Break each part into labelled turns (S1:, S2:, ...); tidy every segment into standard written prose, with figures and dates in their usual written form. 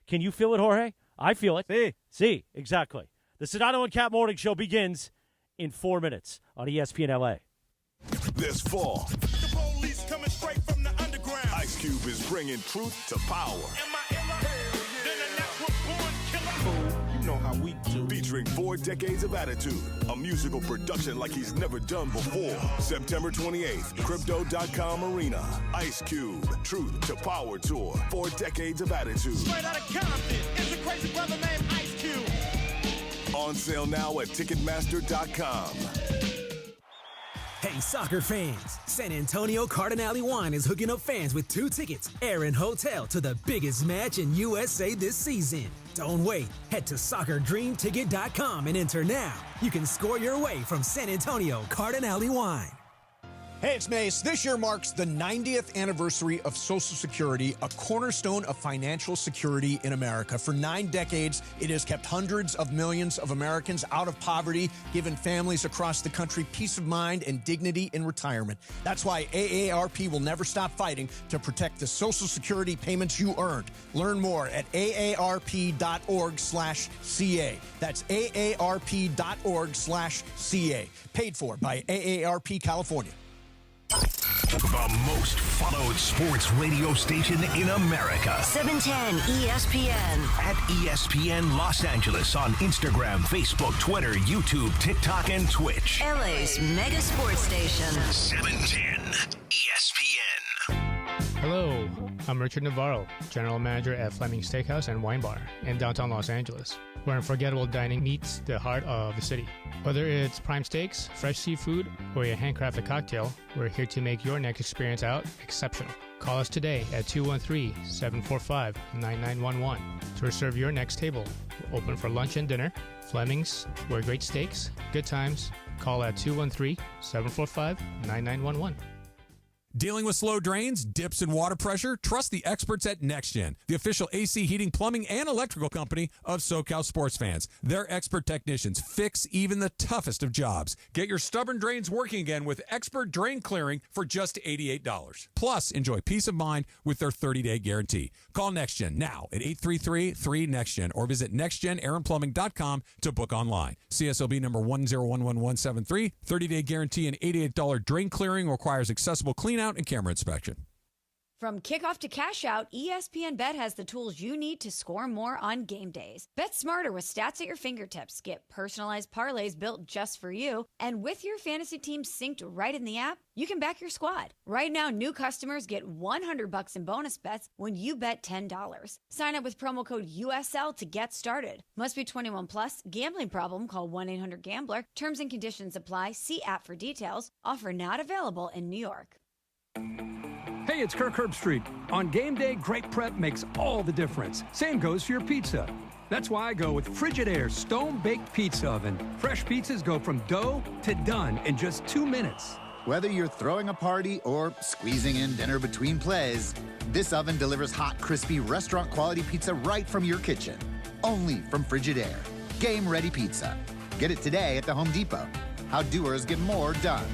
S1: Can you feel it, Jorge? I feel it.
S2: See.
S1: See, exactly. The Sedano and Kap Morning Show begins in 4 minutes on ESPN LA.
S3: This fall,
S4: The police coming straight from the underground.
S3: Ice Cube is bringing truth to power.
S4: Am I illa? Then a natural born killer. You know how we do.
S3: Featuring 4 decades of attitude, a musical production like he's never done before. September 28th, Crypto.com Arena. Ice Cube, Truth to Power Tour. 4 decades of attitude.
S4: Straight out of Compton, it's a crazy brother named Ice Cube.
S3: On sale now at Ticketmaster.com.
S5: Hey, soccer fans! San Antonio Cardinale Wine is hooking up fans with 2 tickets, air and hotel, to the biggest match in USA this season. Don't wait. Head to SoccerDreamTicket.com and enter now. You can score your way from San Antonio Cardinale Wine.
S6: Hey, it's Mace. This year marks the 90th anniversary of Social Security, a cornerstone of financial security in America. For 9 decades, it has kept hundreds of millions of Americans out of poverty, given families across the country peace of mind and dignity in retirement. That's why AARP will never stop fighting to protect the Social Security payments you earned. Learn more at aarp.org/CA. That's aarp.org/CA. Paid for by AARP California.
S7: The most followed sports radio station in America.
S8: 710 ESPN.
S7: At ESPN Los Angeles on Instagram, Facebook, Twitter, YouTube, TikTok, and Twitch.
S8: LA's mega sports station.
S7: 710 ESPN.
S9: Hello, I'm Richard Navarro, General Manager at Fleming Steakhouse and Wine Bar in downtown Los Angeles, where unforgettable dining meets the heart of the city. Whether it's prime steaks, fresh seafood, or a handcrafted cocktail, we're here to make your next experience out exceptional. Call us today at 213-745-9911 to reserve your next table. We're open for lunch and dinner. Fleming's, where great steaks, good times. Call at 213-745-9911.
S10: Dealing with slow drains, dips in water pressure? Trust the experts at NextGen, the official AC heating, plumbing, and electrical company of SoCal sports fans. Their expert technicians fix even the toughest of jobs. Get your stubborn drains working again with expert drain clearing for just $88. Plus, enjoy peace of mind with their 30-day guarantee. Call NextGen now at 833-3NEXTGen or visit nextgenairandplumbing.com to book online. CSLB number 1011173. 30-day guarantee and $88 drain clearing requires accessible clean-out and camera inspection.
S11: From kickoff to cash out, ESPN Bet has the tools you need to score more on game days. Bet smarter with stats at your fingertips. Get personalized parlays built just for you. And with your fantasy team synced right in the app, you can back your squad. Right now, new customers get $100 in bonus bets when you bet $10. Sign up with promo code USL to get started. Must be 21 plus. Gambling problem? Call 1-800-GAMBLER. Terms and conditions apply. See app for details. Offer not available in New York.
S12: Hey, it's Kirk Herbstreit. On game day, great prep makes all the difference. Same goes for your pizza. That's why I go with Frigidaire Stone-Baked Pizza Oven. Fresh pizzas go from dough to done in just 2 minutes.
S13: Whether you're throwing a party or squeezing in dinner between plays, this oven delivers hot, crispy, restaurant-quality pizza right from your kitchen. Only from Frigidaire. Game-ready pizza. Get it today at the Home Depot. How doers get more done.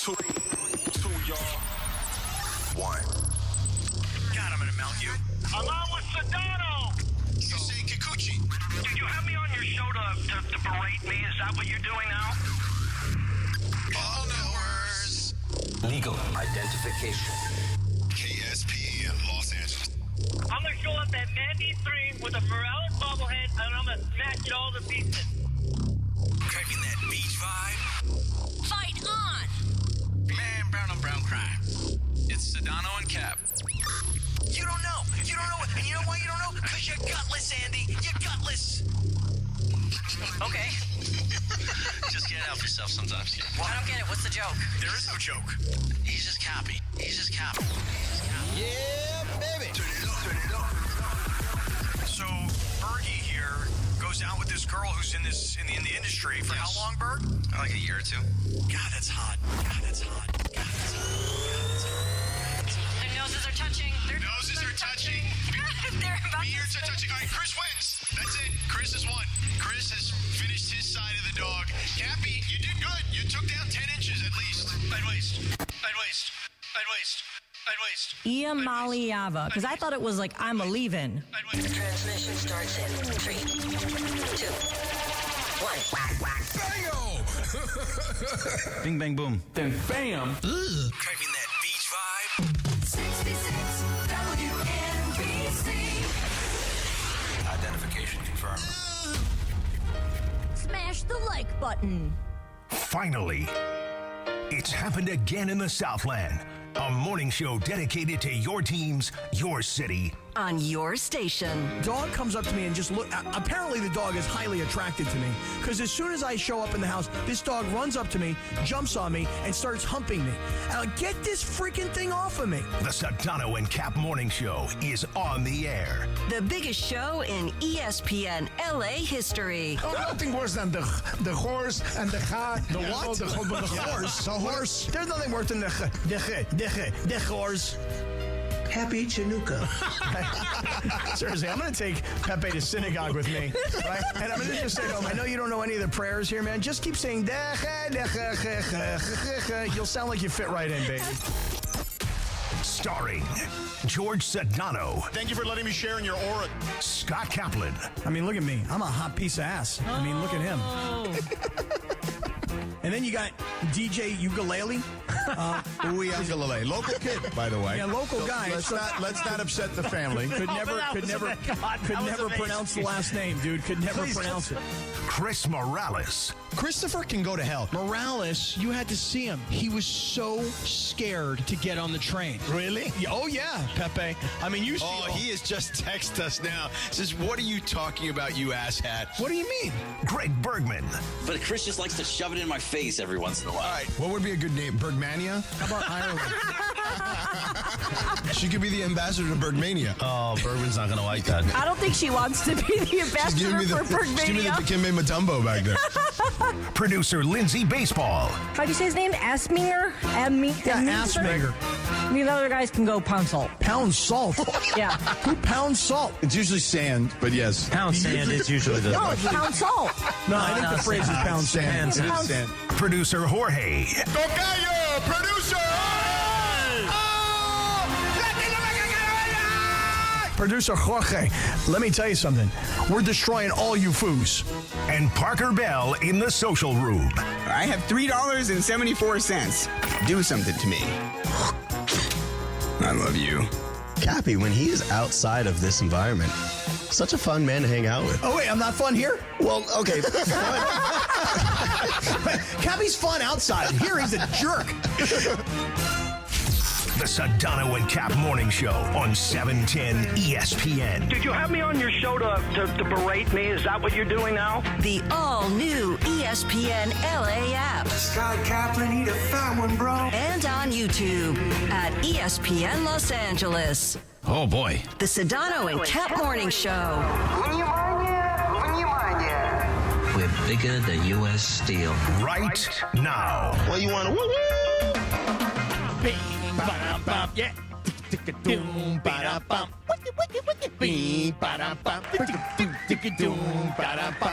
S7: Two, y'all. One. God, I'm gonna melt you.
S4: Along with Sedano.
S7: You say Kikuchi.
S4: Did you have me on your show to berate me? Is that what you're doing now?
S7: All knowers.
S14: Legal identification.
S7: KSPN Los Angeles.
S4: I'm gonna show up at Mandy 3 with a Morales bobblehead and I'm gonna smash it all to pieces.
S7: Cracking that beach vibe.
S8: Fight on!
S14: Man, brown on brown crime. It's Sedano and Kap.
S7: You don't know. You don't know. And you know why you don't know? Because you're gutless, Andy. You're gutless.
S14: Okay. Just get it out for yourself sometimes.
S8: Well, I don't get it. What's the joke?
S7: There is no joke.
S14: He's just copy. He's just copy.
S7: Yeah, baby. Turn it up. Turn it up.
S14: So, Bergie here goes out with this girl who's in the industry for how long, Berg? Like a year or two. God, that's hot. God, that's hot. God, that's hot.
S8: Their noses are touching.
S14: Their noses are touching.
S8: They're about
S14: Ears are touching. All right, Chris wins. That's it. Chris has won. Chris has
S2: Iamaliava, because I thought it was like I'm a leaving.
S8: Transmission starts in 3, 2, 1.
S14: Bing, bang, boom.
S15: Then bam.
S14: Craving that beach vibe?
S15: 66 WNBC.
S14: Identification confirmed.
S2: Smash the like button.
S7: Finally, it's happened again in the Southland. A morning show dedicated to your teams, your city.
S8: On your station.
S16: Dog comes up to me and just look. Apparently, the dog is highly attracted to me because as soon as I show up in the house, this dog runs up to me, jumps on me, and starts humping me. Get this freaking thing off of me.
S7: The Sedano and Kap Morning Show is on the air.
S8: The biggest show in ESPN LA history.
S16: Oh, nothing worse than the horse and the car. The what? The horse. The horse. There's nothing worse than the horse. Happy Chinooka. Seriously, I'm going to take Pepe to synagogue with me, right? And I'm going to just say to him, I know you don't know any of the prayers here, man. Just keep saying, you'll sound like you fit right in, baby.
S7: Starring George Sedano.
S17: Thank you for letting me share in your aura.
S7: Scott Kaplan.
S16: I mean, look at me. I'm a hot piece of ass. I mean, look at him. And then you got DJ Ukulele.
S17: Ukulele, local kid, by the way.
S16: Yeah, local guy.
S17: Let's not upset the family.
S16: Could never pronounce the last name, dude. Could never pronounce it.
S7: Chris Morales.
S18: Christopher can go to hell. Morales, you had to see him. He was so scared to get on the train.
S17: Really?
S18: Oh, yeah, Pepe. I mean, you see.
S17: Oh, he has just texted us now. Says, what are you talking about, you asshat?
S18: What do you mean?
S7: Greg Bergman.
S19: But Chris just likes to shove it in my face every once in a while.
S17: All right, what would be a good name? Bergmania?
S16: How about Ireland?
S17: She could be the ambassador to Bergmania.
S19: Oh, Bergman's not going to like that.
S2: I don't think she wants to be the ambassador for
S17: She's giving me the Dikembe Mutombo back there.
S7: Producer Lindsay Baseball.
S2: How do you say his name? Asminger?
S16: Asminger.
S2: These other guys can go pound salt.
S16: Pound salt?
S2: Yeah.
S16: Who pounds salt?
S17: It's usually sand, but yes.
S19: Pound sand is usually the...
S2: No, it's pound salt.
S16: No, I think the phrase is pound sand.
S17: It is sand.
S7: Producer Jorge.
S17: Tocayo, producer!
S16: Producer Jorge, let me tell you something. We're destroying all you foos.
S7: And Parker Bell in the social room.
S20: I have $3.74. Do something to me. I love you.
S21: Cappy, when he is outside of this environment, such a fun man to hang out with.
S16: Oh, wait, I'm not fun here?
S21: Well, okay.
S16: Cappy's fun outside. Here, he's a jerk.
S7: The Sedano and Kap Morning Show on 710 ESPN.
S4: Did you have me on your show to berate me? Is that what you're doing now?
S8: The all-new ESPN LA app.
S15: Scott Kaplan, eat a fat one, bro.
S8: And on YouTube at ESPN Los Angeles.
S14: Oh, boy.
S8: The Sedano and Kap Morning Show.
S19: We're bigger than U.S. Steel.
S7: Right now.
S21: Well, you want to woo-woo?
S1: Yeah.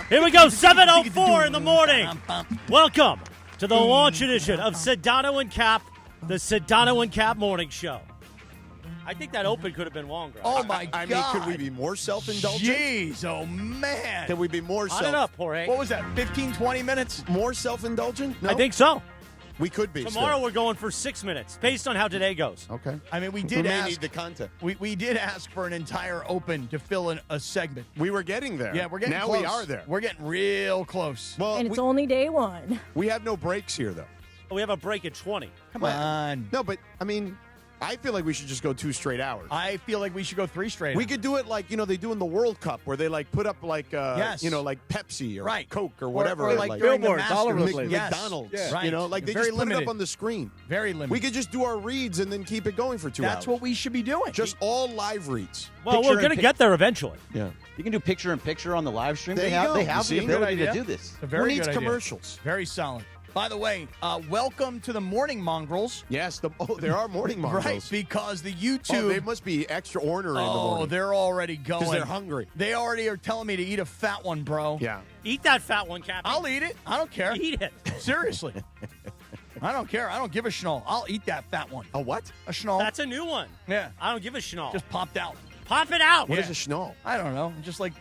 S1: Here we go, 7:04 in the morning. Welcome to the launch edition of Sedano and Kap, the Sedano and Kap Morning Show. I think that open could have been longer.
S6: Oh, my God.
S17: I mean, could we be more self-indulgent?
S6: Jeez, oh, man.
S17: Can we be more
S1: On and up, Jorge.
S6: What was that, 15, 20 minutes?
S17: More self-indulgent? No?
S1: I think so.
S17: We could be.
S1: Tomorrow
S17: still.
S1: we're going for 6 minutes, based on how today goes.
S17: Okay.
S6: I mean, we
S17: We
S6: did
S17: may
S6: ask.
S17: need the content.
S6: We did ask for an entire open to fill in a segment.
S17: We were getting there.
S6: Yeah, we're getting
S17: now
S6: close.
S17: we are there.
S6: We're getting real close.
S17: Well,
S2: And it's only day one.
S17: we have no breaks here, though.
S1: We have a break at 20.
S6: Come on.
S17: No, but, I mean, I feel like we should just go 2 straight hours.
S6: I feel like we should go 3 straight.
S17: We could do it like, they do in the World Cup where they, put up, like Pepsi or
S6: Right.
S17: Coke or whatever.
S6: Or like during the
S1: billboards all over the
S6: Masters.
S1: place.
S6: Yes.
S17: McDonald's.
S6: Yeah. Right.
S17: They
S6: Very
S17: just put it
S6: limited.
S17: up on the screen.
S6: Very limited.
S17: We could just do our reads and then keep it going for 2 hours.
S6: That's what we should be doing.
S17: Just all live reads.
S1: Well, we're going to get there eventually.
S17: Yeah.
S19: You can do picture-in-picture on the live stream.
S17: There
S19: They
S17: you
S19: have
S17: go.
S19: the
S17: You see?
S19: ability
S6: Good idea.
S19: to do this.
S6: A very
S17: Who needs
S6: good idea.
S17: commercials?
S6: Very solid. By the way, welcome to the Morning Mongrels.
S17: Yes, there are morning mongrels.
S6: Right, because the YouTube...
S17: Oh, they must be extra ornery in the morning.
S6: Oh, they're already going.
S17: Because they're hungry.
S6: They already are telling me to eat a fat one, bro.
S17: Yeah.
S1: Eat that fat one, Cap.
S6: I'll eat it. I don't care.
S1: Eat it.
S6: Seriously.
S16: I don't care. I don't give a schnoll. I'll eat that fat one.
S17: A what?
S16: A schnoll.
S1: That's a new one.
S16: Yeah.
S1: I don't give a schnoll.
S16: Just popped out.
S1: Pop it out.
S17: What is a schnoll?
S16: I don't know. Just like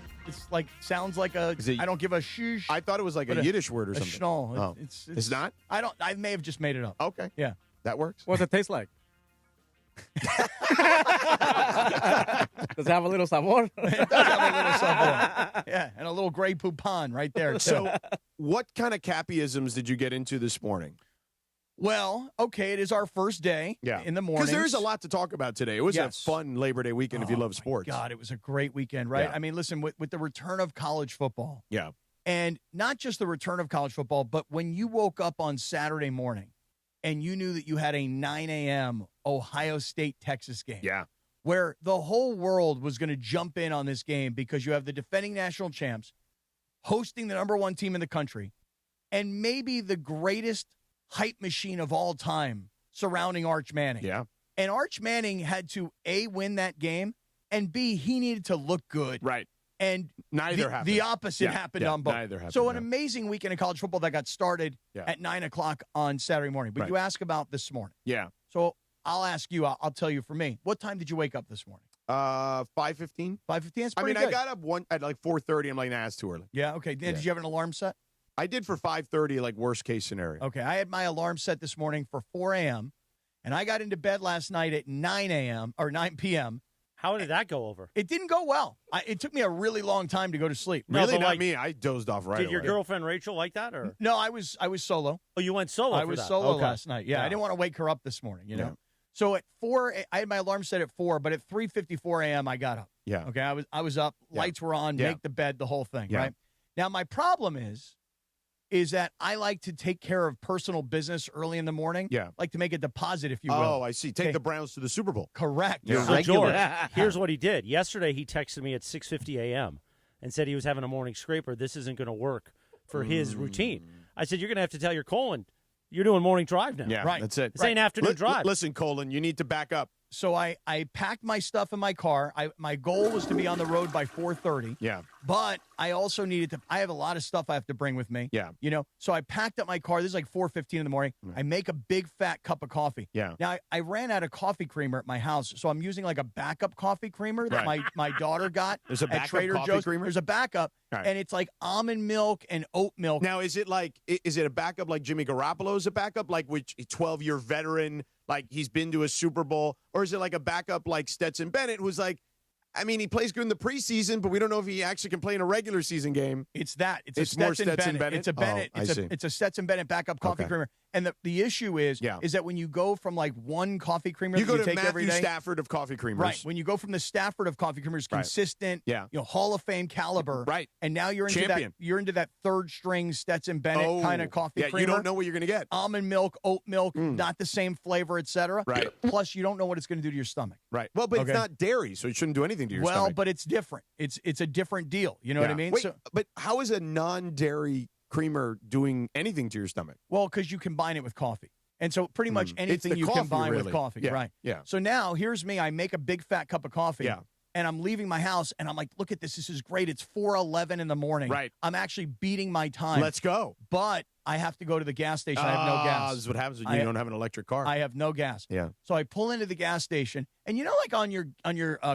S16: sounds like a. I don't give a shoosh.
S17: I thought it was like a Yiddish word or something.
S16: A schnoll.
S17: Oh. It's not?
S16: I may have just made it up.
S17: Okay.
S16: Yeah.
S17: That works.
S3: What's it taste like? Does it have a little sabor?
S16: It does have a little sabor. Yeah, and a little Grey Poupon right there, too.
S17: So, what kind of Cappyisms did you get into this morning?
S16: Well, okay, it is our first day in the morning.
S17: Because there's a lot to talk about today. It was a
S16: Yes.
S17: fun Labor Day weekend if you love sports.
S16: God, it was a great weekend, right?
S17: Yeah.
S16: I mean, listen, with the return of college football,
S17: Yeah.
S16: and not just the return of college football, but when you woke up on Saturday morning and you knew that you had a 9 a.m. Ohio State-Texas game.
S17: Yeah.
S16: Where the whole world was going to jump in on this game because you have the defending national champs hosting the number one team in the country and maybe the greatest hype machine of all time surrounding Arch Manning.
S17: Yeah.
S16: And Arch Manning had to, A, win that game, and B, he needed to look good.
S17: Right.
S16: And
S17: Neither happened.
S16: the opposite happened on both.
S17: Neither happened.
S16: So an amazing weekend of college football that got started
S17: Yeah.
S16: at 9 o'clock on Saturday morning. But
S17: Right.
S16: you ask about this morning.
S17: Yeah.
S16: So I'll ask you. I'll tell you for me. What time did you wake up this morning?
S17: 5:15.
S16: 5:15. That's
S17: I
S16: pretty
S17: mean,
S16: good.
S17: I got up at like 4:30. I'm like, nah, it's too early.
S16: Yeah. Okay. Then
S17: Yeah.
S16: Did you have an alarm set?
S17: I did for 5:30, like worst case scenario.
S16: Okay. I had my alarm set this morning for 4 a.m. and I got into bed last night at 9 a.m. or 9 p.m.
S1: How did that go over?
S16: It didn't go well. It took me a really long time to go to sleep.
S1: No,
S17: Really,
S1: but
S17: not
S1: like-
S17: me. I dozed off right
S1: Did your
S17: away.
S1: girlfriend Rachel like that, or
S16: No, I was solo.
S1: oh, you went solo?
S16: I
S1: for
S16: was
S1: that.
S16: solo
S1: Okay.
S16: last night. Yeah, I
S1: Yeah.
S16: didn't want to wake her up this morning. You know.
S17: Yeah.
S16: So at 4, I had my alarm set at 4, but at 3:54 a.m. I got up.
S17: Yeah.
S16: Okay, I was up.
S17: Yeah.
S16: Lights were on.
S17: Yeah.
S16: Make the bed. The whole thing.
S17: Yeah.
S16: Right. Now my problem is that I like to take care of personal business early in the morning.
S17: Yeah.
S16: Like to make a deposit, if you will.
S17: Oh, I see. Take
S16: Okay.
S17: the Browns to the Super Bowl.
S16: Correct.
S17: Yeah.
S1: So George, here's what he did. Yesterday, he texted me at 6:50 a.m. and said he was having a morning scraper. This isn't going to work for his routine. I said, you're going to have to tell your Cohen you're doing morning drive now.
S17: Yeah,
S16: Right.
S17: that's it.
S1: This ain't afternoon drive.
S17: Listen, Colin, you need to back up.
S16: So I packed my stuff in my car. My goal was to be on the road by 4:30.
S17: Yeah.
S16: But I also needed to. I have a lot of stuff I have to bring with me.
S17: Yeah.
S16: You know. So I packed up my car. This is like 4:15 in the morning. I make a big fat cup of coffee.
S17: Yeah.
S16: Now I ran out of coffee creamer at my house, so I'm using like a backup coffee creamer that my daughter got
S17: There's a
S16: at
S17: backup
S16: Trader
S17: coffee
S16: Joe's.
S17: creamer?
S16: There's a backup,
S17: Right.
S16: and it's like almond milk and oat milk.
S17: Now, is it a backup like Jimmy Garoppolo's a backup, like which 12-year veteran, like he's been to a Super Bowl, or is it like a backup like Stetson Bennett, who's like, I mean, he plays good in the preseason, but we don't know if he actually can play in a regular season game.
S16: It's that. It's a
S17: more
S16: Stetson Bennett. It's a Bennett.
S17: Oh,
S16: It's a Stetson Bennett backup coffee
S17: Okay.
S16: creamer. And the issue is that when you go from like one coffee creamer
S17: You
S16: that
S17: go
S16: you
S17: to
S16: take every
S17: Matthew
S16: day,
S17: Stafford of coffee creamers.
S16: right? When you go from the Stafford of coffee creamers,
S17: Right.
S16: consistent,
S17: Yeah.
S16: Hall of Fame caliber,
S17: Right.
S16: And now you're into
S17: Champion.
S16: that third string Stetson Bennett kind of coffee
S17: yeah,
S16: creamer.
S17: you don't know what you're going to get.
S16: Almond milk, oat milk, not the same flavor, etc.
S17: Right.
S16: Plus, you don't know what it's going to do to your stomach.
S17: Right. Well, but
S16: Okay.
S17: it's not dairy, so it shouldn't do anything to your
S16: Well,
S17: stomach.
S16: but it's different. It's a different deal. You know what I
S17: Yeah.
S16: mean?
S17: Wait, but how is a non-dairy creamer doing anything to your stomach?
S16: Well, because you combine it with coffee. And so pretty much
S17: It's
S16: anything
S17: the
S16: you
S17: coffee,
S16: combine
S17: really.
S16: with coffee,
S17: Yeah,
S16: right?
S17: yeah.
S16: So now here's me. I make a big fat cup of coffee.
S17: Yeah.
S16: And I'm leaving my house, and I'm like, look at this. This is great. It's 4:11 in the morning.
S17: Right.
S16: I'm actually beating my time.
S17: Let's go.
S16: But I have to go to the gas station. I have no gas.
S17: This is what happens when you don't have an electric car.
S16: I have no gas.
S17: Yeah.
S16: So I pull into the gas station, and like on your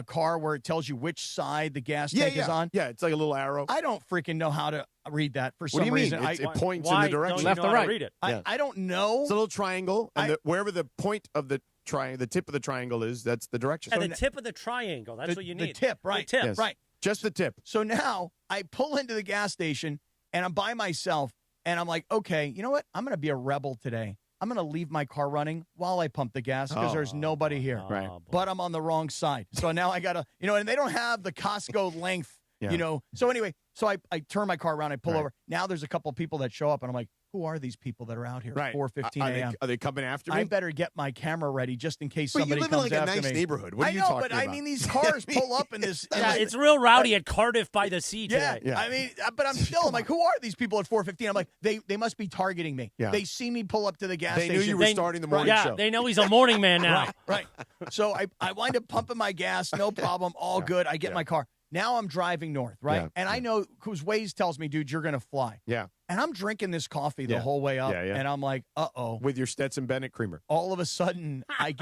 S16: car where it tells you which side the gas tank is on?
S17: Yeah, it's like a little arrow.
S16: I don't freaking know how to read that for
S17: What
S16: some
S17: do you mean?
S16: reason.
S17: It points in
S1: why
S17: the direction.
S1: don't you
S3: Left
S1: know
S3: or
S1: how to
S3: right?
S1: read it?
S16: I don't know.
S17: It's a little triangle, and wherever the point of the the tip of the triangle is, that's the direction.
S1: And the tip of the triangle. That's what you need.
S16: The tip, right?
S1: The tip.
S17: Yes.
S16: Right.
S17: Just the tip.
S16: So now I pull into the gas station and I'm by myself and I'm like, okay, you know what? I'm going to be a rebel today. I'm going to leave my car running while I pump the gas because there's nobody here.
S17: Right.
S16: But I'm on the wrong side. So now I got to, and they don't have the Costco length,
S17: Yeah.
S16: So anyway, so I turn my car around, I pull
S17: Right.
S16: over. Now there's a couple of people that show up and I'm like, who are these people that are out here
S17: Right.
S16: at 4:15 a.m.?
S17: Are they coming after me?
S16: I better get my camera ready just in case
S17: But
S16: somebody
S17: you live in
S16: comes
S17: like a
S16: after
S17: nice
S16: me.
S17: neighborhood. What are
S16: I
S17: you
S16: know,
S17: talking
S16: but
S17: about?
S16: I mean, these cars pull up in this.
S1: Yeah, it's real rowdy at Cardiff by the Sea
S16: Yeah,
S1: today.
S17: Yeah.
S16: I mean, but I'm like, who are these people at 4:15? I'm like, they must be targeting me.
S17: Yeah.
S16: They see me pull up to the gas
S17: They
S16: station.
S17: knew you were starting the morning
S1: Yeah,
S17: show.
S1: they know he's a morning man now.
S16: Right. So I wind up pumping my gas, no problem, all good. I get in my car. now I'm driving north, right?
S17: Yeah,
S16: And I know, because Waze tells me, dude, you're going to fly.
S17: Yeah.
S16: And I'm drinking this coffee the whole way up.
S17: Yeah, yeah.
S16: And I'm like, uh-oh.
S17: With your Stetson Bennett creamer.
S16: All of a sudden, I'm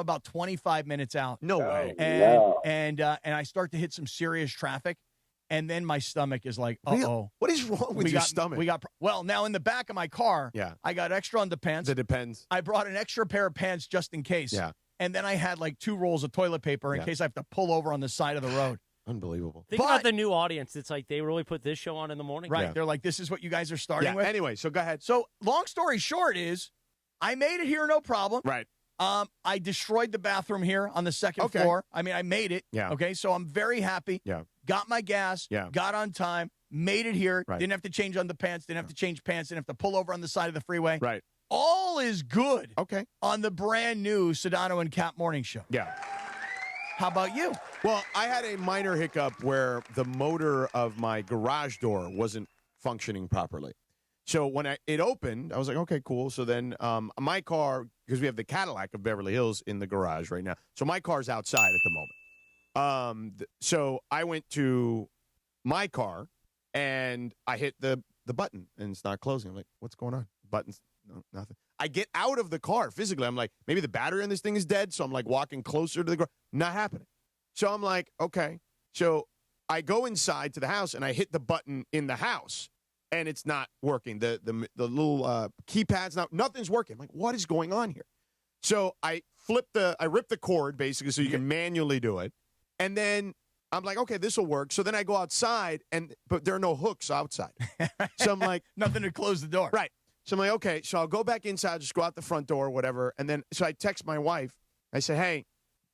S16: about 25 minutes out.
S17: No way.
S16: And I start to hit some serious traffic. And then my stomach is like, uh-oh.
S17: What is wrong with your stomach?
S16: Well, now in the back of my car, I got extra underpants.
S17: It depends.
S16: I brought an extra pair of pants just in case.
S17: Yeah.
S16: And then I had like 2 rolls of toilet paper in case I have to pull over on the side of the road.
S17: Unbelievable.
S1: Think about the new audience. It's like they really put this show on in the morning.
S16: Right. Yeah. They're like, this is what you guys are starting with.
S17: Anyway, so go ahead.
S16: So long story short is I made it here, no problem.
S17: Right.
S16: I destroyed the bathroom here on the second floor. I mean, I made it.
S17: Yeah.
S16: Okay. So I'm very happy.
S17: Yeah.
S16: Got my gas.
S17: Yeah.
S16: Got on time. Made it here.
S17: Right.
S16: Didn't have to change underpants. Didn't have to change pants. Didn't have to pull over on the side of the freeway.
S17: Right.
S16: All is good.
S17: Okay.
S16: On the brand new Sedano and Kap morning show.
S17: Yeah.
S16: How about you?
S17: Well, I had a minor hiccup where the motor of my garage door wasn't functioning properly. So when it opened, I was like, okay, cool. So then my car, because we have the Cadillac of Beverly Hills in the garage right now. So my car's outside at the moment. So I went to my car and I hit the button and it's not closing. I'm like, what's going on? Buttons, no, nothing. I get out of the car physically. I'm like, maybe the battery on this thing is dead. So I'm like walking closer to the garage. Not happening. So I'm like, okay. So I go inside to the house and I hit the button in the house. And it's not working. The little keypad's nothing's working. I'm like, what is going on here? So I ripped the cord basically so you can manually do it. And then I'm like, okay, this will work. So then I go outside but there are no hooks outside. So I'm like,
S16: nothing to close the door.
S17: Right. So I'm like, okay, so I'll go back inside, just go out the front door or whatever. And then so I text my wife. I say, hey,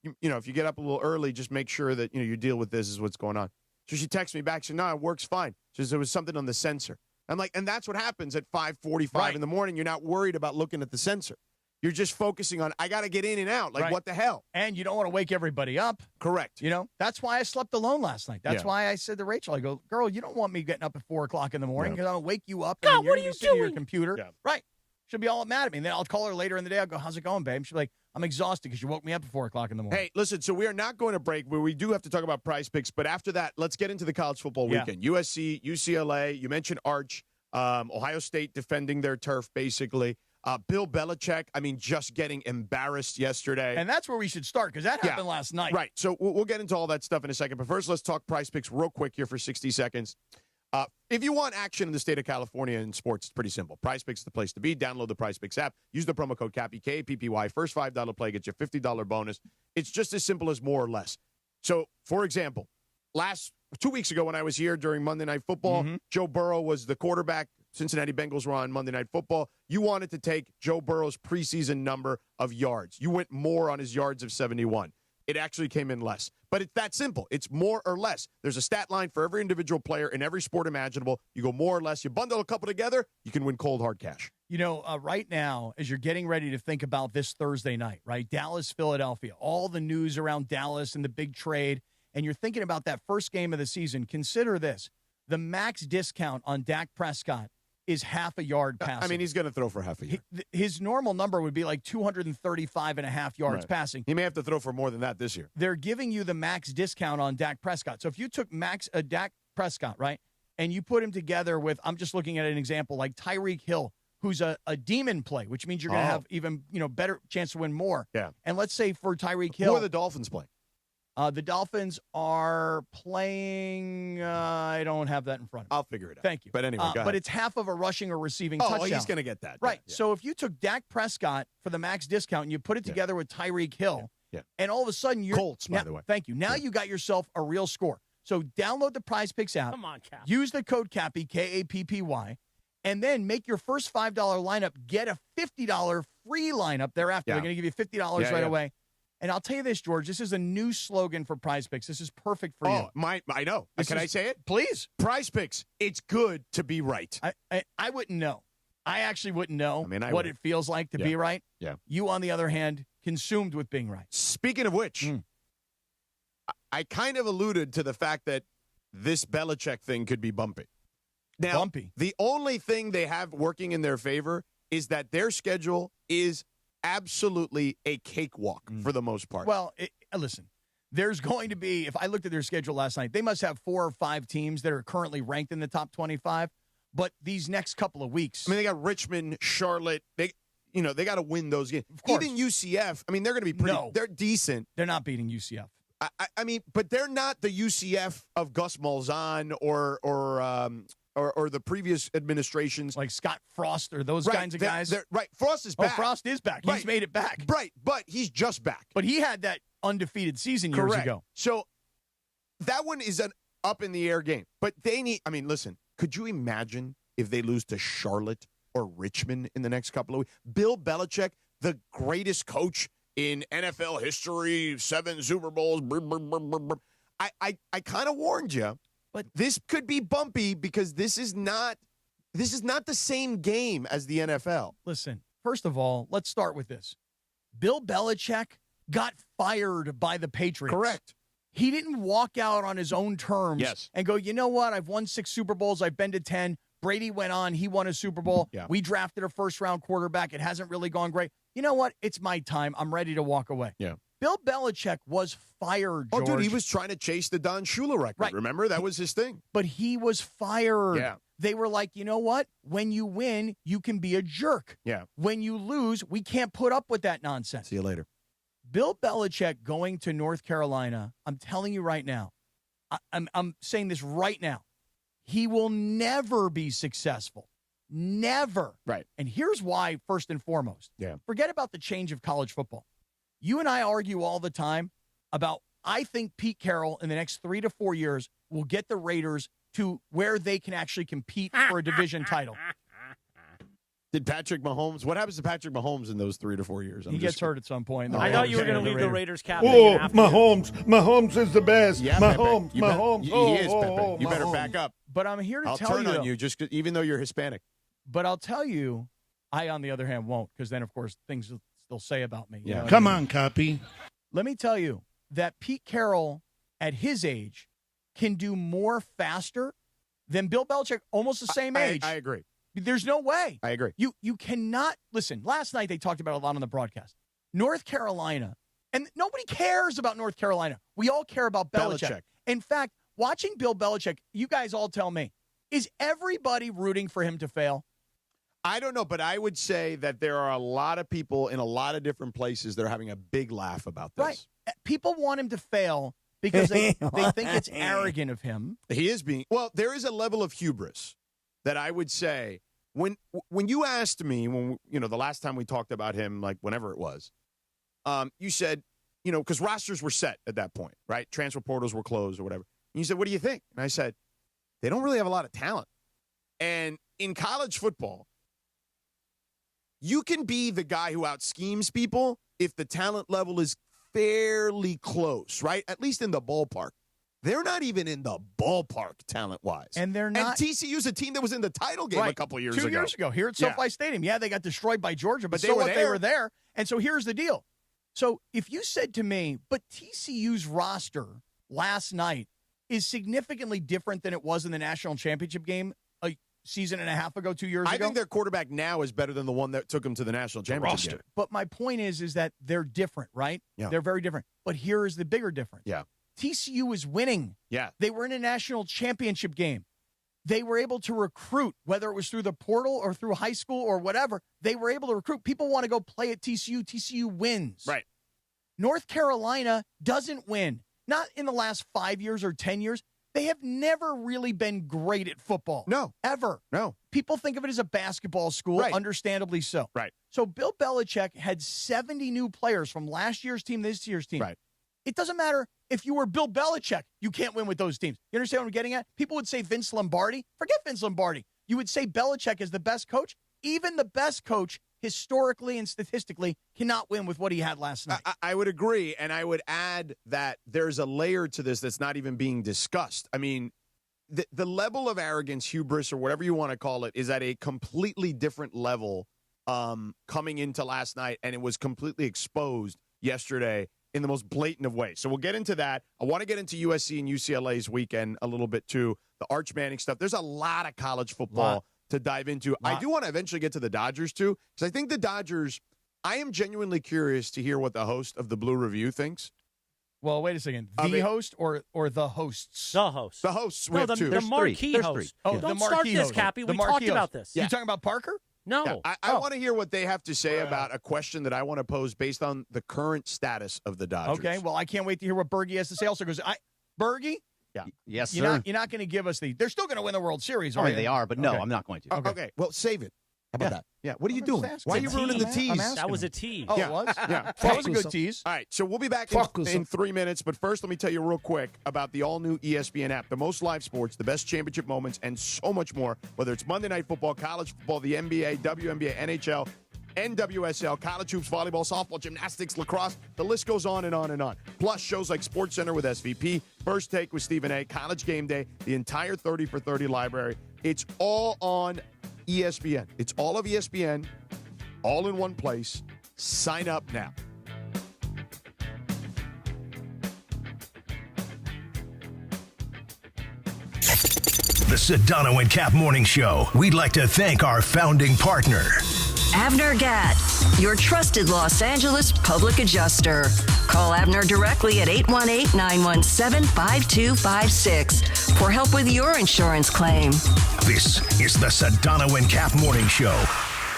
S17: you know, if you get up a little early, just make sure that you deal with this is what's going on. So she texts me back. She said, no, it works fine. She says there was something on the sensor. I'm like, and that's what happens at 5:45 in the morning. You're not worried about looking at the sensor. You're just focusing on, I got to get in and out. Like, what the hell?
S16: And you don't want to wake everybody up.
S17: Correct.
S16: That's why I slept alone last night. That's why I said to Rachel, I go, girl, you don't want me getting up at 4 o'clock in the morning because I'll wake you up.
S2: God,
S16: and
S2: what
S16: you're
S2: are you
S16: sitting at your
S2: doing?
S16: computer.
S17: Yeah.
S16: Right. She'll be all mad at me. And then I'll call her later in the day. I'll go, how's it going, babe? She'll be like, I'm exhausted because you woke me up at 4 o'clock in the morning.
S17: Hey, listen, so we are not going to break, but we do have to talk about Prize Picks. But after that, let's get into the college football weekend. USC, UCLA, you mentioned Arch, Ohio State defending their turf, basically. Bill Belichick, I mean, just getting embarrassed yesterday.
S16: And that's where we should start because that happened last night.
S17: Right. So we'll get into all that stuff in a second. But first, let's talk Prize Picks real quick here for 60 seconds. If you want action in the state of California in sports, it's pretty simple. Prize Picks is the place to be. Download the Prize Picks app. Use the promo code CAPPY, K-A-P-P-Y. First $5 play gets you a $50 bonus. It's just as simple as more or less. So, for example, 2 weeks ago when I was here during Monday Night Football, Joe Burrow was the quarterback. Cincinnati Bengals were on Monday Night Football. You wanted to take Joe Burrow's preseason number of yards. You went more on his yards of 71. It actually came in less. But it's that simple. It's more or less. There's a stat line for every individual player in every sport imaginable. You go more or less. You bundle a couple together, you can win cold, hard cash.
S16: Right now, as you're getting ready to think about this Thursday night, right, Dallas, Philadelphia, all the news around Dallas and the big trade, and you're thinking about that first game of the season, consider this. The max discount on Dak Prescott is half a yard passing.
S17: I mean, he's going to throw for half a yard.
S16: His normal number would be like 235 and a half yards passing.
S17: He may have to throw for more than that this year.
S16: They're giving you the max discount on Dak Prescott. So if you took Dak Prescott, right, and you put him together with, I'm just looking at an example, like Tyreek Hill, who's a demon play, which means you're going to have even better chance to win more.
S17: Yeah.
S16: And let's say for Tyreek Hill.
S17: Who are the Dolphins playing?
S16: The Dolphins are playing. I don't have that in front of me.
S17: I'll figure it out.
S16: Thank you.
S17: But anyway, go ahead.
S16: But it's half of a rushing or receiving touchdown.
S17: Oh, he's going to get that.
S16: Right.
S17: Yeah.
S16: So if you took Dak Prescott for the max discount and you put it together with Tyreek Hill, and all of a sudden you're
S17: Colts, by the way.
S16: Thank you. Now you got yourself a real score. So download the Prize Picks app.
S1: Come on, Cap.
S16: Use the code CAPPY, K-A-P-P-Y, and then make your first $5 lineup. Get a $50 free lineup thereafter. They're going to give you $50 right away. And I'll tell you this, George, this is a new slogan for Prize Picks. This is perfect for you.
S17: I know. Can I say it?
S16: Please.
S17: Prize Picks. It's good to be right.
S16: I wouldn't know. I actually wouldn't know
S17: I
S16: what it feels like to be right.
S17: Yeah.
S16: You, on the other hand, consumed with being right.
S17: Speaking of which, I kind of alluded to the fact that this Belichick thing could be bumpy. Now, the only thing they have working in their favor is that their schedule is absolutely a cakewalk for the most part.
S16: Well, listen, there's going to be, if I looked at their schedule last night, they must have 4 or 5 teams that are currently ranked in the top 25. But these next couple of weeks.
S17: I mean, they got Richmond, Charlotte. They got to win those games.
S16: Of course.
S17: Even UCF, I mean, they're going to be pretty.
S16: No.
S17: They're decent.
S16: They're not beating UCF.
S17: I mean, but they're not the UCF of Gus Malzahn or the previous administrations.
S16: Like Scott Frost or those kinds of guys.
S17: Right. Frost is back.
S16: Oh, Frost is back. He's made it back.
S17: Right, but he's just back.
S16: But he had that undefeated season years ago.
S17: So that one is an up-in-the-air game. But they need – I mean, listen, could you imagine if they lose to Charlotte or Richmond in the next couple of weeks? Bill Belichick, the greatest coach in NFL history, 7 Super Bowls. I kind of warned you, but this could be bumpy because this is not the same game as the NFL.
S16: Listen, first of all, let's start with this. Bill Belichick got fired by the Patriots.
S17: Correct.
S16: He didn't walk out on his own terms and go, you know what? I've won 6 Super Bowls. I've been to 10. Brady went on. He won a Super Bowl.
S17: Yeah.
S16: We drafted a first-round quarterback. It hasn't really gone great. You know what? It's my time. I'm ready to walk away.
S17: Yeah.
S16: Bill Belichick was fired, George.
S17: Oh, dude, he was trying to chase the Don Shula record.
S16: Right.
S17: Remember? That was his thing.
S16: But he was fired.
S17: Yeah.
S16: They were like, you know what? When you win, you can be a jerk.
S17: Yeah.
S16: When you lose, we can't put up with that nonsense.
S17: See you later.
S16: Bill Belichick going to North Carolina, I'm telling you right now, I'm saying this right now, he will never be successful. Never.
S17: Right.
S16: And here's why, first and foremost.
S17: Yeah.
S16: Forget about the change of college football. You and I argue all the time about, I think Pete Carroll in the next 3 to 4 years will get the Raiders to where they can actually compete for a division title.
S17: Did Patrick Mahomes? What happens to Patrick Mahomes in those 3 to 4 years?
S16: He gets hurt at some point.
S1: I thought you were going to leave the Raiders cap.
S5: Oh, Mahomes is the best.
S17: Yeah,
S5: Mahomes.
S17: Pepe. He is, Pepe. You better back up.
S16: But I'm here to
S17: I'll
S16: tell
S17: turn
S16: you.
S17: on you, even though you're Hispanic.
S16: But I'll tell you, I, on the other hand, won't, because then, of course, things they'll say about me.
S17: Yeah.
S5: Come on, Copy.
S16: Let me tell you that Pete Carroll, at his age, can do more faster than Bill Belichick, almost the same age.
S17: I agree.
S16: There's no way.
S17: I agree.
S16: You cannot listen. Last night they talked about it a lot on the broadcast. North Carolina, and nobody cares about North Carolina. We all care about Belichick. In fact, watching Bill Belichick, you guys all tell me, is everybody rooting for him to fail?
S17: I don't know, but I would say that there are a lot of people in a lot of different places that are having a big laugh about this.
S16: Right. People want him to fail because they think it's arrogant of him.
S17: He is being – well, there is a level of hubris that I would say when you asked me, the last time we talked about him, like whenever it was, you said, because rosters were set at that point, right? Transfer portals were closed or whatever. And you said, what do you think? And I said, they don't really have a lot of talent. And in college football, you can be the guy who out-schemes people if the talent level is fairly close, right? At least in the ballpark. They're not even in the ballpark talent-wise.
S16: And they're not.
S17: And TCU's a team that was in the title game a couple years ago.
S16: 2 years ago, here at SoFi Stadium. Yeah, they got destroyed by Georgia, but they were there. And so here's the deal. So if you said to me, but TCU's roster last night is significantly different than it was in the national championship game a season and a half ago, 2 years ago.
S17: I think their quarterback now is better than the one that took them to the national championship game.
S16: But my point is that they're different, right?
S17: Yeah.
S16: They're very different. But here is the bigger difference.
S17: Yeah.
S16: TCU is winning.
S17: Yeah.
S16: They were in a national championship game. They were able to recruit, whether it was through the portal or through high school or whatever. They were able to recruit. People want to go play at TCU. TCU wins.
S17: Right.
S16: North Carolina doesn't win. Not in the last 5 years or 10 years. They have never really been great at football.
S17: No.
S16: Ever.
S17: No.
S16: People think of it as a basketball school,
S17: Right.
S16: Understandably so.
S17: Right.
S16: So Bill Belichick had 70 new players from last year's team, this year's team.
S17: Right.
S16: It doesn't matter if you were Bill Belichick, you can't win with those teams. You understand what I'm getting at? People would say Vince Lombardi. Forget Vince Lombardi. You would say Belichick is the best coach. Even the best coach, historically and statistically, cannot win with what he had last night.
S17: I would agree, and I would add that there's a layer to this that's not even being discussed. I mean, the level of arrogance, hubris, or whatever you want to call it, is at a completely different level coming into last night, and it was completely exposed yesterday in the most blatant of ways. So we'll get into that. I want to get into USC and UCLA's weekend a little bit too, the Arch Manning stuff. There's a lot of college football to dive into. I do want to eventually get to the Dodgers too, because I think the Dodgers, I am genuinely curious to hear what the host of the Blue Review thinks.
S16: Well, wait a second. The host or the hosts?
S1: The host.
S17: The hosts.
S1: No, the marquee host.
S16: Oh,
S1: Don't
S16: the
S1: start
S16: marquee
S1: this,
S16: host.
S1: Cappy.
S16: The
S1: We
S16: marquee
S1: talked
S16: host.
S1: about this.
S16: You talking about Parker?
S1: No.
S17: Yeah, I want to hear what they have to say about a question that I want to pose based on the current status of the Dodgers.
S16: Okay, well, I can't wait to hear what Bergie has to say. Also goes, Bergie?
S17: Yeah.
S19: Yes,
S16: You're
S19: sir.
S16: not going to give us they're still going to win the World Series,
S19: I
S16: right?
S19: mean, they are, but no, I'm not going to.
S17: Okay. Well, save it. How about that? Yeah. What are you doing?
S16: just asking.
S17: Why are you
S16: It's a
S17: ruining the
S16: tease.
S17: tease?
S1: That was a tease.
S16: Oh,
S17: Yeah.
S16: it was?
S17: Yeah.
S16: That was a good tease.
S17: All right, so we'll be back
S5: Focus
S17: in
S5: on-
S17: 3 minutes, but first let me tell you real quick about the all-new ESPN app. The most live sports, the best championship moments, and so much more, whether it's Monday Night Football, college football, the NBA, WNBA, NHL, NWSL, college hoops, volleyball, softball, gymnastics, lacrosse. The list goes on and on and on. Plus, shows like SportsCenter with SVP, First Take with Stephen A., College Game Day, the entire 30 for 30 library. It's all on ESPN. It's all of ESPN, all in one place. Sign up now.
S7: The Sedano and Kap Morning Show. We'd like to thank our founding partner.
S8: Abner Gatt, your trusted Los Angeles public adjuster. Call Abner directly at 818-917-5256 for help with your insurance claim.
S7: This is the Sedano and Kap Morning Show.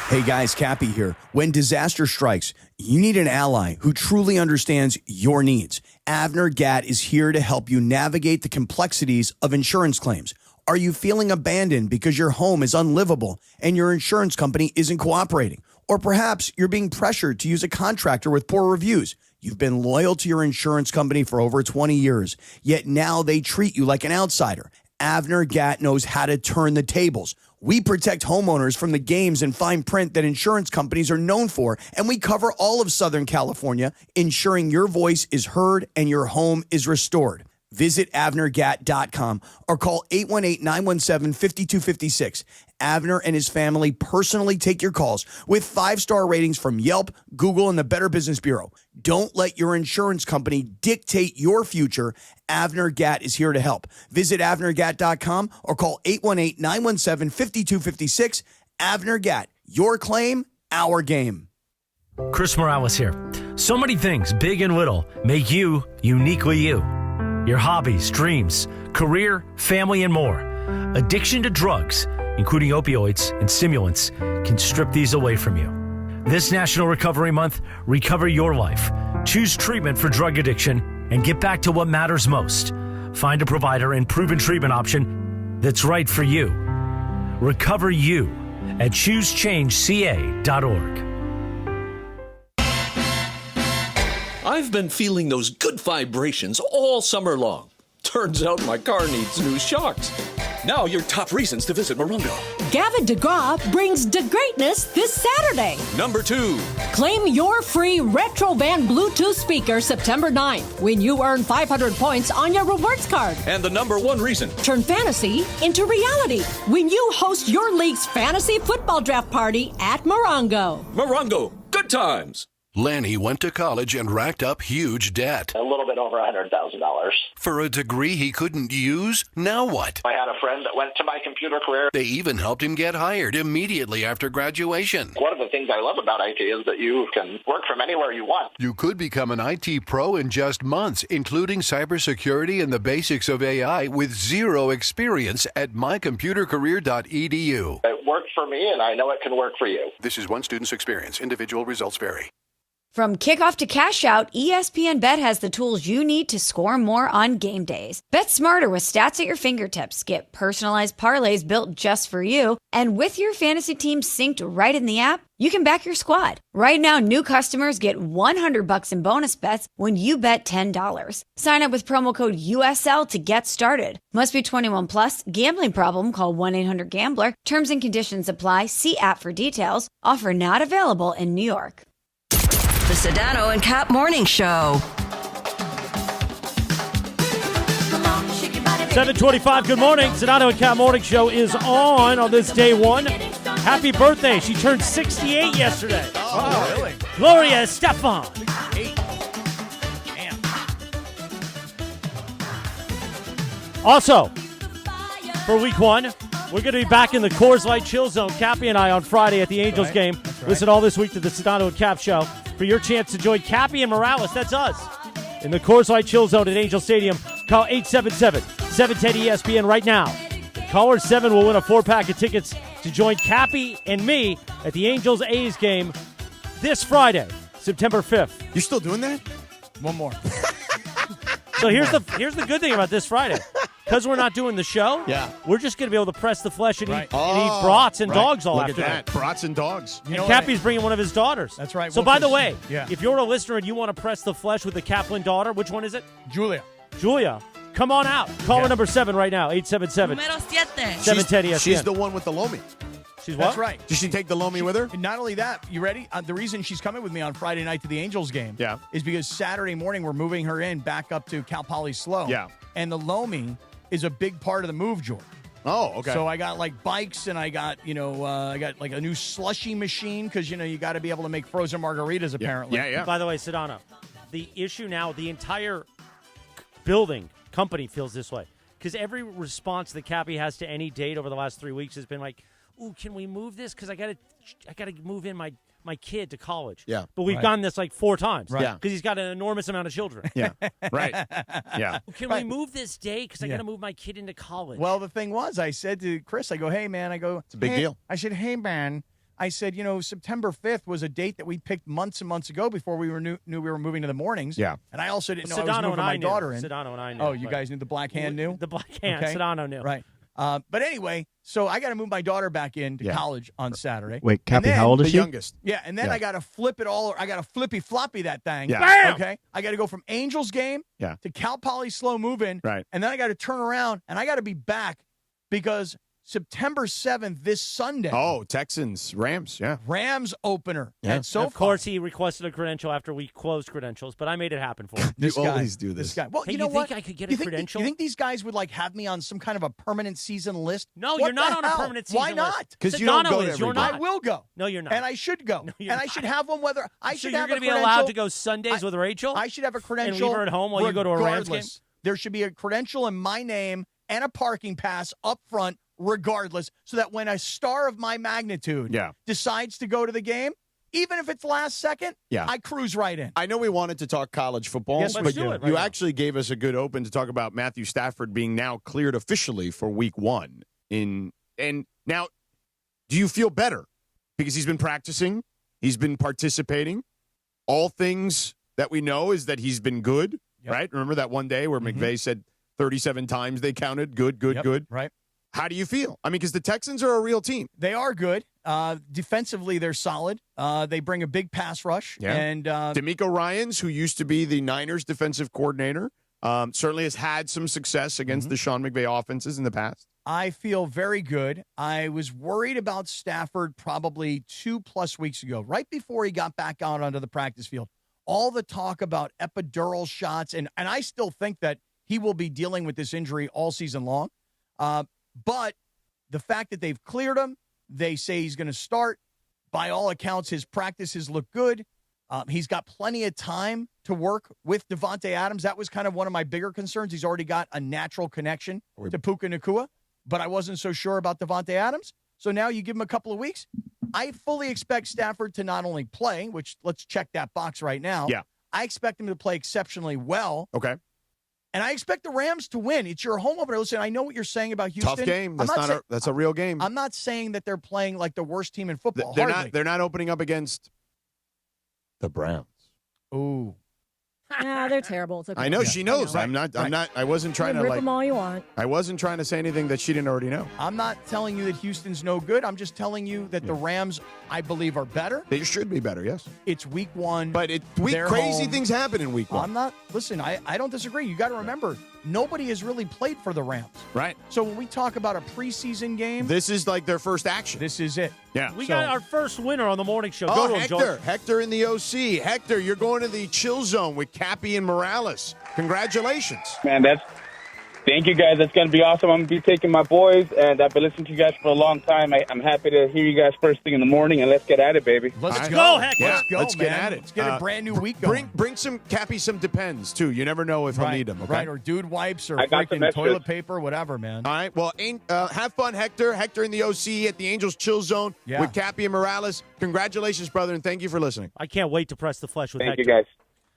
S6: Hey guys, Cappy here. When disaster strikes, you need an ally who truly understands your needs. Abner Gatt is here to help you navigate the complexities of insurance claims. Are you feeling abandoned because your home is unlivable and your insurance company isn't cooperating? Or perhaps you're being pressured to use a contractor with poor reviews. You've been loyal to your insurance company for over 20 years, yet now they treat you like an outsider. Abner Gatt knows how to turn the tables. We protect homeowners from the games and fine print that insurance companies are known for, and we cover all of Southern California, ensuring your voice is heard and your home is restored. Visit AbnerGatt.com or call 818-917-5256. Abner and his family personally take your calls with 5-star ratings from Yelp, Google, and the Better Business Bureau. Don't let your insurance company dictate your future. Abner Gatt is here to help. Visit AbnerGatt.com or call 818-917-5256. Abner Gatt, your claim, our game.
S9: Chris Morales here. So many things, big and little, make you uniquely you. Your hobbies, dreams, career, family, and more. Addiction to drugs, including opioids and stimulants, can strip these away from you. This National Recovery Month, recover your life. Choose treatment for drug addiction and get back to what matters most. Find a provider and proven treatment option that's right for you. Recover you at choosechangeca.org.
S22: I've been feeling those good vibrations all summer long. Turns out my car needs new shocks. Now your top reasons to visit Morongo.
S2: Gavin DeGraw brings the greatness this Saturday.
S22: Number 2.
S2: Claim your free Retrovan Bluetooth speaker September 9th when you earn 500 points on your rewards card.
S22: And the number 1 reason.
S2: Turn fantasy into reality when you host your league's fantasy football draft party at Morongo.
S22: Morongo, good times.
S23: Lanny went to college and racked up huge debt.
S4: A little bit over $100,000.
S23: For a degree he couldn't use? Now what?
S4: I had a friend that went to my computer career.
S23: They even helped him get hired immediately after graduation.
S4: One of the things I love about IT is that you can work from anywhere you want.
S23: You could become an IT pro in just months, including cybersecurity and the basics of AI with zero experience at mycomputercareer.edu.
S4: It worked for me, and I know it can work for you.
S23: This is one student's experience. Individual results vary.
S11: From kickoff to cash out, ESPN Bet has the tools you need to score more on game days. Bet smarter with stats at your fingertips. Get personalized parlays built just for you. And with your fantasy team synced right in the app, you can back your squad. Right now, new customers get $100 in bonus bets when you bet $10. Sign up with promo code USL to get started. Must be 21 plus. Gambling problem? Call 1-800-GAMBLER. Terms and conditions apply. See app for details. Offer not available in New York.
S8: The Sedano and Kap Morning Show.
S1: 7:25, good morning. Sedano and Kap Morning Show is on this day one. Happy birthday. She turned 68 yesterday.
S16: Oh, really?
S1: Gloria Estefan.
S16: Damn.
S1: Also, for week one, we're going to be back in the Coors Light Chill Zone, Cappy and I, on Friday at the Angels game.
S16: Right.
S1: Listen all this week to the Sedano and Cap Show for your chance to join Cappy and Morales. That's us. in the Coors Light Chill Zone at Angel Stadium. Call 877-710-ESPN right now. Caller 7 will win a 4-pack of tickets to join Cappy and me at the Angels-A's game this Friday, September 5th.
S17: You're still doing that?
S16: One more.
S1: So here's the good thing about this Friday. Because we're not doing the show, we're just going to be able to press the flesh and, eat brats and dogs all
S17: Look
S1: afternoon.
S17: at that. Brats and dogs.
S1: And Cappy's bringing one of his daughters.
S16: That's right.
S1: So,
S16: Well,
S1: by the
S16: 'cause-
S1: way,
S16: yeah.
S1: if you're a listener and you want to press the flesh with the Kaplan daughter, which one is it?
S16: Julia.
S1: Come on out. Caller number 7 right now, 877-710-ESPN.
S17: She's the one with the Lomi.
S1: She's what?
S16: That's right.
S17: Did she take the Lomi with her?
S16: Not only that, you ready? The reason she's coming with me on Friday night to the Angels game is because Saturday morning we're moving her in back up to Cal Poly Slow.
S17: Yeah.
S16: And the Lomi is a big part of the move, George.
S17: Oh, okay.
S16: So I got like bikes and I got, I got like a new slushy machine because, you got to be able to make frozen margaritas apparently.
S17: Yeah.
S1: By the way, Sedano, the issue now, the entire company feels this way. Because every response that Cappy has to any date over the last 3 weeks has been like, ooh, can we move this? Because I gotta move in my kid to college.
S17: Yeah.
S1: But we've done this like 4 times.
S17: Right. Yeah.
S1: Because he's got an enormous amount of children.
S17: Yeah. Right. Yeah.
S1: Can we move this day? Because I got to move my kid into college.
S16: Well, the thing was, I said to Chris, I go, hey, man, it's
S17: a big deal.
S16: I said, hey, man. I said, September 5th was a date that we picked months and months ago before we knew we were moving to the mornings.
S17: Yeah.
S16: And I also didn't know I was
S1: Sedano
S16: moving
S1: and
S16: my
S1: I knew.
S16: daughter in.
S1: Sedano and I knew.
S16: Oh, you
S1: but
S16: guys knew the black hand knew?
S1: The black hand.
S16: Okay.
S1: Sedano knew.
S16: Right. But anyway, so I got to move my daughter back into college on Saturday.
S21: Wait,
S16: And
S21: Cappy,
S16: then-
S21: how old is
S17: The
S21: she?
S17: youngest.
S16: Yeah, and then I got to flip it all. I got to flippy floppy that thing.
S17: Yeah.
S1: Bam!
S16: Okay. I got to go from Angels game to Cal Poly Slow move-in.
S17: Right.
S16: And then I got to turn around and I got to be back because September 7th, this Sunday.
S17: Oh, Texans, Rams, yeah.
S16: Rams opener.
S17: Yeah.
S16: And so
S1: of course, he requested a credential after we closed credentials, but I made it happen for him.
S17: You always do this.
S16: Guy. Well,
S1: Hey,
S16: you know
S1: you
S16: what?
S1: think I could get
S16: You
S1: a
S16: think-
S1: credential?
S16: You think these guys would have me on some kind of a permanent season list?
S1: No,
S16: What
S1: you're not
S16: the
S1: on a
S16: hell?
S1: permanent season
S16: Why
S1: list.
S16: not?
S17: 'Cause you don't
S1: Sedano
S17: go to
S1: is. You're
S17: every
S1: not.
S16: I will go.
S1: No, you're not.
S16: And I should go.
S1: you're
S16: And I
S1: not.
S16: should have one whether I
S1: So
S16: should
S1: you're
S16: have
S1: going
S16: a
S1: to be allowed
S16: credential.
S1: to go Sundays with Rachel?
S16: I should have a credential.
S1: leave her at home while you go to a Rams game?
S16: regardless. There should be a credential in my name and a parking pass up front regardless, so that when a star of my magnitude decides to go to the game, even if it's last second, I cruise right in.
S17: I know we wanted to talk college football,
S16: Yes,
S17: but
S16: let's do it
S17: you
S16: right now.
S17: actually gave us a good open to talk about Matthew Stafford being now cleared officially for week 1. And now, do you feel better? Because he's been practicing, he's been participating. All things that we know is that he's been good, right? Remember that one day where McVay said 37 times they counted, good.
S16: Right.
S17: How do you feel? I mean, because the Texans are a real team.
S16: They are good. Defensively, they're solid. They bring a big pass rush.
S17: Yeah.
S16: And
S17: D'Amico Ryans, who used to be the Niners defensive coordinator, certainly has had some success against the Sean McVay offenses in the past.
S16: I feel very good. I was worried about Stafford probably 2+ weeks ago, right before he got back out onto the practice field. All the talk about epidural shots, and I still think that he will be dealing with this injury all season long. But the fact that they've cleared him, they say he's going to start. By all accounts, his practices look good. He's got plenty of time to work with Devontae Adams. That was kind of one of my bigger concerns. He's already got a natural connection to Puka Nacua, but I wasn't so sure about Devontae Adams. So now you give him a couple of weeks. I fully expect Stafford to not only play, which let's check that box right now.
S17: Yeah.
S16: I expect him to play exceptionally well.
S17: Okay.
S16: And I expect the Rams to win. It's your home opener. Listen, I know what you're saying about Houston.
S17: Tough game. That's a real game.
S16: I'm not saying that they're playing like the worst team in football.
S17: They're not opening up against the Browns.
S16: Ooh.
S10: Nah, they're terrible. It's okay.
S17: I know she knows.
S16: Right.
S17: I'm not. I wasn't trying to
S10: rip them all you want.
S17: I wasn't trying to say anything that she didn't already know.
S16: I'm not telling you that Houston's no good. I'm just telling you that the Rams, I believe, are better.
S17: They should be better. Yes.
S16: It's week 1.
S17: But crazy things happen in week 1.
S16: I'm not. Listen, I don't disagree. You got to remember, nobody has really played for the Rams.
S17: Right.
S16: So when we talk about a preseason game,
S17: This is like their first action.
S16: this is it.
S17: Yeah.
S1: We got our first winner on the morning show. Go
S17: Oh,
S1: to him,
S17: Hector.
S1: George.
S17: Hector in the OC. Hector, you're going to the chill zone with Cappy and Morales. Congratulations.
S12: Man, thank you guys. That's going to be awesome. I'm going to be taking my boys, and I've been listening to you guys for a long time. I'm happy to hear you guys first thing in the morning, and let's get at it, baby.
S16: Let's
S1: go, Hector.
S17: Yeah,
S16: Let's go,
S17: let's get
S16: man.
S17: at it.
S16: Let's get a brand new week going.
S17: Bring some Cappy some Depends, too. You never know if he'll need them. Okay?
S16: Right, or dude wipes or
S12: I got some
S16: freaking
S12: extras.
S16: toilet paper, whatever, man.
S17: All right. Well, have fun, Hector. Hector in the OC at the Angels Chill Zone with Cappy and Morales. Congratulations, brother, and thank you for listening.
S1: I can't wait to press the flesh with
S12: Thank
S1: Hector.
S12: you, guys.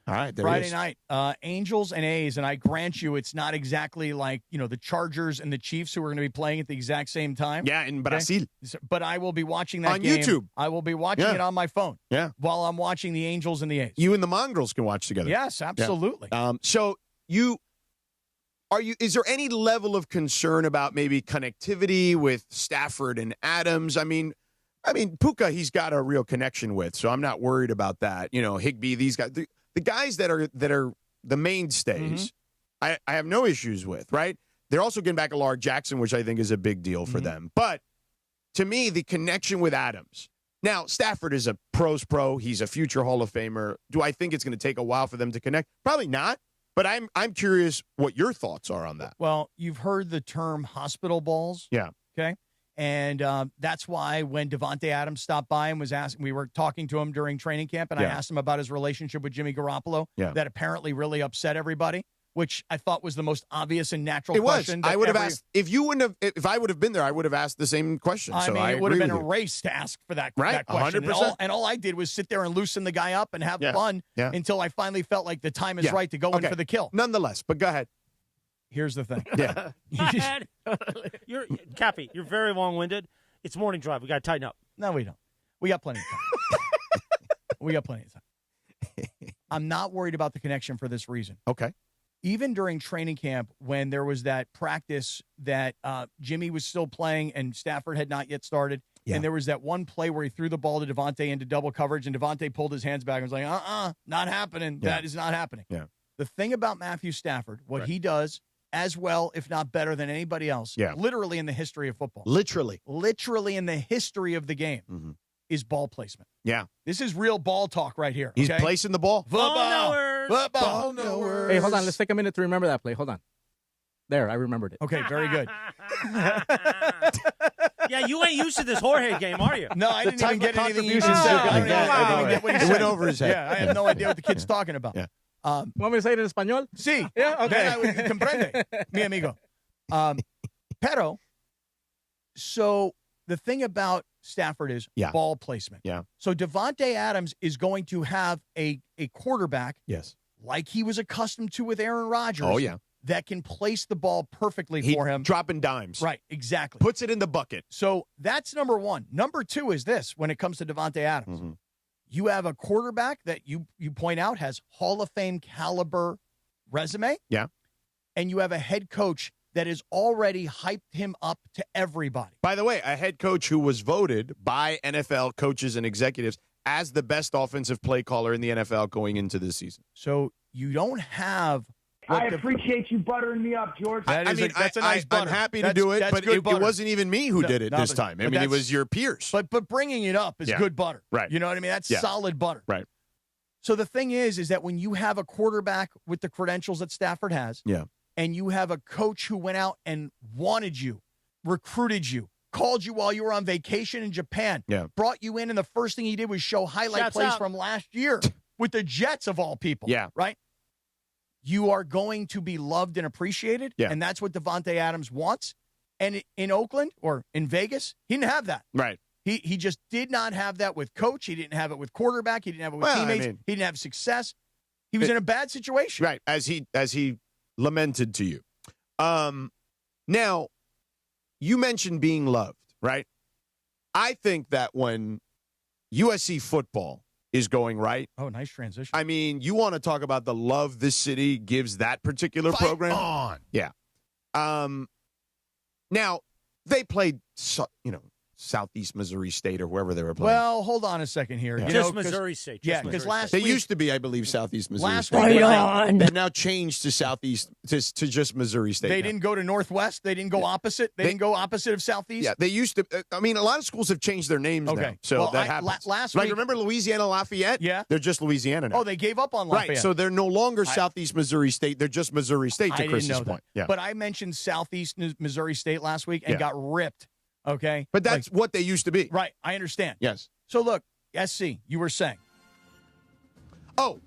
S17: All right, there
S16: Friday
S17: it is.
S16: night, Angels and A's, and I grant you it's not exactly like, the Chargers and the Chiefs who are going to be playing at the exact same time.
S17: Yeah, in Brazil.
S16: But I will be watching that
S17: On
S16: game.
S17: YouTube.
S16: I will be watching it on my phone.
S17: Yeah.
S16: While I'm watching the Angels and the A's.
S17: You and the Mongrels can watch together.
S16: Yes, absolutely.
S17: Yeah. So is there any level of concern about maybe connectivity with Stafford and Adams? I mean, Puka, he's got a real connection with, so I'm not worried about that. Higbee, these guys, the guys that are the mainstays, I have no issues with, right? They're also getting back a Lamar Jackson, which I think is a big deal for them. But to me, the connection with Adams. Now, Stafford is a pro's pro. He's a future Hall of Famer. Do I think it's going to take a while for them to connect? Probably not. But I'm curious what your thoughts are on that.
S16: Well, you've heard the term hospital balls.
S17: Yeah.
S16: Okay. And that's why when Devontae Adams stopped by and was asking, we were talking to him during training camp, and I asked him about his relationship with Jimmy Garoppolo that apparently really upset everybody, which I thought was the most obvious and natural question.
S17: I would have asked if I would have been there, I would have asked the same question.
S16: It would have been a race to ask for that question.
S17: 100%.
S16: And all I did was sit there and loosen the guy up and have fun until I finally felt like the time is right to go in for the kill.
S17: Nonetheless, but go ahead.
S16: Here's the thing.
S17: Yeah.
S1: Cappy, you're very long-winded. It's morning drive. We got to tighten up.
S16: No, we don't. We got plenty of time. I'm not worried about the connection for this reason.
S17: Okay.
S16: Even during training camp, when there was that practice that Jimmy was still playing and Stafford had not yet started, and there was that one play where he threw the ball to Devontae into double coverage, and Devontae pulled his hands back and was like, not happening.
S17: Yeah.
S16: That is not happening.
S17: Yeah.
S16: The thing about Matthew Stafford, what he does as well, if not better than anybody else, literally in the history of football.
S17: Literally
S16: in the history of the game is ball placement.
S17: Yeah.
S16: This is real ball talk right here.
S17: He's
S16: okay?
S17: placing the ball.
S16: Ball knowers.
S3: Hey, hold on. Let's take a minute to remember that play. Hold on. There, I remembered it.
S16: Okay, very good.
S1: Yeah, you ain't used to this Jorge game, are you?
S16: No, I didn't even get anything you
S3: contributions
S16: said.
S3: like that.
S16: I didn't even get what he
S17: It
S16: said.
S17: went over his head.
S16: Yeah, I have no idea what the kid's talking about.
S17: Yeah.
S3: Want me to say it in español?
S16: Sí.
S3: Yeah, okay.
S16: Then I would comprende, mi amigo. Pero, so the thing about Stafford is ball placement.
S17: Yeah.
S16: So Devontae Adams is going to have a quarterback like he was accustomed to with Aaron Rodgers.
S17: Oh, yeah.
S16: That can place the ball perfectly for him.
S17: Dropping dimes.
S16: Right, exactly.
S17: Puts it in the bucket.
S16: So that's number one. Number two is this when it comes to Devontae Adams. You have a quarterback that you point out has Hall of Fame caliber resume.
S17: Yeah.
S16: And you have a head coach that has already hyped him up to everybody.
S17: By the way, a head coach who was voted by NFL coaches and executives as the best offensive play caller in the NFL going into this season.
S16: So you don't have...
S13: I appreciate you buttering me up, George.
S16: That's a nice butter.
S17: I'm happy to do it, but it wasn't even me who did it this time. I mean, it was your peers.
S16: But bringing it up is good butter.
S17: Right.
S16: You know what I mean? That's solid butter.
S17: Right.
S16: So the thing is that when you have a quarterback with the credentials that Stafford has, and you have a coach who went out and wanted you, recruited you, called you while you were on vacation in Japan, brought you in, and the first thing he did was show highlight plays from last year with the Jets of all people.
S17: Yeah.
S16: Right? You are going to be loved and appreciated, and that's what Devontae Adams wants. And in Oakland or in Vegas, he didn't have that.
S17: Right.
S16: He just did not have that with coach. He didn't have it with quarterback. He didn't have it with teammates. He didn't have success. He was in a bad situation.
S17: Right, as he lamented to you. Now, you mentioned being loved, right? I think that when USC football is going right.
S16: Oh, nice transition.
S17: I mean, you want to talk about the love this city gives that particular program?
S7: On.
S17: Yeah. Now, they played, Southeast Missouri State or whoever they were playing.
S16: Well, hold on a second here.
S17: Yeah.
S1: Just Missouri State.
S16: Yeah, because last
S17: they
S16: week,
S17: used to be, I believe, Southeast Missouri
S16: last
S17: State.
S16: week,
S17: They've now changed to Southeast to just Missouri State.
S16: They didn't go to Northwest. They didn't go opposite. They didn't go opposite of Southeast.
S17: Yeah, they used to. I mean, a lot of schools have changed their names now. So that happens.
S16: Last
S17: like,
S16: week,
S17: remember Louisiana Lafayette?
S16: Yeah.
S17: They're just Louisiana now.
S16: Oh, they gave up on Lafayette.
S17: Right, so they're no longer Southeast Missouri State. They're just Missouri State, to Chris's point. Yeah.
S16: But I mentioned Southeast Missouri State last week and got ripped. Okay?
S17: But that's what they used to be.
S16: Right, I understand.
S17: Yes.
S16: So, look, SC, you were saying.
S17: Oh,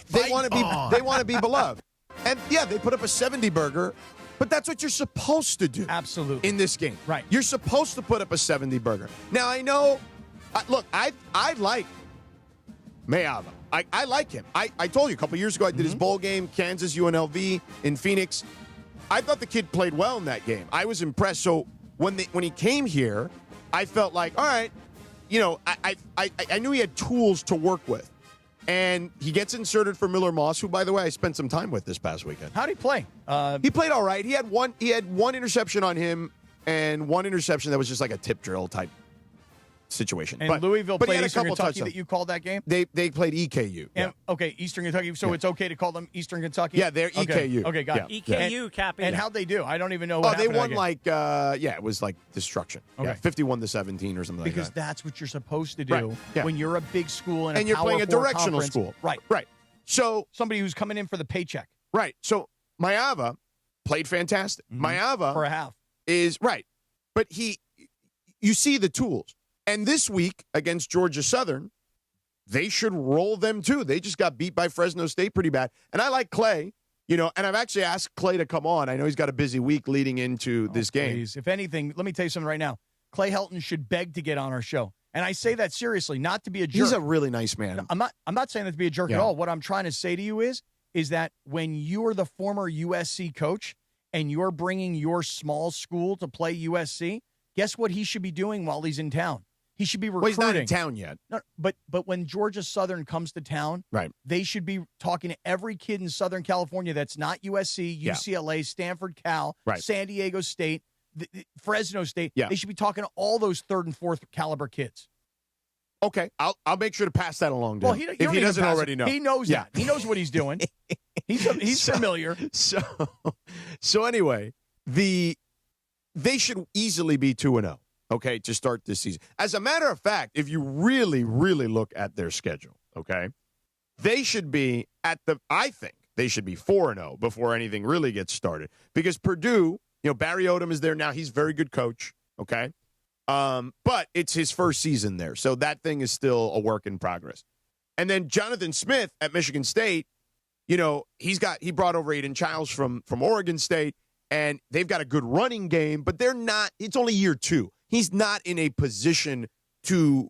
S17: they want to be beloved. And, yeah, they put up a 70 burger, but that's what you're supposed to do.
S16: Absolutely.
S17: In this game.
S16: Right.
S17: You're supposed to put up a 70 burger. Now, I know, look, I like Meava. I like him. I told you a couple years ago I did his bowl game, Kansas UNLV in Phoenix. I thought the kid played well in that game. I was impressed. So when he came here, I felt like, all right, I knew he had tools to work with. And he gets inserted for Miller Moss, who, by the way, I spent some time with this past weekend.
S16: How'd he play?
S17: He played all right. He had one interception on him and one interception that was just like a tip drill type situation.
S16: And Louisville played Eastern Kentucky
S17: touchdowns.
S16: that you called that game?
S17: They played EKU.
S16: And, okay, Eastern Kentucky. So it's okay to call them Eastern Kentucky?
S17: Yeah, they're EKU.
S16: Okay, got
S1: it. EKU, Cappy.
S16: And how'd they do? I don't even know what
S17: happened.
S16: They
S17: won it was like destruction.
S16: Okay.
S17: Yeah, 51-17 or something like that.
S16: Because that's what you're supposed to do when you're a big school and
S17: you're playing a directional
S16: conference.
S17: school.
S16: Right.
S17: So
S16: somebody who's coming in for the paycheck.
S17: Right. So Maava played fantastic. Maava
S16: for a half
S17: is right. But you see the tools. And this week against Georgia Southern, they should roll them too. They just got beat by Fresno State pretty bad. And I like Clay, and I've actually asked Clay to come on. I know he's got a busy week leading into this game.
S16: Please. If anything, let me tell you something right now. Clay Helton should beg to get on our show. And I say that seriously, not to be a jerk.
S17: He's a really nice man.
S16: I'm not saying that to be a jerk at all. What I'm trying to say to you is that when you are the former USC coach and you're bringing your small school to play USC, guess what he should be doing while he's in town? He should be recruiting.
S17: Well, he's not in town yet.
S16: No, but when Georgia Southern comes to town,
S17: right,
S16: they should be talking to every kid in Southern California that's not USC, UCLA, Stanford, Cal, San Diego State, Fresno State.
S17: Yeah.
S16: They should be talking to all those third and fourth caliber kids.
S17: Okay, I'll make sure to pass that along to
S16: well,
S17: him
S16: if he doesn't
S17: already know.
S16: He knows that. He knows what he's doing. He's familiar.
S17: So anyway, they should easily be 2-0. Okay, to start this season. As a matter of fact, if you really, really look at their schedule, okay, they should be I think they should be 4-0 before anything really gets started. Because Purdue, Barry Odom is there now. He's a very good coach, okay? But it's his first season there, so that thing is still a work in progress. And then Jonathan Smith at Michigan State, he brought over Aiden Childs from Oregon State, and they've got a good running game, but they're not. It's only year 2. He's not in a position to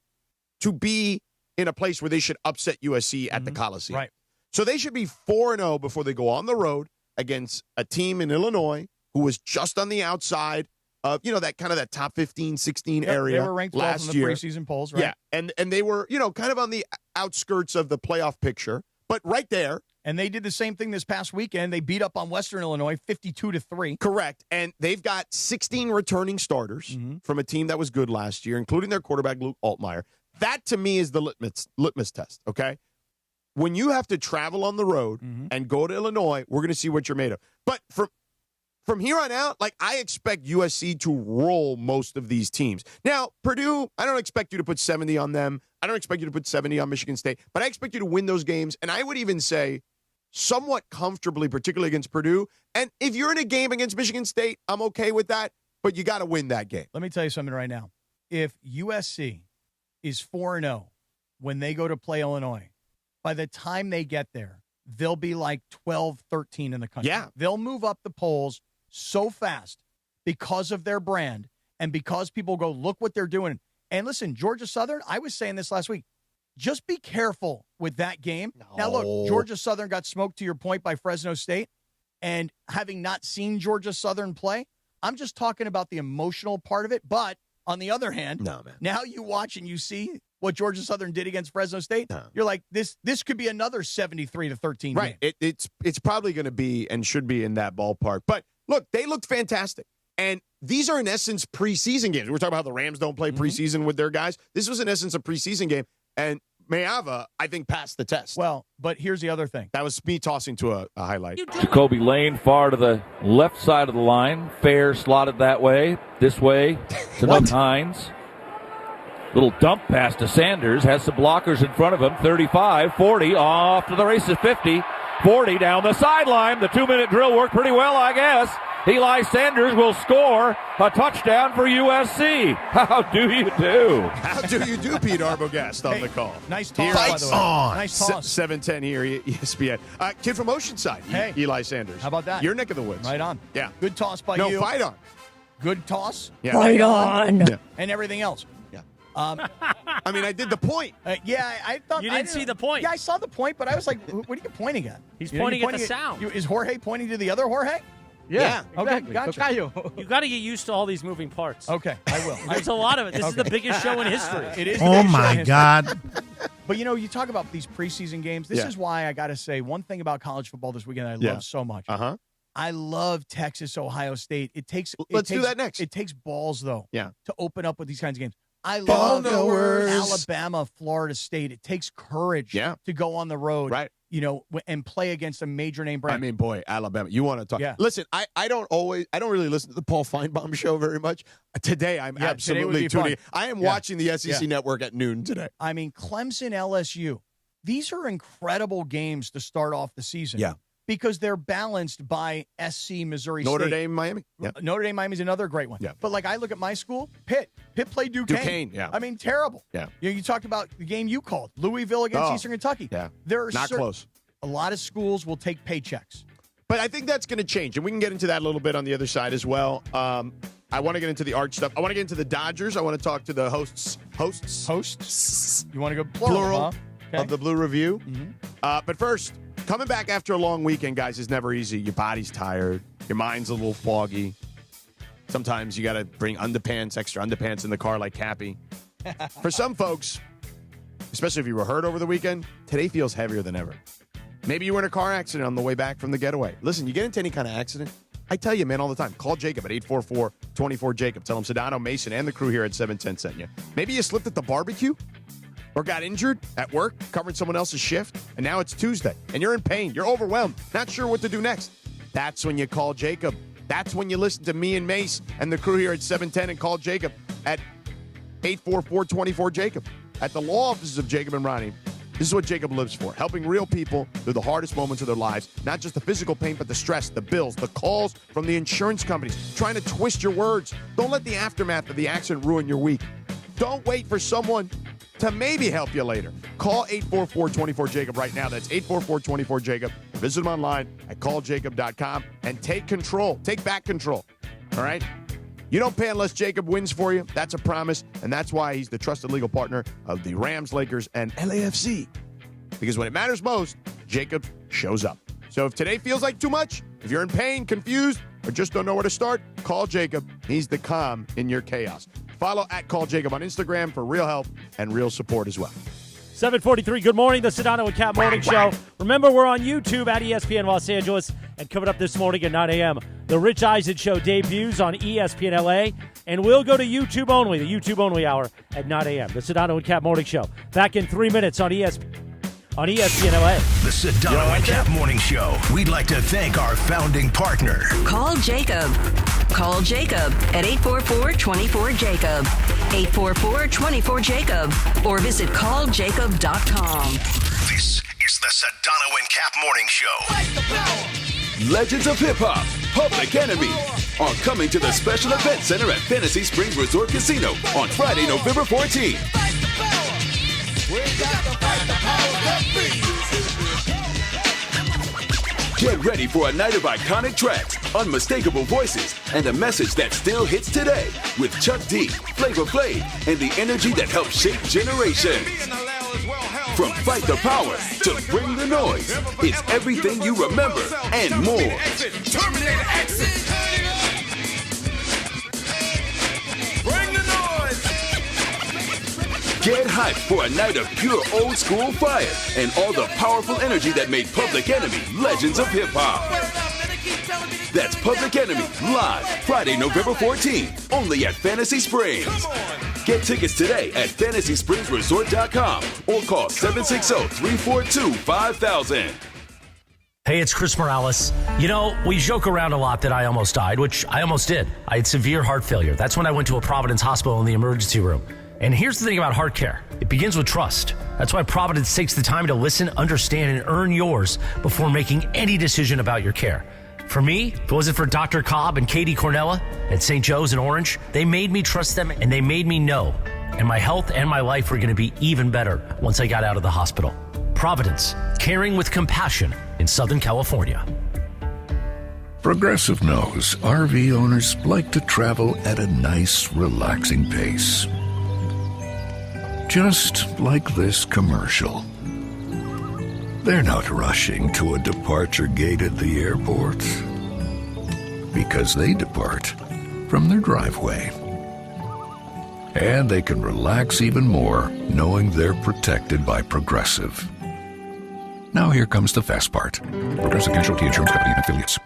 S17: be in a place where they should upset USC at the Coliseum.
S16: Right.
S17: So they should be 4-0 before they go on the road against a team in Illinois who was just on the outside of, that top 15, 16 area.
S16: They were ranked
S17: last
S16: in the
S17: year.
S16: preseason polls, right?
S17: Yeah, and they were, kind of on the outskirts of the playoff picture, but right there.
S16: And they did the same thing this past weekend. They beat up on Western Illinois 52-3.
S17: Correct. And they've got 16 returning starters from a team that was good last year, including their quarterback, Luke Altmaier. That, to me, is the litmus test, okay? When you have to travel on the road and go to Illinois, we're going to see what you're made of. But from here on out, I expect USC to roll most of these teams. Now, Purdue, I don't expect you to put 70 on them. I don't expect you to put 70 on Michigan State. But I expect you to win those games. And I would even say somewhat comfortably, particularly against Purdue. And if you're in a game against Michigan State, I'm okay with that. But you got to win that game.
S16: Let me tell you something right now. If USC is 4-0 when they go to play Illinois, by the time they get there, they'll be like 12-13 in the country.
S17: Yeah.
S16: They'll move up the polls so fast because of their brand and because people go, look what they're doing. And listen, Georgia Southern, I was saying this last week, just be careful with that game. No. Now, look, Georgia Southern got smoked, to your point, by Fresno State. And having not seen Georgia Southern play, I'm just talking about the emotional part of it. But on the other hand, now you watch and you see what Georgia Southern did against Fresno State. You're like, this could be another 73-13
S17: right.
S16: game.
S17: It's probably going to be and should be in that ballpark. But look, they looked fantastic. And these are, in essence, preseason games. We're talking about how the Rams don't play preseason with their guys. This was, in essence, a preseason game. And Maava, I think, passed the test.
S16: Well, but here's the other thing.
S17: That was me tossing to a highlight.
S15: Jacoby Lane far to the left side of the line. Fair slotted that way. This way to Nuck Hines. Little dump pass to Sanders. Has some blockers in front of him. 35, 40, off to the races. 50, 40 down the sideline. The 2-minute drill worked pretty well, I guess. Eli Sanders will score a touchdown for USC. How do you do?
S17: How do you do, Pete Arbogast on the call?
S16: Nice toss, by the way. Nice toss.
S17: 7:10 here, ESPN. Kid from Oceanside, Eli Sanders.
S16: How about that?
S17: Your neck of the woods.
S16: Right on.
S17: Yeah.
S16: Good toss by you.
S17: No, fight on.
S16: Good toss.
S17: Yeah.
S10: Fight on.
S17: Yeah.
S16: And everything else.
S17: Yeah. I mean, I did the point.
S16: I thought
S1: you didn't see the point.
S16: Yeah, I saw the point, but I was like, "What are you pointing at?"
S1: He's pointing at the sound.
S16: Is Jorge pointing to the other Jorge?
S3: Yeah.
S16: Okay,
S3: Exactly.
S16: gotcha.
S1: You got to get used to all these moving parts.
S16: Okay, I will.
S1: There's a lot of it. This is the biggest show in history.
S16: It is.
S5: Oh, my God.
S16: But, you talk about these preseason games. This is why I got to say one thing about college football this weekend I love so much.
S17: Uh-huh.
S16: I love Texas, Ohio State.
S17: Let's do that next.
S16: It takes balls, though,
S17: to
S16: open up with these kinds of games. I love Alabama, Florida State. It takes courage to go on the road, and play against a major name brand.
S17: I mean, boy, Alabama. You want to talk?
S16: Yeah.
S17: Listen, I don't really listen to the Paul Feinbaum show very much. Today, I'm absolutely tuning in. I am watching the SEC Network at noon today.
S16: I mean, Clemson, LSU. These are incredible games to start off the season.
S17: Yeah.
S16: Because they're balanced by SC, Missouri State.
S17: Notre Dame, Miami. Yeah.
S16: Notre Dame, Miami is another great one.
S17: Yeah.
S16: But I look at my school, Pitt. Pitt played Duquesne.
S17: Yeah.
S16: I mean, terrible.
S17: Yeah.
S16: You talked about the game you called, Louisville against Eastern Kentucky.
S17: Yeah.
S16: There are
S17: not close.
S16: A lot of schools will take paychecks.
S17: But I think that's going to change, and we can get into that a little bit on the other side as well. I want to get into the art stuff. I want to get into the Dodgers. I want to talk to the hosts.
S16: You want to go plural huh?
S17: of the Blue Review. Mm-hmm. But first, coming back after a long weekend, guys, is never easy. Your body's tired. Your mind's a little foggy. Sometimes you got to bring extra underpants in the car like Cappy. For some folks, especially if you were hurt over the weekend, today feels heavier than ever. Maybe you were in a car accident on the way back from the getaway. Listen, you get into any kind of accident, I tell you, man, all the time, call Jacob at 844-24-JACOB. Tell him Sedano, Mason, and the crew here at 710 sent you. Maybe you slipped at the barbecue or got injured at work, covering someone else's shift, and now it's Tuesday, and you're in pain. You're overwhelmed, not sure what to do next. That's when you call Jacob. That's when you listen to me and Mace and the crew here at 710 and call Jacob at 844-24-JACOB. At the law offices of Jacob and Ronnie, this is what Jacob lives for, helping real people through the hardest moments of their lives, not just the physical pain, but the stress, the bills, the calls from the insurance companies, trying to twist your words. Don't let the aftermath of the accident ruin your week. Don't wait for someone to maybe help you later. Call 844-24-JACOB right now. That's 844-24-JACOB. Visit them online at calljacob.com and take control. Take back control. All right? You don't pay unless Jacob wins for you. That's a promise, and that's why he's the trusted legal partner of the Rams, Lakers, and LAFC. Because when it matters most, Jacob shows up. So if today feels like too much, if you're in pain, confused, or just don't know where to start, call Jacob. He's the calm in your chaos. Follow at Call Jacob on Instagram for real help and real support as well.
S1: 7:43. Good morning, the Sedano and Kap Morning Show. Remember, we're on YouTube at ESPN Los Angeles. And coming up this morning at 9 a.m., the Rich Eisen Show debuts on ESPN LA. And we'll go to YouTube only, the YouTube only hour at 9 a.m. The Sedano and Kap Morning Show. Back in 3 minutes on ESPN LA.
S7: The Sedano and Kap Morning Show. We'd like to thank our founding partner.
S8: Call Jacob. Call Jacob at 844-24-JACOB. 844-24-JACOB. Or visit calljacob.com.
S7: This is the Sedano and Kap Morning Show.
S14: Legends of Hip Hop, Public Enemy, are coming to the Special Event Center at Fantasy Springs Resort Casino on Friday, November 14th. Get ready for a night of iconic tracks, unmistakable voices, and a message that still hits today with Chuck D, Flavor Flav, and the energy that helps shape generations. From Fight the Power to Bring the Noise, it's everything you remember and more. Get hyped for a night of pure old school fire and all the powerful energy that made Public Enemy legends of hip hop. That's Public Enemy live Friday, November 14th, only at Fantasy Springs. Get tickets today at FantasySpringsResort.com or call 760-342-5000.
S9: Hey, it's Chris Morales. You know, we joke around a lot that I almost died, which I almost did. I had severe heart failure. That's when I went to a Providence hospital in the emergency room. And here's the thing about heart care. It begins with trust. That's why Providence takes the time to listen, understand, and earn yours before making any decision about your care. For me, if it wasn't for Dr. Cobb and Katie Cornella at St. Joe's in Orange, they made me trust them and they made me know. And my health and my life were going to be even better once I got out of the hospital. Providence, caring with compassion in Southern California.
S18: Progressive knows RV owners like to travel at a nice, relaxing pace.
S23: Just like this commercial. They're not rushing to a departure gate at the airport because they depart from their driveway. And they can relax even more knowing they're protected by Progressive. Now here comes the fast part. Progressive Casualty Insurance Company and Affiliates.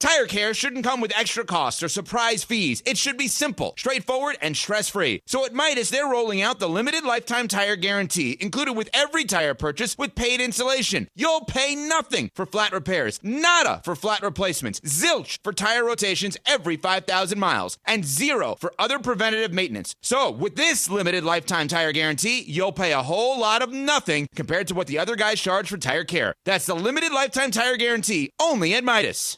S18: Tire care shouldn't come with extra costs or surprise fees. It should be simple, straightforward, and stress-free. So at Midas, they're rolling out the limited lifetime tire guarantee, included with every tire purchase with paid installation. You'll pay nothing for flat repairs, nada for flat replacements, zilch for tire rotations every 5,000 miles, and zero for other preventative maintenance. So with this limited lifetime tire guarantee, you'll pay a whole lot of nothing compared to what the other guys charge for tire care. That's the limited lifetime tire guarantee, only at Midas.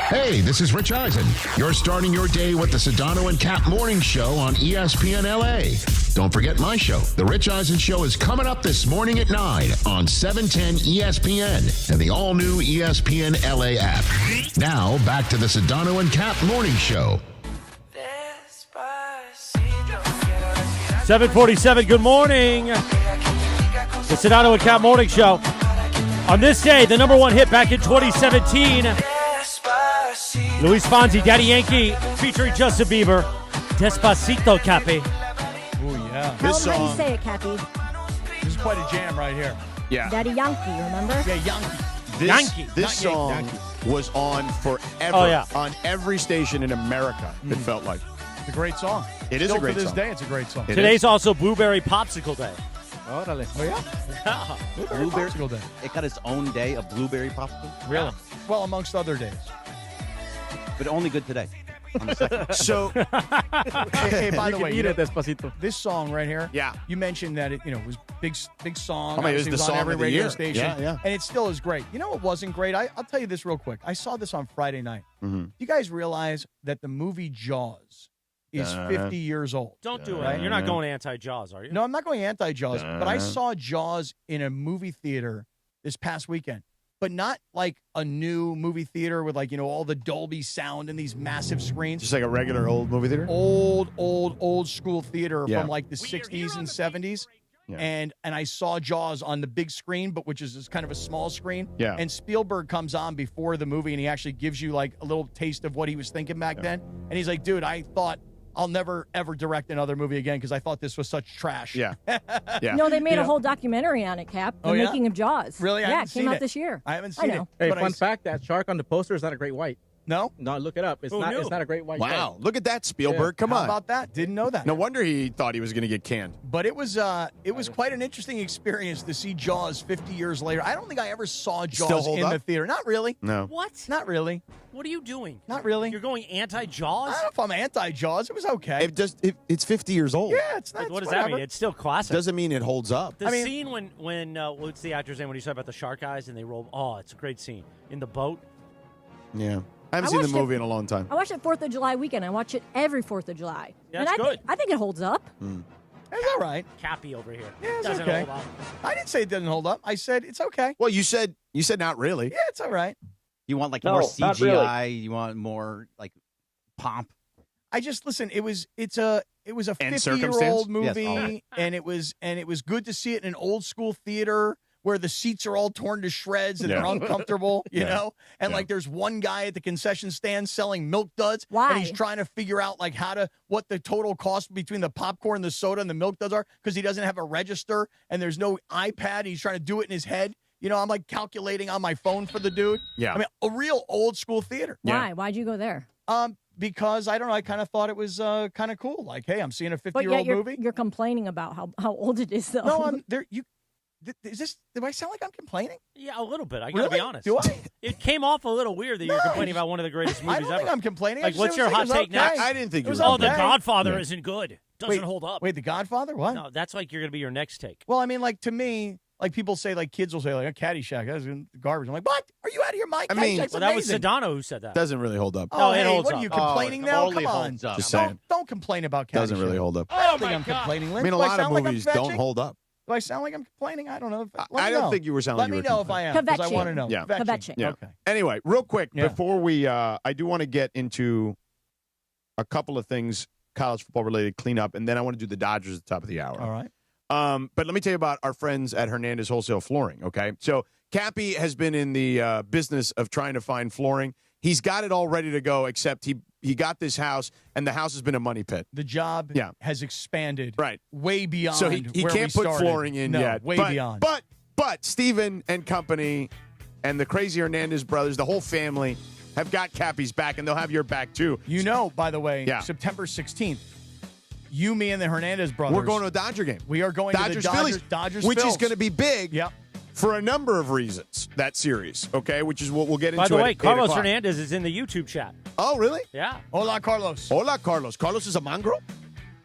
S19: Hey, this is Rich Eisen. You're starting your day with the Sedano and Kap Morning Show on ESPN LA. Don't forget my show. The Rich Eisen Show is coming up this morning at 9 on 710 ESPN and the all-new ESPN LA app. Now, back to the Sedano and Kap Morning Show.
S1: 7:47, good morning. The Sedano and Kap Morning Show. On this day, the number one hit back in 2017, Luis Fonsi, Daddy Yankee, featuring Justin Bieber, Despacito, Cappy.
S16: Oh, yeah.
S10: Tell him how you say it, Cappy.
S16: This is quite a jam right here.
S17: Yeah.
S10: Daddy Yankee, remember?
S16: Yeah, Yankee.
S17: This song was on forever on every station in America, it felt like.
S16: It's a great song.
S17: It is a great song.
S16: To this day, it's a great song.
S1: Today's also Blueberry Popsicle Day.
S3: Órale.
S16: Oh, yeah?
S20: Blueberry
S16: Popsicle Day.
S20: It got its own day of blueberry popsicle?
S16: Really? Well, amongst other days.
S20: But only good today. On the second.
S17: So,
S16: hey, by the way,
S3: eat it, Despacito.
S16: This song right here.
S17: Yeah.
S16: You mentioned that it, was big song.
S17: I mean, it was the
S16: on
S17: song
S16: every
S17: of the
S16: radio
S17: year.
S16: station.
S17: Yeah.
S16: And it still is great. You know what wasn't great? I'll tell you this real quick. I saw this on Friday night.
S17: Mm-hmm.
S16: You guys realize that the movie Jaws is 50 years old?
S1: Don't do it. You're not going anti-Jaws, are you?
S16: No, I'm not going anti-Jaws, but I saw Jaws in a movie theater this past weekend. But not like a new movie theater with all the Dolby sound and these massive screens.
S17: Just like a regular old movie theater?
S16: Old school theater from like the 60s and 70s.
S17: Yeah.
S16: And I saw Jaws on the big screen, but which is kind of a small screen.
S17: Yeah.
S16: And Spielberg comes on before the movie and he actually gives you like a little taste of what he was thinking back then. And he's like, dude, I thought I'll never, ever direct another movie again because I thought this was such trash.
S17: Yeah.
S10: No, they made a whole documentary on it, Cap. The Making of Jaws.
S16: Really?
S10: Yeah, it came out this year.
S16: I haven't seen it.
S3: Hey, fun fact, that shark on the poster is not a great white.
S16: No?
S3: No, look it up. It's not a great white
S17: Wow.
S3: shark.
S17: Look at that, Spielberg. Come
S16: How
S17: on.
S16: about that? Didn't know that.
S17: No wonder he thought he was going to get canned.
S16: But it was quite an interesting experience to see Jaws 50 years later. I don't think I ever saw Jaws in the theater. Not really.
S17: No.
S1: What?
S16: Not really.
S1: What are you doing?
S16: Not really.
S1: You're going anti-Jaws?
S16: I don't know if I'm anti-Jaws. It was okay.
S17: It's 50 years old.
S16: Yeah, it's not.
S1: What does that mean? It's still classic.
S17: Doesn't mean it holds up.
S1: The scene when what's the actor's name when he said about the shark eyes and they roll? Oh, it's a great scene in the boat.
S17: Yeah. I haven't seen the movie in a long time.
S10: I watched it 4th of July weekend. I watch it every 4th of July.
S1: Yeah,
S10: and
S1: it's good.
S10: I think it holds up.
S16: It's all right.
S1: Cappy over here.
S16: Yeah, it's
S1: Doesn't
S16: okay.
S1: hold up.
S16: I didn't say it didn't hold up. I said it's okay.
S17: Well, you said not really.
S16: Yeah, it's all right.
S20: You want
S17: No,
S20: more
S17: not
S20: CGI?
S17: really.
S20: You want more pomp?
S16: I just listen. It was a 50-year-old movie,
S20: Yes,
S16: and it was good to see it in an old school theater where the seats are all torn to shreds and they're uncomfortable, you know? And like there's one guy at the concession stand selling Milk Duds.
S10: Why?
S16: And he's trying to figure out like what the total cost between the popcorn, the soda, and the Milk Duds are because he doesn't have a register and there's no iPad. He's trying to do it in his head. You know, I'm like calculating on my phone for the dude.
S17: Yeah.
S16: I mean, a real old school theater.
S10: Why? Why'd you go there?
S16: Because I don't know, I kind of thought it was kind of cool. Like, hey, I'm seeing a
S10: But
S16: 50-year-old
S10: yet
S16: movie.
S10: you're complaining about how old it is, though.
S16: No, I'm there. Do I sound like I'm complaining?
S1: Yeah, a little bit. I gotta be honest.
S16: Do I?
S1: It came off a little weird that you're complaining about one of the greatest movies
S16: I don't
S1: ever.
S16: think I'm complaining. I
S1: Like,
S16: just
S1: what's your
S16: think
S1: hot
S16: it was
S1: take
S16: okay.
S1: next?
S17: I didn't think
S16: it was
S1: Oh,
S16: okay.
S1: The Godfather isn't good. Doesn't hold up.
S16: Wait, The Godfather? What?
S1: No, that's like you're gonna be your next take.
S16: Well, I mean, like to me, like people say, like kids will say, like a Caddyshack, that's garbage. I'm like, what? Are you out of your mind?
S17: I mean,
S16: Caddyshack's
S1: Well, that was
S16: amazing.
S1: Sedano who said that.
S17: Doesn't really hold up.
S16: Oh,
S1: No, it
S16: hey,
S1: holds
S16: what
S1: up.
S16: are you complaining
S20: it
S16: now?
S20: only
S16: Come on.
S20: holds up.
S17: Just saying.
S16: Don't complain about Caddyshack.
S17: Doesn't really hold up.
S16: I don't think I'm complaining. Lynn.
S17: I mean, a
S16: Do
S17: lot of
S16: sound like I'm
S17: movies don't
S16: fetching?
S17: hold up.
S16: Do I sound like I'm complaining? I don't know.
S17: I don't think you were sounding
S16: Let
S17: like
S16: me
S17: you were
S16: know if I am,
S10: complaining.
S16: because I want to know.
S17: Yeah.
S10: Kvetching.
S17: Yeah.
S16: Okay.
S17: Anyway, real quick,
S16: Yeah.
S17: before we, I do want to get into a couple of things college football related cleanup, and then I want to do the Dodgers at the top of the hour.
S16: All right.
S17: But let me tell you about our friends at Hernandez Wholesale Flooring, okay? So Cappy has been in the business of trying to find flooring. He's got it all ready to go, except he got this house, and the house has been a money pit.
S16: The job has expanded way beyond
S17: so he
S16: where
S17: can't
S16: we
S17: put
S16: started.
S17: flooring in
S16: No,
S17: yet.
S16: way
S17: but,
S16: beyond.
S17: But Steven and company and the crazy Hernandez brothers, the whole family, have got Cappy's back, and they'll have your back, too.
S16: You know, by the way, September 16th, you, me, and the Hernandez brothers.
S17: We're going to a Dodger game.
S16: We are going to the Dodgers
S17: which
S16: Phils.
S17: is going to be big.
S16: Yep.
S17: For a number of reasons, that series, okay, which is what we'll get into.
S1: By the way,
S17: at
S1: Carlos
S17: 8:00.
S1: Hernandez is in the YouTube chat.
S17: Oh, really?
S1: Yeah.
S16: Hola, Carlos.
S17: Hola, Carlos. Carlos is a mongrel?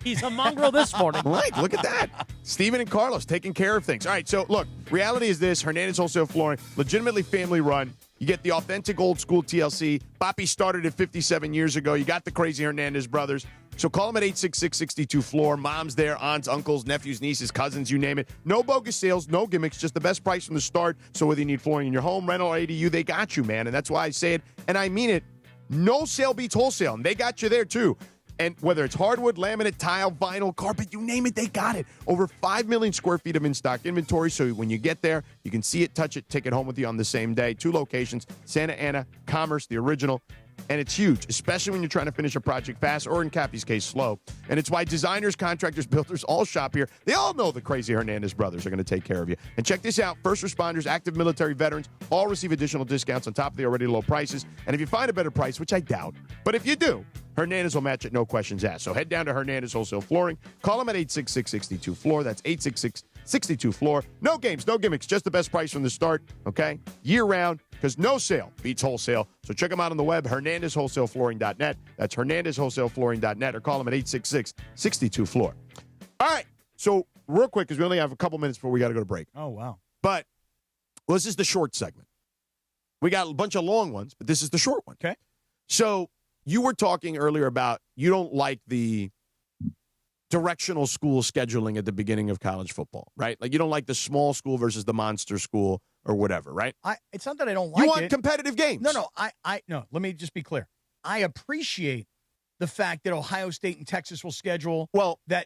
S1: He's a mongrel this morning.
S17: Right, look at that. Steven and Carlos taking care of things. All right, so look, reality is this. Hernandez Wholesale Flooring, legitimately family run. You get the authentic old school TLC. Papi started it 57 years ago. You got the crazy Hernandez brothers. So call them at 866-62-FLOOR. Mom's there, aunts, uncles, nephews, nieces, cousins, you name it. No bogus sales, no gimmicks, just the best price from the start. So whether you need flooring in your home, rental, or ADU, they got you, man. And that's why I say it, and I mean it. No sale beats wholesale, and they got you there, too. And whether it's hardwood, laminate, tile, vinyl, carpet, you name it, they got it. Over 5 million square feet of in-stock inventory, so when you get there, you can see it, touch it, take it home with you on the same day. 2 locations, Santa Ana, Commerce, the original. And it's huge, especially when you're trying to finish a project fast or, in Cappy's case, slow. And it's why designers, contractors, builders all shop here. They all know the crazy Hernandez brothers are going to take care of you. And check this out. First responders, active military veterans all receive additional discounts on top of the already low prices. And if you find a better price, which I doubt, but if you do, Hernandez will match it, no questions asked. So head down to Hernandez Wholesale Flooring. Call them at 866-62-FLOOR. That's 866-62-FLOOR. No games, no gimmicks, just the best price from the start, okay? Year-round, because no sale beats wholesale. So check them out on the web, HernandezWholesaleFlooring.net. That's HernandezWholesaleFlooring.net, or call them at 866-62-FLOOR. All right, so real quick, because we only have a couple minutes before we got to go to break.
S16: Oh, wow.
S17: But this is the short segment. We got a bunch of long ones, but this is the short one.
S16: Okay.
S17: So you were talking earlier about you don't like the directional school scheduling at the beginning of college football, right? Like you don't like the small school versus the monster school or whatever, right?
S16: It's not that I don't like it.
S17: You want competitive games.
S16: No, no, let me just be clear. I appreciate the fact that Ohio State and Texas will schedule, that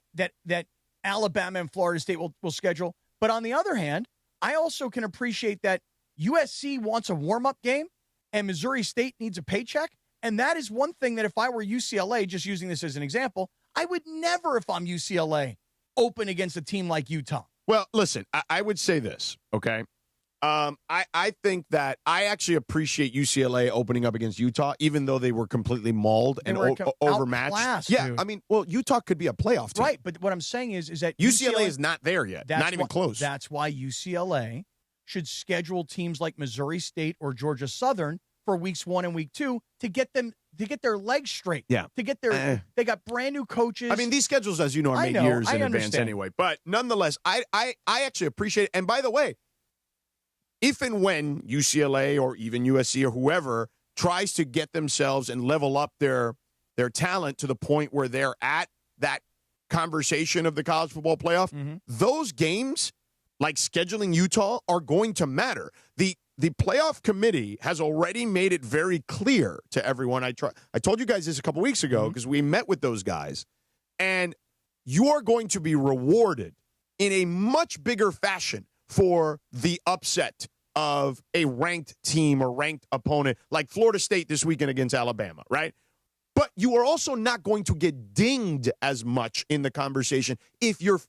S16: Alabama and Florida State will schedule. But on the other hand, I also can appreciate that USC wants a warm-up game and Missouri State needs a paycheck. And that is one thing that if I were UCLA, just using this as an example, I would never, if I'm UCLA, open against a team like Utah.
S17: Well, listen, I would say this, okay? I think that I actually appreciate UCLA opening up against Utah, even though they were completely mauled and overmatched. Yeah,
S16: dude.
S17: I mean, well, Utah could be a playoff team.
S16: Right, but what I'm saying is that
S17: UCLA is not there yet, not even close.
S16: That's why UCLA should schedule teams like Missouri State or Georgia Southern for weeks 1 and week 2 to get their legs straight.
S17: Yeah.
S16: To get their they got brand new coaches.
S17: I mean, these schedules, as you know, are made years in advance anyway. But nonetheless, I actually appreciate it. And by the way, if and when UCLA or even USC or whoever tries to get themselves and level up their talent to the point where they're at that conversation of the college football playoff, those games, like scheduling Utah, are going to matter. The playoff committee has already made it very clear to everyone. I told you guys this a couple weeks ago because we met with those guys. And you are going to be rewarded in a much bigger fashion for the upset of a ranked team or ranked opponent like Florida State this weekend against Alabama, right? But you are also not going to get dinged as much in the conversation if you're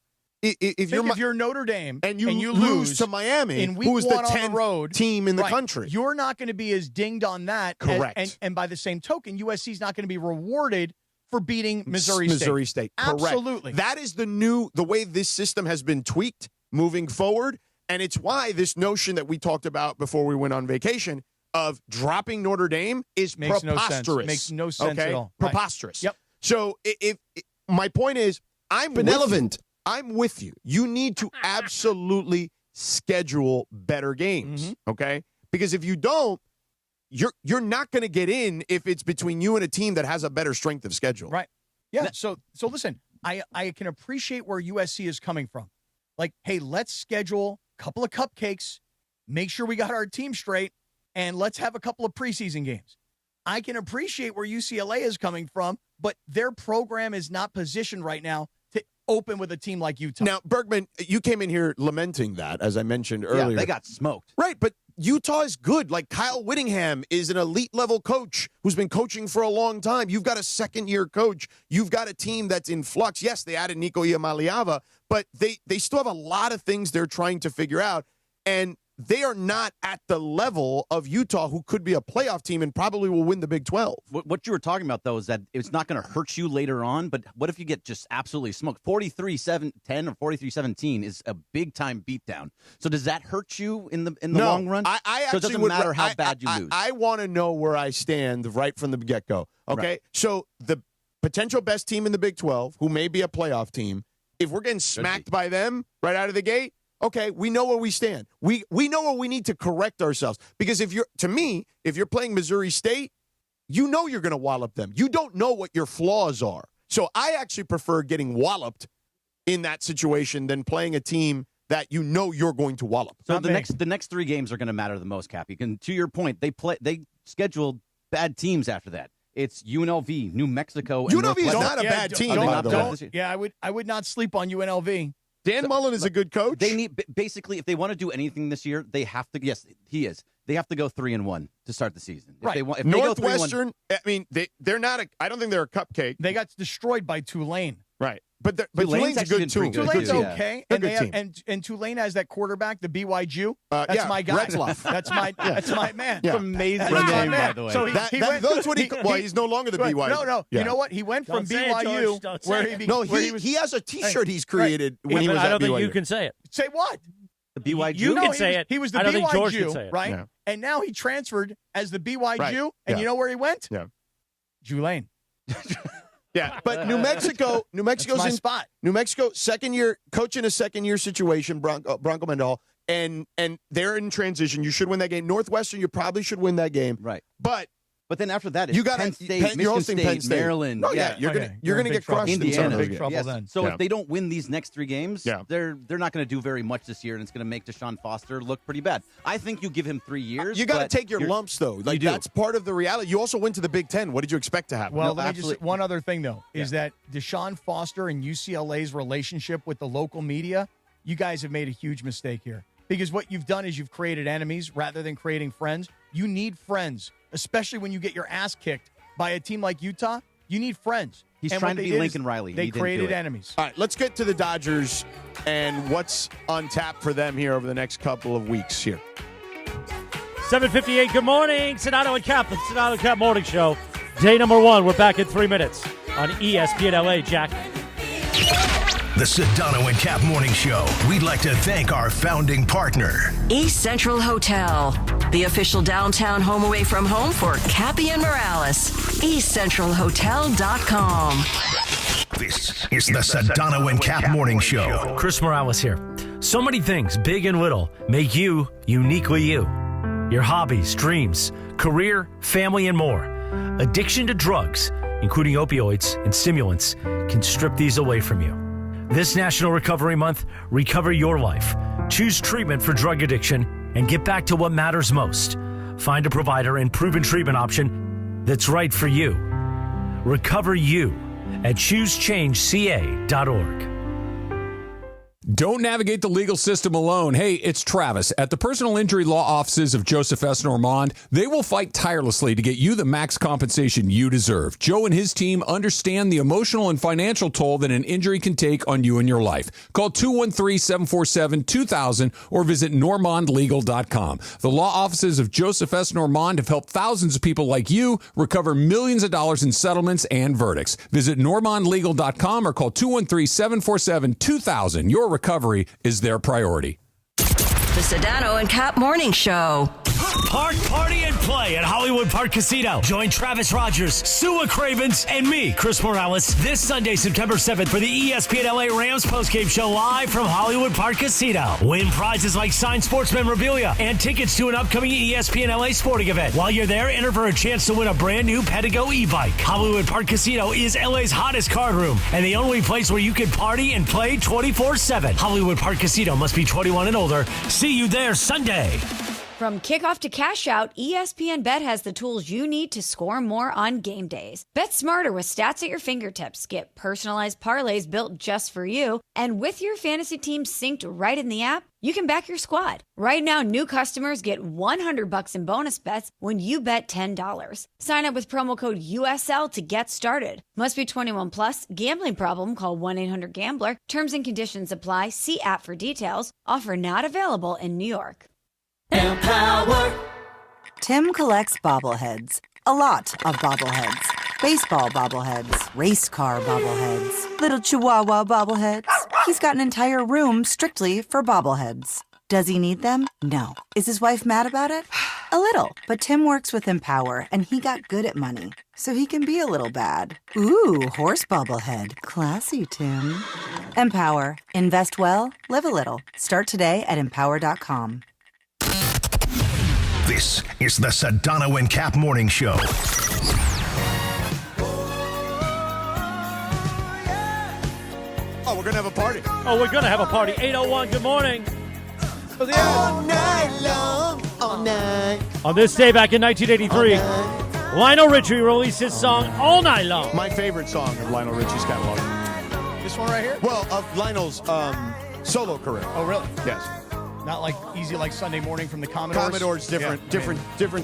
S16: Notre Dame
S17: and you lose to Miami,
S16: in week
S17: who is the
S16: 10th
S17: team in the country.
S16: You're not going to be as dinged on that.
S17: Correct.
S16: And by the same token, USC is not going to be rewarded for beating Missouri
S17: State. Correct.
S16: Absolutely.
S17: That is the way this system has been tweaked moving forward. And it's why this notion that we talked about before we went on vacation of dropping Notre Dame is preposterous.
S16: Makes no sense at all.
S17: Preposterous.
S16: Right. Yep.
S17: So if my point is, I'm
S21: benevolent.
S17: I'm with you. You need to absolutely schedule better games, okay? Because if you don't, you're not going to get in if it's between you and a team that has a better strength of schedule.
S16: Right. Yeah. So listen, I can appreciate where USC is coming from. Like, hey, let's schedule a couple of cupcakes, make sure we got our team straight, and let's have a couple of preseason games. I can appreciate where UCLA is coming from, but their program is not positioned right now open with a team like Utah.
S17: Now, Bergman, you came in here lamenting that, as I mentioned earlier.
S20: Yeah, they got smoked.
S17: Right, but Utah is good. Like Kyle Whittingham is an elite-level coach who's been coaching for a long time. You've got a second-year coach. You've got a team that's in flux. Yes, they added Nico Iamaleava, but they still have a lot of things they're trying to figure out, and they are not at the level of Utah, who could be a playoff team and probably will win the Big 12.
S20: What you were talking about, though, is that it's not going to hurt you later on, but what if you get just absolutely smoked? 43-10 or 43-17 is a big-time beatdown. So does that hurt you in the long run?
S17: I
S20: so it doesn't matter how bad you lose.
S17: I want to know where I stand right from the get-go, okay?
S20: Right.
S17: So the potential best team in the Big 12, who may be a playoff team, if we're getting smacked by them right out of the gate, okay, we know where we stand. We know where we need to correct ourselves. Because if you're playing Missouri State, you know you're going to wallop them. You don't know what your flaws are. So I actually prefer getting walloped in that situation than playing a team that you know you're going to wallop.
S20: So the next 3 games are going to matter the most, Cappy. And to your point, they scheduled bad teams after that. It's UNLV, New Mexico, and
S17: UNLV is not a bad team.
S16: I would not sleep on UNLV.
S17: Dan Mullen is a good coach.
S20: They need basically, if they want to do anything this year, they have to. Yes, he is. They have to go 3-1 to start the season.
S17: Right.
S20: If
S17: Northwestern. I mean, they're not. I don't think they're a cupcake.
S16: They got destroyed by Tulane.
S17: Right. But Tulane's a good team.
S16: Tulane's okay,
S17: and
S16: and Tulane has that quarterback, the BY Jew. That's my guy.
S17: Retzlaff.
S16: That's my man.
S17: Yeah.
S20: Amazing name, by the way.
S16: So
S17: he's no longer the BYU.
S16: No.
S17: Yeah.
S16: You know what? He went from BYU
S17: he has a T-shirt he's created when he was
S1: I
S17: at
S1: don't
S17: BYU.
S1: think you can say it.
S16: Say what?
S20: The BYU.
S1: You can say it.
S16: He was the
S1: I don't think George
S16: BYU,
S1: can say it.
S16: right?
S17: Yeah.
S16: And now he transferred as the BYU,
S17: Right.
S16: and
S17: Yeah.
S16: you know where he went?
S17: Yeah.
S16: Tulane.
S17: Yeah, but New Mexico's
S16: my
S17: in
S16: spot.
S17: New Mexico, second year coach in a second year situation, Bronco Mendenhall, and they're in transition. You should win that game. Northwestern, you probably should win that game.
S20: Right.
S17: But
S20: then after that, it's
S17: you got
S20: Penn State, Michigan State, Maryland.
S17: Oh, yeah, you're gonna get crushed.
S20: Indiana.
S16: Big trouble then.
S20: So if they don't win these next 3 games,
S17: Yeah.
S20: they're not going to do very much this year, and it's going to make Deshaun Foster look pretty bad. I think you give him 3 years.
S17: You got to
S20: but
S17: take your lumps, though. Like
S20: do.
S17: that's part of the reality. You also went to the Big Ten. What did you expect to happen?
S16: Well,
S20: No,
S16: let me just one other thing though is that Deshaun Foster and UCLA's relationship with the local media, you guys have made a huge mistake here. Because what you've done is you've created enemies rather than creating friends. You need friends, especially when you get your ass kicked by a team like Utah. You need friends.
S20: He's
S16: And
S20: trying
S16: what
S20: to
S16: they
S20: be
S16: did
S20: Lincoln
S16: is
S20: Riley.
S16: They
S20: He didn't
S16: created
S20: do it.
S16: enemies.
S17: All right, let's get to the Dodgers and what's on tap for them here over the next couple of weeks here.
S1: 7:58. Good morning, Sedano and Kap. The Sedano Kap Morning Show. Day number 1. We're back in 3 minutes on ESPN LA. Jack.
S7: The Sedano and Kap Morning Show. We'd like to thank our founding partner,
S8: East Central Hotel, the official downtown home away from home for Cappy and Morales. EastCentralHotel.com.
S7: This is the Sedano and Kap Morning Show.
S9: Chris Morales here. So many things, big and little, make you uniquely you. Your hobbies, dreams, career, family, and more. Addiction to drugs, including opioids and stimulants, can strip these away from you. This National Recovery Month, recover your life. Choose treatment for drug addiction and get back to what matters most. Find a provider and proven treatment option that's right for you. Recover you at choosechangeca.org.
S2: Don't navigate the legal system alone. Hey, it's Travis. At the personal injury law offices of Joseph S. Normand, they will fight tirelessly to get you the max compensation you deserve. Joe and his team understand the emotional and financial toll that an injury can take on you and your life. Call 213-747-2000 or visit normandlegal.com. The law offices of Joseph S. Normand have helped thousands of people like you recover millions of dollars in settlements and verdicts. Visit normandlegal.com or call 213-747-2000. Your recovery is their priority.
S8: The Sedano and Kap Morning Show.
S9: Party and play at Hollywood Park Casino. Join Travis Rogers, Sua Cravens, and me, Chris Morales, this Sunday, September 7th for the ESPN LA Rams postgame show live from Hollywood Park Casino. Win prizes like signed sports memorabilia and tickets to an upcoming ESPN LA sporting event. While you're there, enter for a chance to win a brand new Pedigo e-bike. Hollywood Park Casino is LA's hottest card room and the only place where you can party and play 24/7. Hollywood Park Casino must be 21 and older. See you there Sunday.
S11: From kickoff to cash out, ESPN Bet has the tools you need to score more on game days. Bet smarter with stats at your fingertips. Get personalized parlays built just for you. And with your fantasy team synced right in the app, you can back your squad. Right now, new customers get $100 in bonus bets when you bet $10. Sign up with promo code USL to get started. Must be 21 plus. Gambling problem? Call 1-800-GAMBLER. Terms and conditions apply. See app for details. Offer not available in New York.
S4: Empower. Tim collects bobbleheads. A lot of bobbleheads. Baseball bobbleheads. Race car bobbleheads. Little chihuahua bobbleheads. He's got an entire room strictly for bobbleheads. Does he need them? No. Is his wife mad about it? A little. But Tim works with Empower, and he got good at money. So he can be a little bad. Ooh, horse bobblehead. Classy, Tim. Empower. Invest well, live a little. Start today at empower.com.
S7: This is the Sedano and Kap Morning Show.
S17: Oh, we're going to have a party.
S1: Oh, we're going to have a party. 8:01, good morning.
S17: All night long, all night.
S1: On this day back in 1983, Lionel Richie released his song All Night Long.
S17: My favorite song of Lionel Richie's catalog.
S16: This one right here?
S17: Well, of Lionel's solo career.
S16: Oh, really?
S17: Yes.
S16: Not like easy like Sunday morning from the Commodores?
S17: Commodores, different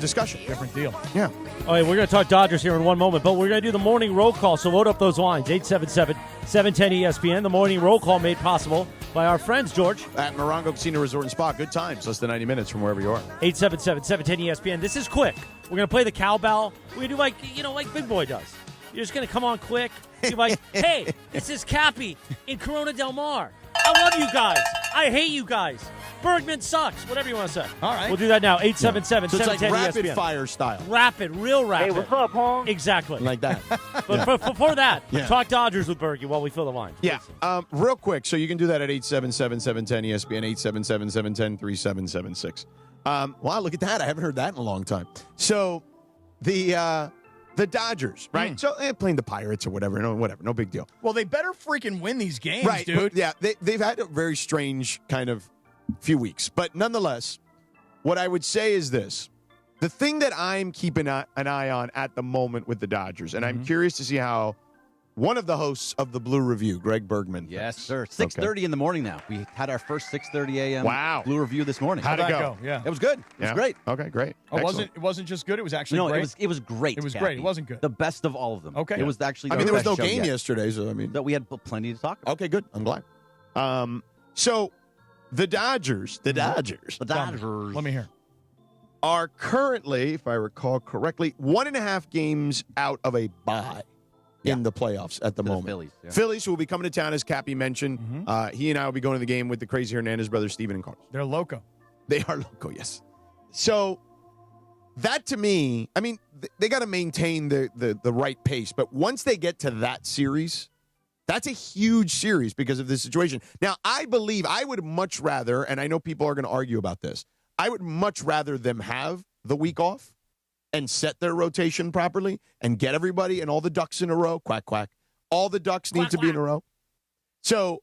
S17: discussion.
S16: Different deal.
S17: Yeah.
S1: All right, we're going to talk Dodgers here in one moment, but we're going to do the morning roll call, so load up those lines, 877-710-ESPN. The morning roll call made possible by our friends, George.
S17: At Morongo Casino Resort and Spa. Good times, less than 90 minutes from wherever you are.
S1: 877-710-ESPN. This is quick. We're going to play the cowbell. We're going to do like Big Boy does. You're just going to come on quick. You're like, hey, this is Cappy in Corona Del Mar. I love you guys. I hate you guys. Bergman sucks. Whatever you want to say.
S16: All right.
S1: We'll do that now. 877-710-ESPN.
S17: So it's like rapid fire style.
S1: Rapid, real rapid.
S13: Hey, what's up, Hong?
S1: Exactly.
S17: Like that.
S1: But before that, talk Dodgers with Bergie while we fill the lines.
S17: Yeah. Real quick, so you can do that at 877-710-ESPN, 877-710-3776. Wow, look at that. I haven't heard that in a long time. So the Dodgers, right? So playing the Pirates or whatever, no big deal.
S16: Well, they better freaking win these games,
S17: Right,
S16: dude.
S17: Yeah, they've had a very strange kind of few weeks. But nonetheless, what I would say is this. The thing that I'm keeping an eye on at the moment with the Dodgers, and I'm curious to see how one of the hosts of the Blue Review, Greg Bergman.
S20: Yes, sir. 6:30 in the morning now. We had our first 6:30 a.m. Blue Review this morning.
S17: How'd it go?
S16: Yeah.
S20: It was good. It was great.
S17: Okay, great.
S16: Oh, it wasn't just good. It was actually
S20: No,
S16: great.
S20: it was great.
S16: It was
S20: Cappy.
S16: great. It wasn't good.
S20: The best of all of them.
S16: Okay.
S20: It was actually
S17: I mean, there was no
S20: best show
S17: game
S20: yet.
S17: yesterday, so I mean.
S20: But we had plenty to talk about.
S17: Okay, good. I'm glad. So the Dodgers.
S20: The Dodgers.
S16: Let me hear.
S17: Are currently, if I recall correctly, 1.5 games out of a bye in the playoffs at the moment.
S20: Phillies. Yeah.
S17: Phillies, who will be coming to town, as Cappy mentioned. He and I will be going to the game with the crazy Hernandez brothers, Steven and Carlos.
S16: They're loco.
S17: They are loco, yes. So that to me, I mean, they got to maintain the right pace. But once they get to that series, that's a huge series because of this situation. Now, I believe I would much rather, and I know people are going to argue about this, I would much rather them have the week off and set their rotation properly and get everybody and all the ducks in a row. Quack, quack. All the ducks need to be in a row. So,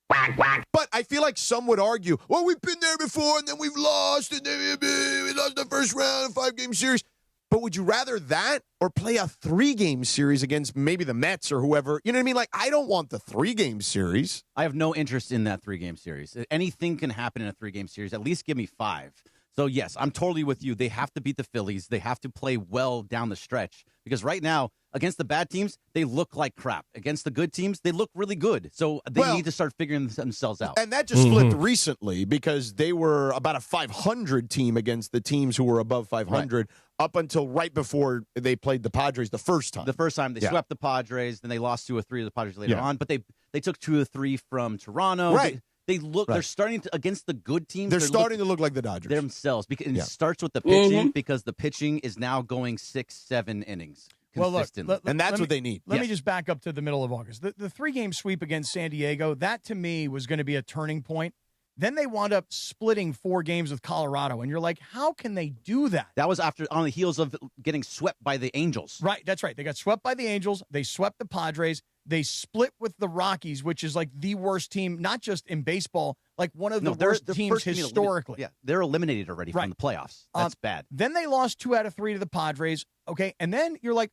S17: but I feel like some would argue, well, we've been there before and then we've lost and then we lost the first round, 5-game series. But would you rather that or play a 3-game series against maybe the Mets or whoever? You know what I mean? Like, I don't want the 3-game series.
S20: I have no interest in that 3-game series. Anything can happen in a 3-game series. At least give me 5. So, yes, I'm totally with you. They have to beat the Phillies. They have to play well down the stretch. Because right now, against the bad teams, they look like crap. Against the good teams, they look really good. So they need to start figuring themselves out.
S17: And that just flipped recently because they were about a 500 team against the teams who were above 500 up until right before they played the Padres the first time.
S20: The first time they swept the Padres, then they lost 2 or 3 of the Padres later on. But they took 2 or 3 from Toronto.
S17: Right.
S20: They look. They're starting to against the good teams.
S17: They're starting to look like the Dodgers
S20: themselves. Because it starts with the pitching because the pitching is now going 6-7 innings consistently,
S17: and that's what they need.
S16: Let me just back up to the middle of August. The 3-game sweep against San Diego, that to me was going to be a turning point. Then they wound up splitting 4 games with Colorado, and you're like, how can they do that?
S20: That was on the heels of getting swept by the Angels.
S16: Right, that's right. They got swept by the Angels. They swept the Padres. They split with the Rockies, which is like the worst team, not just in baseball, like one of the worst teams historically.
S20: They're eliminated already from the playoffs. That's bad.
S16: Then they lost 2 out of 3 to the Padres. Okay, and then you're like,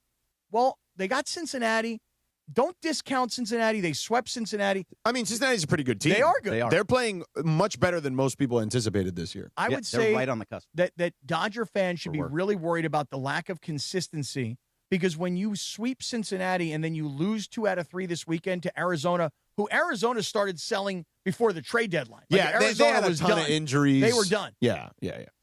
S16: well, they got Cincinnati. Don't discount Cincinnati. They swept Cincinnati.
S17: I mean, Cincinnati's a pretty good team.
S16: They are good.
S17: They're playing much better than most people anticipated this year.
S16: I would say
S20: right on the cusp.
S16: that Dodger fans should be really worried about the lack of consistency, because when you sweep Cincinnati and then you lose 2 out of 3 this weekend to Arizona, who Arizona started selling before the trade deadline.
S17: Arizona they had a ton
S16: done.
S17: of injuries.
S16: They were done.
S17: Yeah.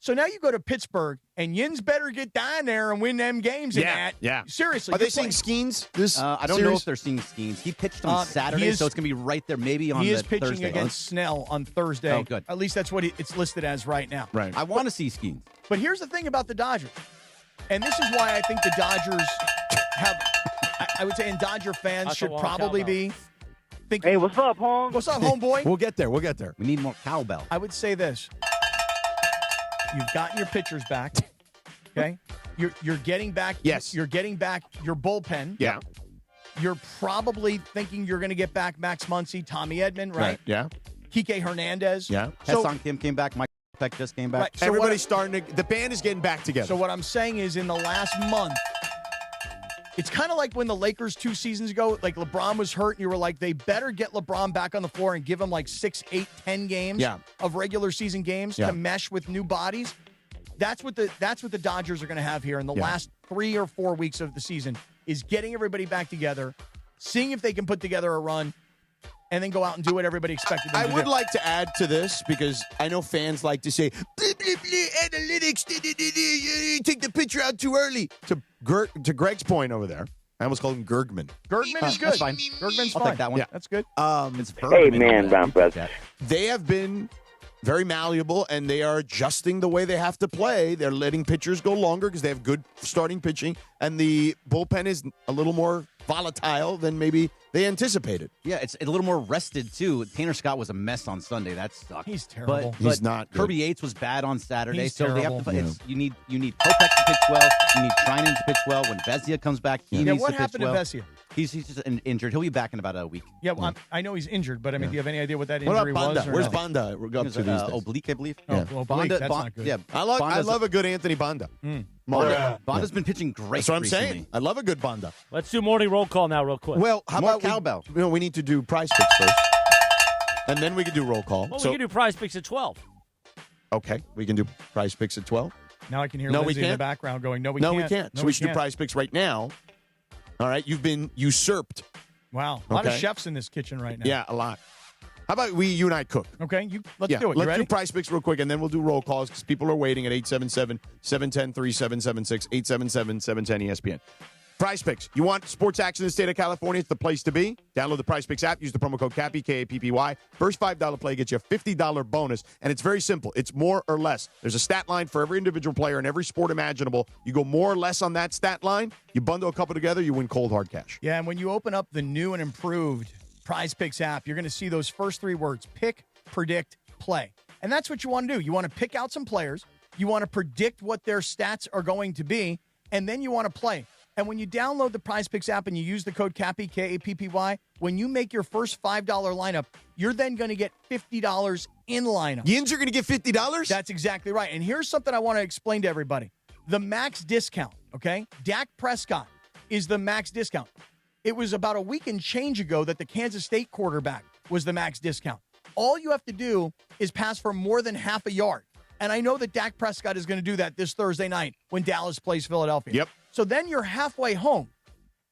S16: So now you go to Pittsburgh, and Yins better get down there and win them games.
S17: Yeah.
S16: Seriously.
S17: Are they seeing Skeens this
S20: I don't know if they're seeing Skeens. He pitched on Saturday, so it's going to be right there maybe on Thursday.
S16: He is pitching against Snell on Thursday.
S20: Oh, good.
S16: At least that's what it's listed as right now.
S17: Right.
S20: I want to see Skeens.
S16: But here's the thing about the Dodgers, and this is why I think the Dodgers have, I would say, and Dodger fans should probably be thinking.
S13: Hey, what's up, home?
S16: What's up, homeboy?
S17: We'll get there.
S20: We need more cowbell.
S16: I would say this. You've gotten your pitchers back. Okay? You're getting back.
S17: Yes.
S16: You're getting back your bullpen.
S17: Yeah.
S16: You're probably thinking you're going to get back Max Muncy, Tommy Edman, right?
S17: Yeah.
S16: Kike Hernandez.
S17: Yeah.
S20: Hesson Kim came back. Mike Peck just came back.
S16: Right. So
S17: Everybody's starting to. The band is getting back together.
S16: So what I'm saying is, in the last month, it's kind of like when the Lakers 2 seasons ago, like LeBron was hurt, and you were like, they better get LeBron back on the floor and give him like 6, 8, 10 games of regular season games to mesh with new bodies. That's what the Dodgers are going to have here in the last 3 or 4 weeks of the season, is getting everybody back together, seeing if they can put together a run, and then go out and do what everybody expected them to do.
S17: I would like to add to this, because I know fans like to say, blah, blah, blah, analytics, you take the pitcher out too early. To Greg's point over there, I almost called him Gergman.
S16: Gergman is good.
S20: That's fine.
S16: Gergman's
S20: I'll
S16: fine.
S20: take that one.
S17: Yeah.
S16: That's good.
S20: It's
S13: Hey, man, Bumper.
S17: They have been very malleable, and they are adjusting the way they have to play. They're letting pitchers go longer because they have good starting pitching, and the bullpen is a little more volatile than maybe they anticipated.
S20: Yeah, it's a little more rested, too. Tanner Scott was a mess on Sunday. That sucked.
S16: He's terrible.
S17: He's not good.
S20: Kirby Yates was bad on Saturday.
S16: He's
S20: so
S16: terrible.
S20: they have to, you need Kopech to pitch well. You need Trinan to pitch well. When Vezia comes back, he needs
S16: what
S20: to pitch
S16: happened
S20: well.
S16: to Vezia?
S20: He's just injured. He'll be back in about a week.
S16: Yeah, well, I know he's injured, but I mean, do you have any idea what that
S17: What
S16: injury
S17: about Banda?
S16: was? Or
S17: Where's
S16: no?
S17: Banda? We're up to these days.
S20: Oblique, I believe.
S16: Oh, well, Blake, that's not good.
S20: Yeah,
S17: I love a good Anthony Banda.
S20: Banda's been pitching great.
S17: That's what I'm
S20: recently.
S17: saying. I love a good Banda.
S1: Let's do morning roll call now real quick.
S17: Well, how
S20: More
S17: about
S20: cowbell?
S17: We need to do prize picks first, and then we can do roll call.
S1: Well, we can do prize picks at 12.
S17: Okay, we can do prize picks at 12.
S16: Now I can hear
S17: No, we
S16: Lindsay in the
S17: can't.
S16: background going, no, we
S17: No,
S16: can't.
S17: we can't.
S16: No,
S17: So we should do
S16: can't.
S17: prize picks right now. All right, you've been usurped.
S16: Wow. A lot of
S17: Okay.
S16: chefs in this kitchen right now.
S17: Yeah, a lot. How about you and I cook?
S16: Okay, let's do it. You
S17: Let's
S16: ready?
S17: do prize picks real quick, and then we'll do roll calls because people are waiting at 877-710-3776, 877-710-ESPN. Prize picks. You want sports action in the state of California? It's the place to be. Download the Prize Picks app. Use the promo code CAPPY, K-A-P-P-Y. First $5 play gets you a $50 bonus, and it's very simple. It's more or less. There's a stat line for every individual player in every sport imaginable. You go more or less on that stat line, you bundle a couple together, you win cold hard cash.
S16: Yeah, and when you open up the new and improved Prize Picks app, you're going to see those first 3 words: pick, predict, play. And that's what you want to do. You want to pick out some players, you want to predict what their stats are going to be, and then you want to play. And when you download the Prize Picks app and you use the code CAPPY, K-A-P-P-Y, when you make your first $5 lineup, you're then going to get $50 in lineup.
S17: Yins are going to get $50?
S16: That's exactly right. And here's something I want to explain to everybody. The max discount, okay? Dak Prescott is the max discount. It was about a week and change ago that the Kansas State quarterback was the max discount. All you have to do is pass for more than half a yard. And I know that Dak Prescott is going to do that this Thursday night when Dallas plays Philadelphia.
S17: Yep.
S16: So then you're halfway home.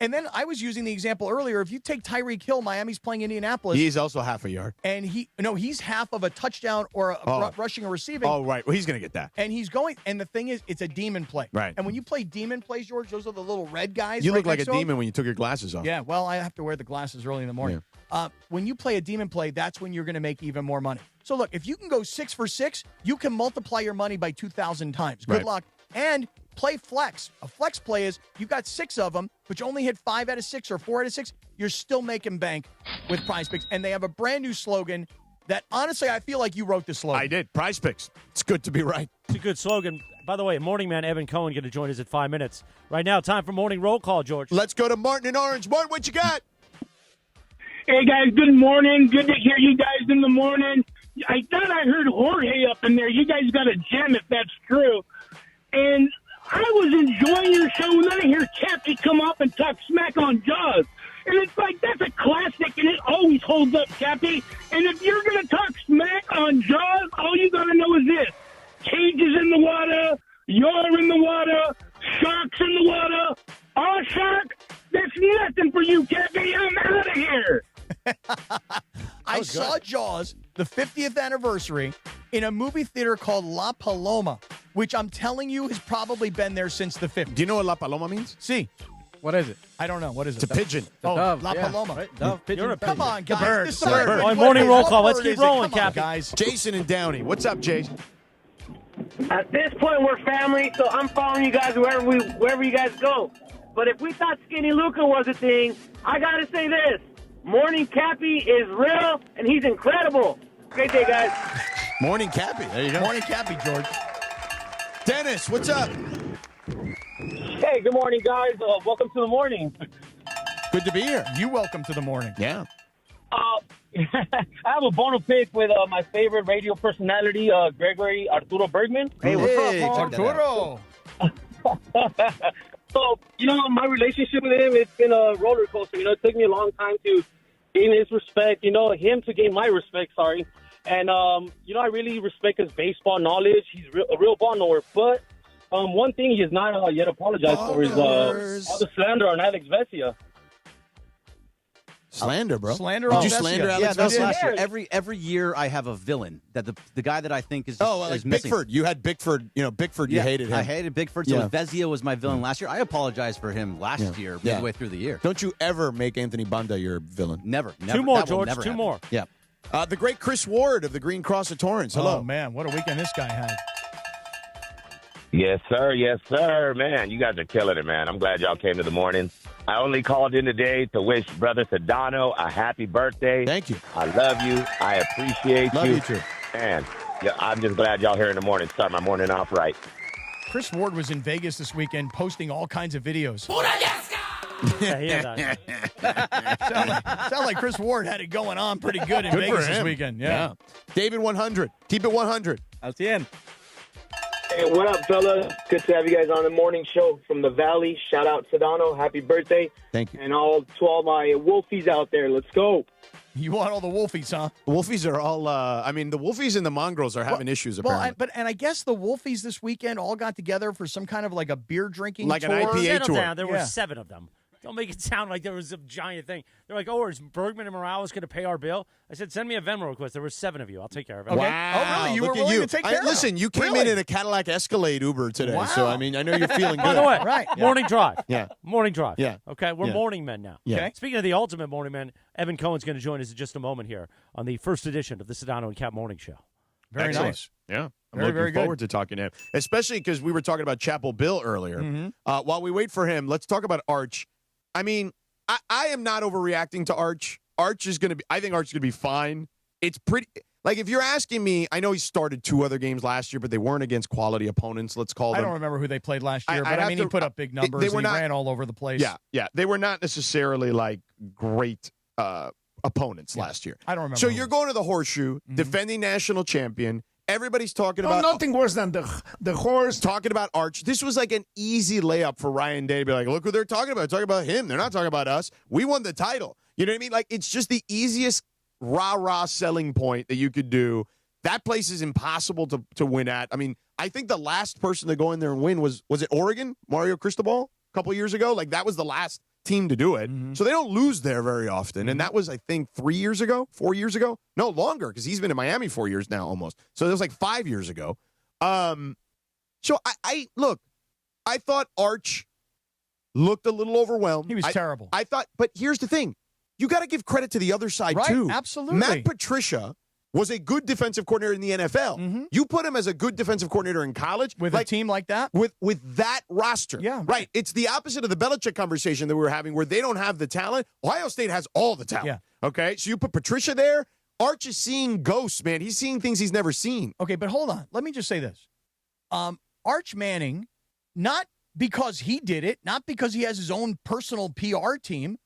S16: And then I was using the example earlier. If you take Tyreek Hill, Miami's playing Indianapolis.
S17: He's also half a yard.
S16: And he's half of a touchdown or a rushing or receiving.
S17: Oh, right. Well, he's going to get that.
S16: And he's going. And the thing is, it's a demon play.
S17: Right.
S16: And when you play demon plays, George, those are the little red guys.
S17: You
S16: right
S17: look like a
S16: next to him.
S17: demon when you took your glasses off.
S16: Yeah, well, I have to wear the glasses early in the morning. When you play a demon play, that's when you're going to make even more money. So look, if you can go 6 for 6, you can multiply your money by 2,000 times. Good
S17: Right.
S16: luck. And play flex. A flex play is you got 6 of them, but you only hit 5 out of 6 or 4 out of 6. You're still making bank with Prize Picks. And they have a brand new slogan that, honestly, I feel like you wrote the slogan.
S17: I did. Prize Picks. It's good to be right.
S1: It's a good slogan. By the way, morning man Evan Cohen going to join us at 5 minutes. Right now, time for morning roll call, George.
S17: Let's go to Martin and Orange. Martin, what you got?
S6: Hey, guys, good morning. Good to hear you guys in the morning. I thought I heard Jorge up in there. You guys got a gem if that's true. And I was enjoying your show, and then I hear Cappy come up and talk smack on Jaws. And it's like, that's a classic, and it always holds up, Cappy. And if you're going to talk smack on Jaws, all you got to know is this. Cage is in the water, you're in the water, shark's in the water. Oh, shark, that's nothing for you, Cappy. I'm out of here.
S16: I saw Jaws, the 50th anniversary, in a movie theater called La Paloma, which I'm telling you has probably been there since the 50s.
S17: Do you know what La Paloma means?
S16: See.
S3: What is it?
S16: I don't know. What is it?
S17: It's a pigeon.
S3: Dove,
S16: La
S3: yeah.
S16: Paloma.
S3: Right? Dove, pigeon.
S1: You're a pigeon.
S16: Come on, guys.
S3: bird.
S16: This is
S3: The bird.
S16: what-
S1: All right, morning roll call. Let's
S16: bird
S1: keep
S16: is it?
S1: rolling,
S16: Come on,
S1: Cappy.
S16: guys.
S17: Jason and Downey. What's up, Jason?
S12: At this point, we're family, so I'm following you guys wherever you guys go. But if we thought Skinny Luca was a thing, I gotta say this: Morning Cappy is real, and he's incredible. Great day, guys.
S17: Morning, Cappy. There you go.
S16: Morning, Cappy, George.
S17: Dennis, what's up?
S12: Hey, good morning, guys. Welcome to the morning.
S17: Good to be here.
S16: You welcome to the morning.
S17: Yeah.
S12: I have a bone to pick with my favorite radio personality, Gregory Arturo Bergman.
S20: Hey, what's up, Paul?
S16: Arturo.
S12: So, my relationship with him, it's been a roller coaster. It took me a long time to gain his respect, him to gain my respect, sorry. And, I really respect his baseball knowledge. He's a real ball knower. But one thing he has not yet apologized for is all the slander on Alex Vesia.
S17: Slander, bro.
S16: Slander
S17: Did
S16: on
S17: you
S16: Vesia.
S17: slander Alex
S20: Yeah, that was
S17: Vesia?
S20: last year. Every year I have a villain that the guy that I think is
S17: like
S20: is missing.
S17: Bickford. You had Bickford. Bickford, you hated him.
S20: I hated Bickford. So Vezia was my villain last year. I apologized for him last year, midway through the year.
S17: Don't you ever make Anthony Banda your villain.
S20: Never.
S1: Two more,
S20: That will
S1: George.
S20: never
S1: Two
S20: happen.
S1: more.
S17: Yeah. The great Chris Ward of the Green Cross of Torrance. Hello.
S16: Oh, man. What a weekend this guy had.
S22: Yes, sir. Yes, sir. Man, you guys are killing it, man. I'm glad y'all came to the morning. I only called in today to wish Brother Sedano a happy birthday.
S17: Thank you.
S22: I love you. I appreciate you.
S17: Love you too.
S22: Man, I'm just glad y'all here in the morning. Start my morning off right.
S16: Chris Ward was in Vegas this weekend posting all kinds of videos. Sound like Chris Ward had it going on pretty good in
S17: Good
S16: Vegas
S17: for
S16: this
S17: him.
S16: weekend. Yeah.
S17: David 100. Keep it 100.
S3: Al 100.
S12: Hey, what up, fellas? Good to have you guys on the morning show from the Valley. Shout out Sedano. Happy birthday.
S17: Thank you.
S12: And to all my Wolfies out there. Let's go.
S16: You want all the Wolfies, huh?
S17: The Wolfies are all, the Wolfies and the Mongrels are having issues, apparently.
S16: And I guess the Wolfies this weekend all got together for some kind of like a beer drinking
S17: Like an
S16: tour.
S17: IPA
S1: Settle
S17: tour.
S1: down. There were 7 of them. Don't make it sound like there was a giant thing. They're like, is Bergman and Morales going to pay our bill? I said, send me a Venmo request. There were 7 of you. I'll take care of it.
S16: Okay.
S17: Wow.
S16: Oh, really? You
S17: Look
S16: were
S17: at
S16: willing
S17: you.
S16: to take care of
S17: Listen,
S16: it?
S17: you came in a Cadillac Escalade Uber today.
S16: Wow.
S17: So, I know you're feeling good.
S1: By the way,
S16: Right.
S1: morning drive.
S17: Yeah.
S1: Morning drive.
S17: Yeah.
S1: Okay, we're
S17: Yeah.
S1: morning men now.
S17: Yeah.
S1: Okay? Speaking of the ultimate morning men, Evan Cohen's going to join us in just a moment here on the first edition of the Sedano and Cap Morning Show.
S16: Very
S17: Excellent.
S16: nice.
S17: Yeah. I'm
S16: Very,
S17: looking
S16: very good.
S17: forward to talking to him, especially because we were talking about Chapel Bill earlier.
S16: Mm-hmm.
S17: While we wait for him, let's talk about Arch. I am not overreacting to Arch. I think Arch is going to be fine. It's pretty, like, if you're asking me, I know he started 2 other games last year, but they weren't against quality opponents, let's call them.
S16: I don't remember who they played last year,
S17: I'd
S16: but
S17: have
S16: he
S17: to-
S16: put up big numbers
S17: they were
S16: and
S17: not-
S16: he ran all over the place.
S17: Yeah. They were not necessarily, like, great opponents last year.
S16: I don't remember.
S17: So
S16: who.
S17: you're going to the Horseshoe, defending national champion. Everybody's talking about
S5: nothing worse than the horse.
S17: talking about Arch. This was like an easy layup for Ryan Day to be like, look who they're talking about. They're talking about him. They're not talking about us. We won the title. You know what I mean? Like, it's just the easiest rah-rah selling point that you could do. That place is impossible to win at. I think the last person to go in there and win was it Oregon? Mario Cristobal a couple years ago? Like, that was the last team to do it. So they don't lose there very often. And that was, I think, 4 years ago? No, longer, because he's been in Miami 4 years now almost. So it was like 5 years ago. So I thought Arch looked a little overwhelmed.
S16: He was terrible.
S17: I thought, but here's the thing. You got to give credit to the other side,
S16: Right,
S17: too.
S16: absolutely.
S17: Matt Patricia was a good defensive coordinator in the NFL. You put him as a good defensive coordinator in college.
S16: With a team like that?
S17: With that roster.
S16: Yeah.
S17: Right. It's the opposite of the Belichick conversation that we were having where they don't have the talent. Ohio State has all the talent.
S16: Yeah.
S17: Okay? So you put Patricia there. Arch is seeing ghosts, man. He's seeing things he's never seen.
S16: Okay, but hold on. Let me just say this. Arch Manning, not because he did it, not because he has his own personal PR team,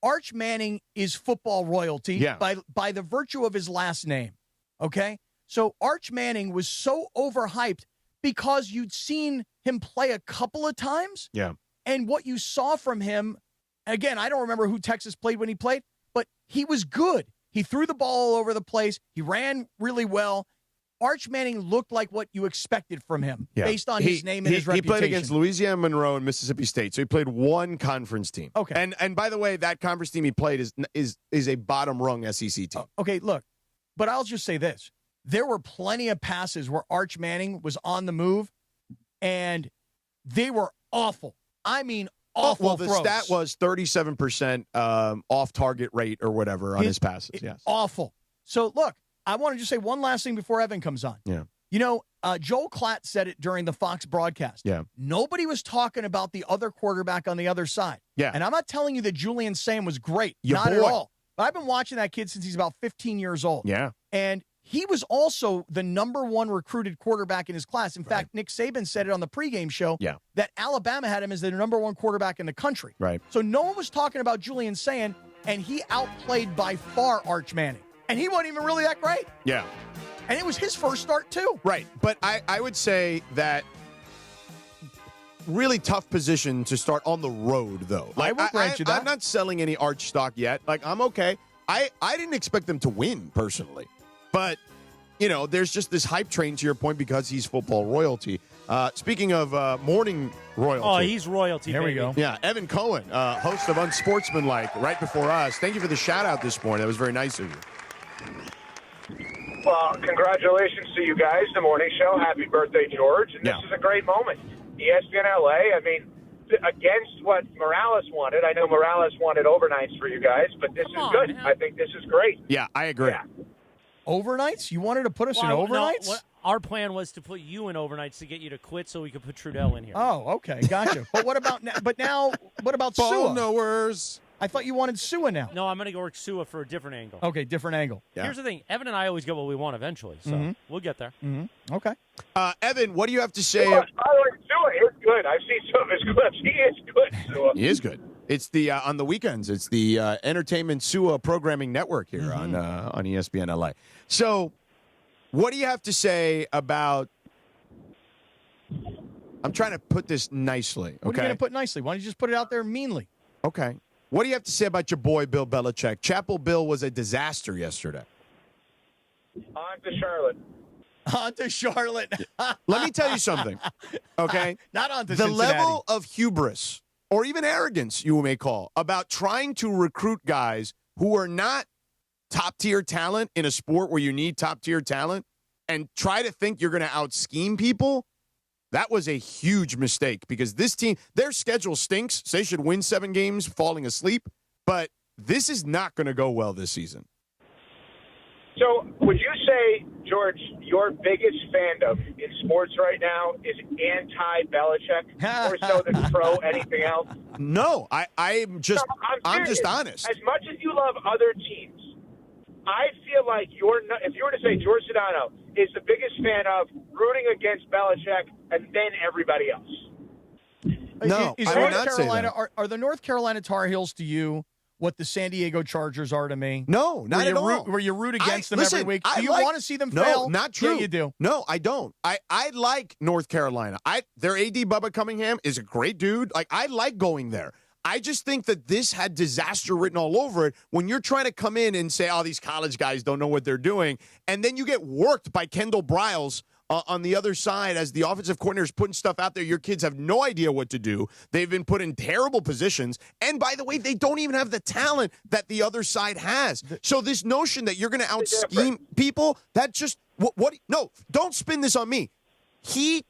S16: Arch Manning is football royalty
S17: Yeah.
S16: by the virtue of his last name, okay? So Arch Manning was so overhyped because you'd seen him play a couple of times.
S17: Yeah.
S16: And what you saw from him, again, I don't remember who Texas played when he played, but he was good. He threw the ball all over the place. He ran really well. Arch Manning looked like what you expected from him based on his name and his reputation.
S17: He played against Louisiana Monroe and Mississippi State, so he played one conference team.
S16: Okay.
S17: And by the way, that conference team he played is a bottom-rung SEC team.
S16: Okay, look, but I'll just say this. There were plenty of passes where Arch Manning was on the move, and they were awful. I mean, awful
S17: Well, the
S16: throws.
S17: stat was 37% off-target rate or whatever on his passes. Yes.
S16: Awful. So, look, I want to just say one last thing before Evan comes on.
S17: Yeah.
S16: You know, Joel Klatt said it during the Fox broadcast.
S17: Yeah.
S16: Nobody was talking about the other quarterback on the other side.
S17: Yeah.
S16: And I'm not telling you that Julian Sam was great.
S17: Your
S16: Not at
S17: boy.
S16: all. But I've been watching that kid since he's about 15 years old.
S17: Yeah.
S16: And he was also the number one recruited quarterback in his class. In fact, Nick Saban said it on the pregame show that Alabama had him as the number one quarterback in the country.
S17: Right.
S16: So no one was talking about Julian Sam, and he outplayed by far Arch Manning. And he wasn't even really that great.
S17: Yeah.
S16: And it was his first start, too.
S17: Right. But I would say that really tough position to start on the road, though.
S16: I will grant you that.
S17: I'm not selling any Arch stock yet. Like, I'm okay. I didn't expect them to win, personally. But, you know, there's just this hype train, to your point, because he's football royalty. Speaking of morning royalty.
S1: Oh, he's royalty,
S16: There we
S1: baby.
S16: go.
S17: Yeah, Evan Cohen, host of Unsportsmanlike, right before us. Thank you for the shout-out this morning. That was very nice of you.
S14: Well, congratulations to you guys, the morning show. Happy birthday, George. And this is a great moment. ESPN LA, I mean, against what Morales wanted. I know Morales wanted overnights for you guys, but this is good.
S1: Man.
S14: I think this is great.
S17: Yeah, I agree.
S14: Yeah.
S16: Overnights? You wanted to put us in overnights?
S1: Our plan was to put you in overnights to get you to quit so we could put Trudell in here.
S16: Oh, okay. Gotcha. But what about now? What about
S17: Ball
S16: Sua?
S17: knowers.
S16: I thought you wanted Sua now.
S1: No, I'm going to go work Sua for a different angle.
S16: Okay, different angle.
S1: Here's the thing. Evan and I always get what we want eventually, so we'll get there.
S16: Mm-hmm. Okay.
S17: Evan, what do you have to say?
S14: By the way, Sua is good. I've seen some of his clips. He is good, Sua.
S17: He is good. It's the on the weekends. It's the Entertainment Sua Programming Network here on ESPN LA. So, what do you have to say about? I'm trying to put this nicely. Okay.
S16: What are you going to put nicely? Why don't you just put it out there meanly?
S17: Okay. What do you have to say about your boy Bill Belichick? Chapel Bill was a disaster yesterday.
S14: On to Charlotte.
S16: On to Charlotte.
S17: Let me tell you something. Okay.
S16: Not on to
S17: the
S16: Cincinnati.
S17: level of hubris or even arrogance, you may call, about trying to recruit guys who are not top-tier talent in a sport where you need top-tier talent and try to think you're going to out-scheme people, that was a huge mistake because this team, their schedule stinks. So they should win 7 games falling asleep, but this is not going to go well this season.
S14: So, would you say, George, your biggest fandom in sports right now is anti-Belichick more so than pro anything else?
S17: No, I'm just honest.
S14: As much as you love other teams, I feel like if you were to say George Sedano is the biggest fan of rooting against Belichick and then everybody else.
S17: No,
S16: is
S17: I would
S16: North
S17: not say
S16: Carolina,
S17: that.
S16: are the North Carolina Tar Heels to you what the San Diego Chargers are to me?
S17: No, not
S16: where
S17: at all.
S16: Where you root against them
S17: listen,
S16: every week.
S17: I
S16: Do you
S17: like-
S16: want to see them
S17: no,
S16: fail?
S17: not true.
S16: Yeah, you do.
S17: No, I don't. I like North Carolina. Their AD Bubba Cunningham is a great dude. Like, I like going there. I just think that this had disaster written all over it when you're trying to come in and say, oh, these college guys don't know what they're doing. And then you get worked by Kendall Briles on the other side as the offensive coordinator is putting stuff out there. Your kids have no idea what to do. They've been put in terrible positions. And by the way, they don't even have the talent that the other side has. So this notion that you're going to out-scheme people, that just, no, don't spin this on me. He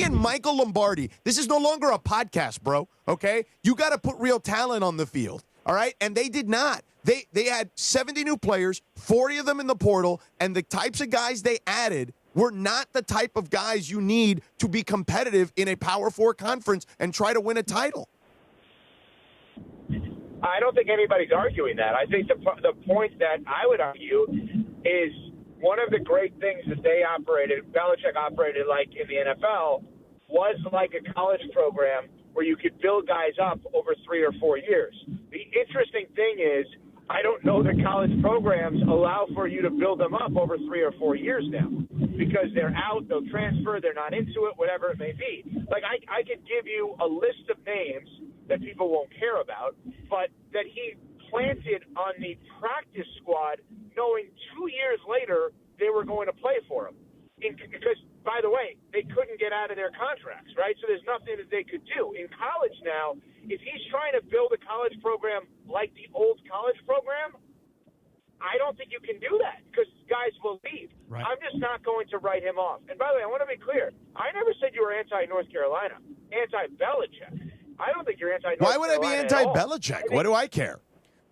S17: and Michael Lombardi, this is no longer a podcast, bro, okay? You got to put real talent on the field, all right? And they did not. They had 70 new players, 40 of them in the portal, and the types of guys they added were not the type of guys you need to be competitive in a Power 4 conference and try to win a title.
S14: I don't think anybody's arguing that. I think the point that I would argue is one of the great things that Belichick operated like in the NFL was like a college program where you could build guys up over 3 or 4 years. The interesting thing is I don't know that college programs allow for you to build them up over 3 or 4 years now because they're out, they'll transfer, they're not into it, whatever it may be. Like, I could give you a list of names that people won't care about, but that he planted on the practice squad knowing 2 years later they were going to play for him. Because, by the way, they couldn't get out of their contracts, right? So there's nothing that they could do. In college now, if he's trying to build a college program like the old college program, I don't think you can do that because guys will leave. Right. I'm just not going to write him off. And by the way, I want to be clear. I never said you were anti-North Carolina, anti-Belichick. I don't think you're anti-North Carolina.
S17: Why would I be anti-Belichick? What do I care?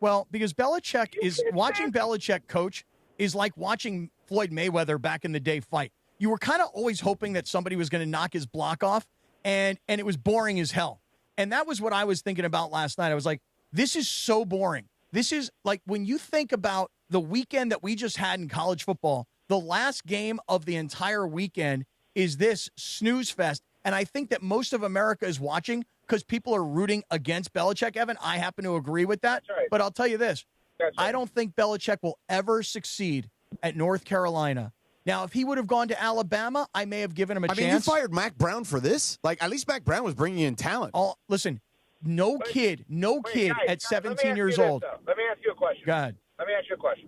S16: Well, because Belichick is watching Belichick coach is like watching Floyd Mayweather back in the day fight. You were kind of always hoping that somebody was going to knock his block off, and it was boring as hell. And that was what I was thinking about last night. I was like, this is so boring. This is like when you think about the weekend that we just had in college football, the last game of the entire weekend is this snooze fest. And I think that most of America is watching because people are rooting against Belichick, Evan. I happen to agree with that. That's right. But I'll tell you this. That's right. I don't think Belichick will ever succeed at North Carolina. Now, if he would have gone to Alabama, I may have given him a chance.
S17: I mean, you fired Mac Brown for this? Like, at least Mac Brown was bringing in talent.
S16: Listen, no kid at 17 years old.
S14: Let me ask you a question.
S16: Go ahead.
S14: Let me ask you a question.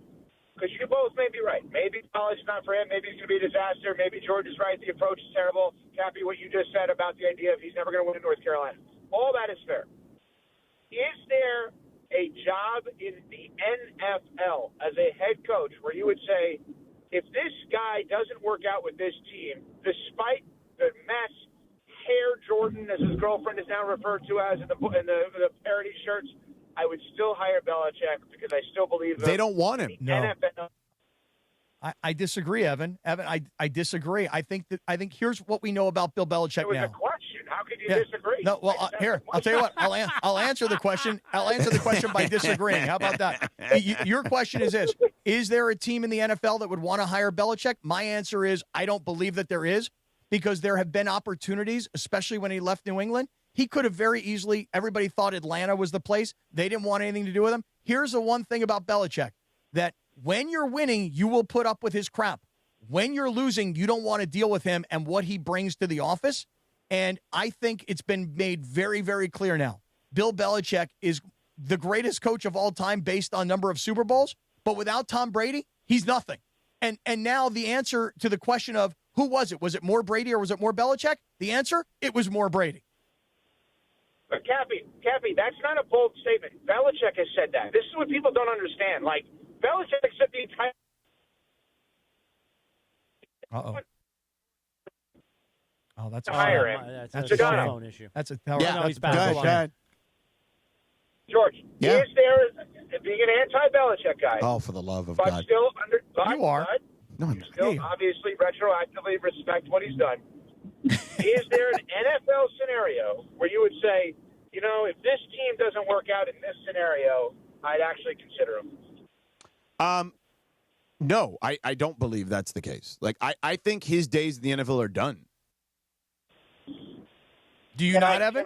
S14: Because you both may be right. Maybe college is not for him. Maybe it's going to be a disaster. Maybe George is right. The approach is terrible. Cappy, what you just said about the idea of he's never going to win in North Carolina. All that is fair. Is there a job in the NFL as a head coach where you would say, if this guy doesn't work out with this team, despite the mess, Hair Jordan, as his girlfriend is now referred to as in the parody shirts, I would still hire Belichick because I still believe
S17: they don't want him.
S16: No. NFL. I disagree, Evan. I disagree. I think here's what we know about Bill Belichick now.
S14: It was a question. How could you disagree?
S16: No, well, here, I'll tell you what. I'll answer the question. I'll answer the question by disagreeing. How about that? Your question is this. Is there a team in the NFL that would want to hire Belichick? My answer is I don't believe that there is because there have been opportunities, especially when he left New England. He could have very easily, everybody thought Atlanta was the place. They didn't want anything to do with him. Here's the one thing about Belichick, that when you're winning, you will put up with his crap. When you're losing, you don't want to deal with him and what he brings to the office. And I think it's been made very, very clear now. Bill Belichick is the greatest coach of all time based on number of Super Bowls, but without Tom Brady, he's nothing. And now the answer to the question of who was it? Was it more Brady or was it more Belichick? The answer, it was more Brady.
S14: But Cappy, that's not a bold statement. Belichick has said that. This is what people don't understand. Like, Belichick said the entire...
S16: Uh-oh. Oh, that's a
S1: phone issue.
S16: That's a
S1: he's back.
S17: Go ahead.
S14: George, is there, being an anti-Belichick guy...
S17: Oh, for the love of
S14: but
S17: God.
S14: Still under,
S16: you are.
S14: No, you still obviously retroactively respect what he's done. Is there an NFL scenario where you would say, you know, if this team doesn't work out in this scenario, I'd actually consider him?
S17: No, I don't believe that's the case. Like, I think his days in the NFL are done.
S16: Do you not, Evan?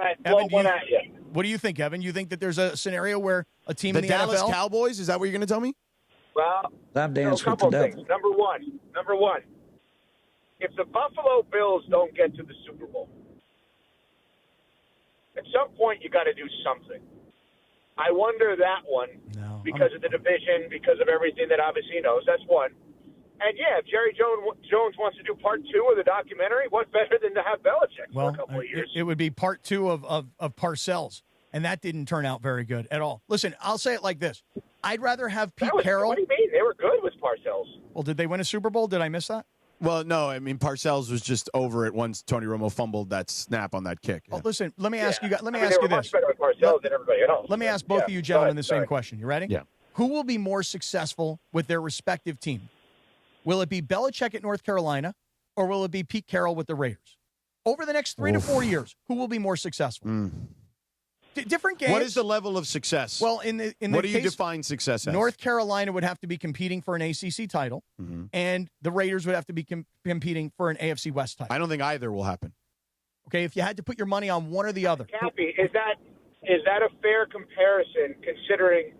S16: What do you think, Evan? You think that there's a scenario where a team in the
S17: Dallas
S16: NFL?
S17: Cowboys? Is that what you're going to tell me?
S14: Well,
S15: a
S14: couple things. Number one, if the Buffalo Bills don't get to the Super Bowl, at some point you got to do something. I wonder that one because of the division, because of everything that obviously he knows. That's one. And, yeah, if Jerry Jones wants to do part 2 of the documentary, what better than to have Belichick for a couple of years?
S16: It would be part 2 of Parcells, and that didn't turn out very good at all. Listen, I'll say it like this. I'd rather have Pete Carroll.
S14: What do you mean? They were good with Parcells.
S16: Well, did they win a Super Bowl? Did I miss that?
S17: Well, no. I mean, Parcells was just over it once Tony Romo fumbled that snap on that kick.
S16: Well, listen, let me ask you this.
S14: Much better with Parcells than everybody else.
S16: Let me ask both of you gentlemen the same question. You ready?
S17: Yeah.
S16: Who will be more successful with their respective team? Will it be Belichick at North Carolina, or will it be Pete Carroll with the Raiders? Over the next 3 to 4 years, who will be more successful? Different games.
S17: What is the level of success?
S16: Well, in the
S17: what do you
S16: case,
S17: define success as?
S16: North Carolina would have to be competing for an ACC title, and the Raiders would have to be competing for an AFC West title.
S17: I don't think either will happen.
S16: Okay, if you had to put your money on one or the other.
S14: Cappy, is that Is that a fair comparison, considering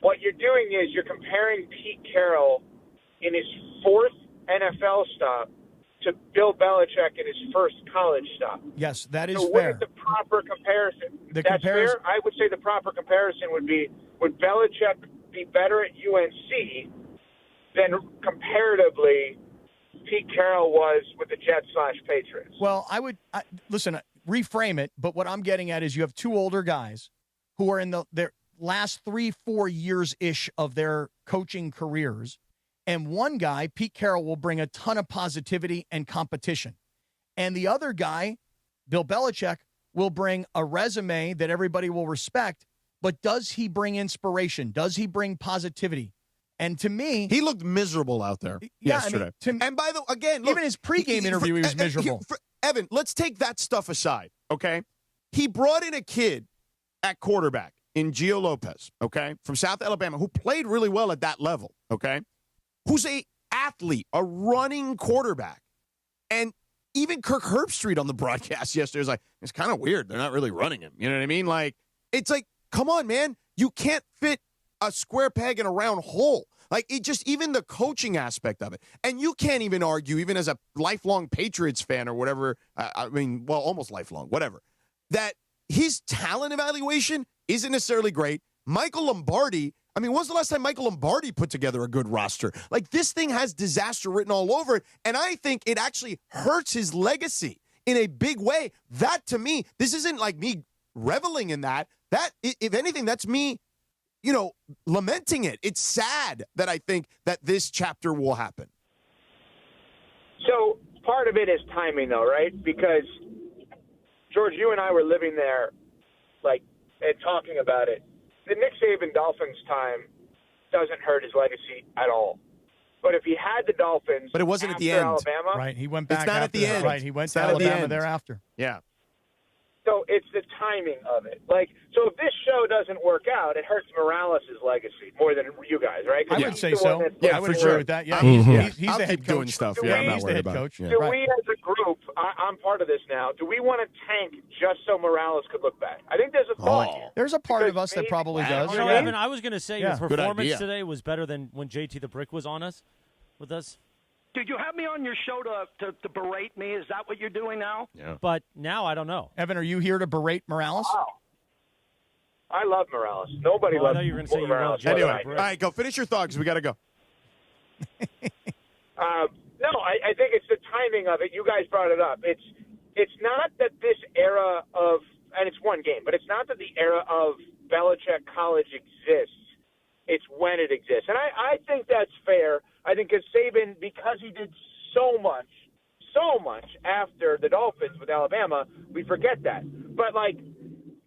S14: what you're doing is you're comparing Pete Carroll in his fourth NFL stop to Bill Belichick in his first college stop?
S16: Yes, that is
S14: so
S16: fair.
S14: What is the proper comparison?
S16: The
S14: That's fair? I would say the proper comparison would be, would Belichick be better at UNC than comparatively Pete Carroll was with the Jets/Patriots?
S16: Well, listen, reframe it, but what I'm getting at is you have two older guys who are in their last 3-4 years-ish of their coaching careers, and one guy, Pete Carroll, will bring a ton of positivity and competition. And the other guy, Bill Belichick, will bring a resume that everybody will respect, but does he bring inspiration? Does he bring positivity? And to me,
S17: he looked miserable out there yesterday. And by the way, again, look,
S16: even his pregame interview, he was miserable.
S17: Evan, let's take that stuff aside, okay? He brought in a kid at quarterback in Gio Lopez, okay, from South Alabama, who played really well at that level, okay, who's a athlete, a running quarterback. And even Kirk Herbstreit on the broadcast yesterday was like, it's kind of weird. They're not really running him. You know what I mean? Like, it's like, come on, man. You can't fit a square peg in a round hole. Like, it just, even the coaching aspect of it. And you can't even argue, even as a lifelong Patriots fan or whatever, almost lifelong, whatever, that his talent evaluation isn't necessarily great. Michael Lombardi, when's the last time Michael Lombardi put together a good roster? Like, this thing has disaster written all over it, and I think it actually hurts his legacy in a big way. That, to me, this isn't like me reveling in that. That, if anything, that's me, lamenting it. It's sad that I think that this chapter will happen.
S14: So part of it is timing, though, right? Because, George, you and I were living there, and talking about it. The Nick Saban Dolphins time doesn't hurt his legacy at all. But if he had the Dolphins,
S17: but it wasn't at the end,
S14: Alabama,
S16: right? He went back.
S17: It's not at the end,
S16: right? He went to Alabama thereafter.
S17: Yeah.
S14: So it's the timing of it. So if this show doesn't work out, it hurts Morales' legacy more than you guys, right?
S16: I would say so. I would agree with that. Yeah, he's
S17: I'll
S16: the head
S17: keep
S16: coach.
S17: doing stuff.
S14: I'm
S17: not worried about it.
S14: Do we as a group, I'm part of this now, do we want to tank just so Morales could look back? I think there's a thought here.
S16: There's a part of us that probably does.
S1: Evan, I was going to say your
S17: Good
S1: performance
S17: idea.
S1: today was better than when JT the Brick was on us with us.
S15: Did you have me on your show to berate me? Is that what you're doing now?
S17: Yeah.
S1: But now I don't know.
S16: Evan, are you here to berate Morales?
S14: Wow. I love Morales. Nobody loves
S1: I know you were going to say you
S14: Morales.
S1: love
S17: Anyway, all right, go finish your thought because we got to go.
S14: No, I think it's the timing of it. You guys brought it up. It's not that this era of, and it's one game, but it's not that the era of Belichick college exists. It's when it exists. And I think that's fair. I think because Saban, because he did so much after the Dolphins with Alabama, we forget that. But,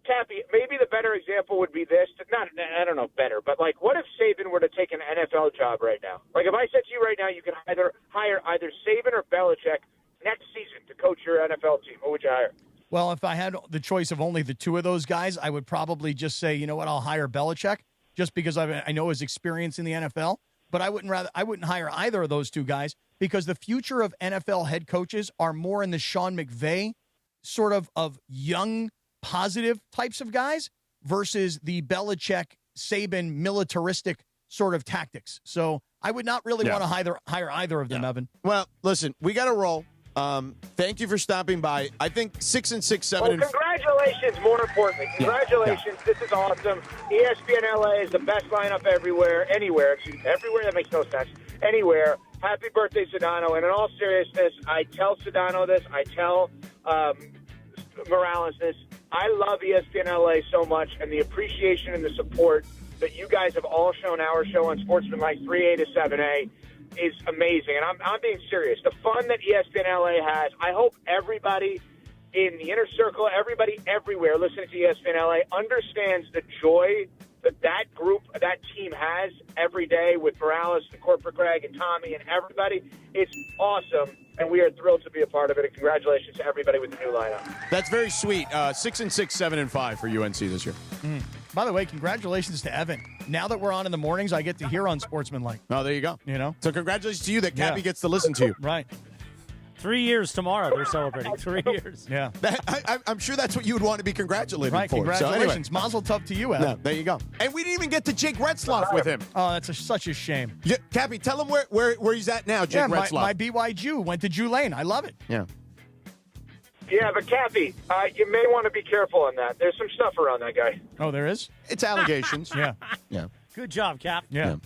S14: Cappy, maybe the better example would be this. I don't know better, but, what if Saban were to take an NFL job right now? If I said to you right now, you could hire either Saban or Belichick next season to coach your NFL team. What would you hire?
S16: Well, if I had the choice of only the two of those guys, I would probably just say, you know what, I'll hire Belichick just because I know his experience in the NFL. But I wouldn't hire either of those two guys because the future of NFL head coaches are more in the Sean McVay sort of young, positive types of guys versus the Belichick, Saban, militaristic sort of tactics. So I would not really want to hire either of them, Evan.
S17: Well, listen, we got to roll. Thank you for stopping by. I think 6 and 6, 7 and
S14: congratulations, more importantly. Congratulations. This is awesome. ESPN LA is the best lineup anywhere. Everywhere, that makes no sense. Anywhere. Happy birthday, Sedano. And in all seriousness, I tell Sedano this. I tell Morales this. I love ESPN LA so much, and the appreciation and the support that you guys have all shown our show on Sportsmanlike 3A to 7A is amazing. And I'm being serious. The fun that ESPN LA has, I hope everybody in the inner circle, everybody everywhere listening to ESPN LA understands the joy that group, that team has every day with Morales and Corporate Greg and Tommy and everybody. It's awesome, and we are thrilled to be a part of it. And congratulations to everybody with the new lineup.
S17: That's very sweet. 6 and 6, 7 and 5 for UNC this year.
S16: By the way, congratulations to Evan. Now that we're on in the mornings, I get to hear on Sportsmanlike.
S17: Oh, there you go. So congratulations to you that Cappy gets to listen to you.
S16: Right.
S1: 3 years tomorrow. They're celebrating 3 years.
S16: Yeah.
S17: I'm sure that's what you would want to be congratulated
S16: Right,
S17: for.
S16: congratulations.
S17: So anyway.
S16: Mazel tov to you, Al.
S17: No, there you go. And we didn't even get to Jake Retzloff with him.
S16: Oh, that's such a shame.
S17: Yeah, Cappy, tell him where he's at now, Jake Retzloff.
S16: My BY Jew went to Jew Lane. I love it.
S17: Yeah.
S14: Yeah, but Cappy, you may want to be careful on that. There's some stuff around that guy.
S16: Oh, there is?
S17: It's allegations.
S16: Yeah.
S17: Yeah.
S1: Good job, Cap.
S16: Yeah.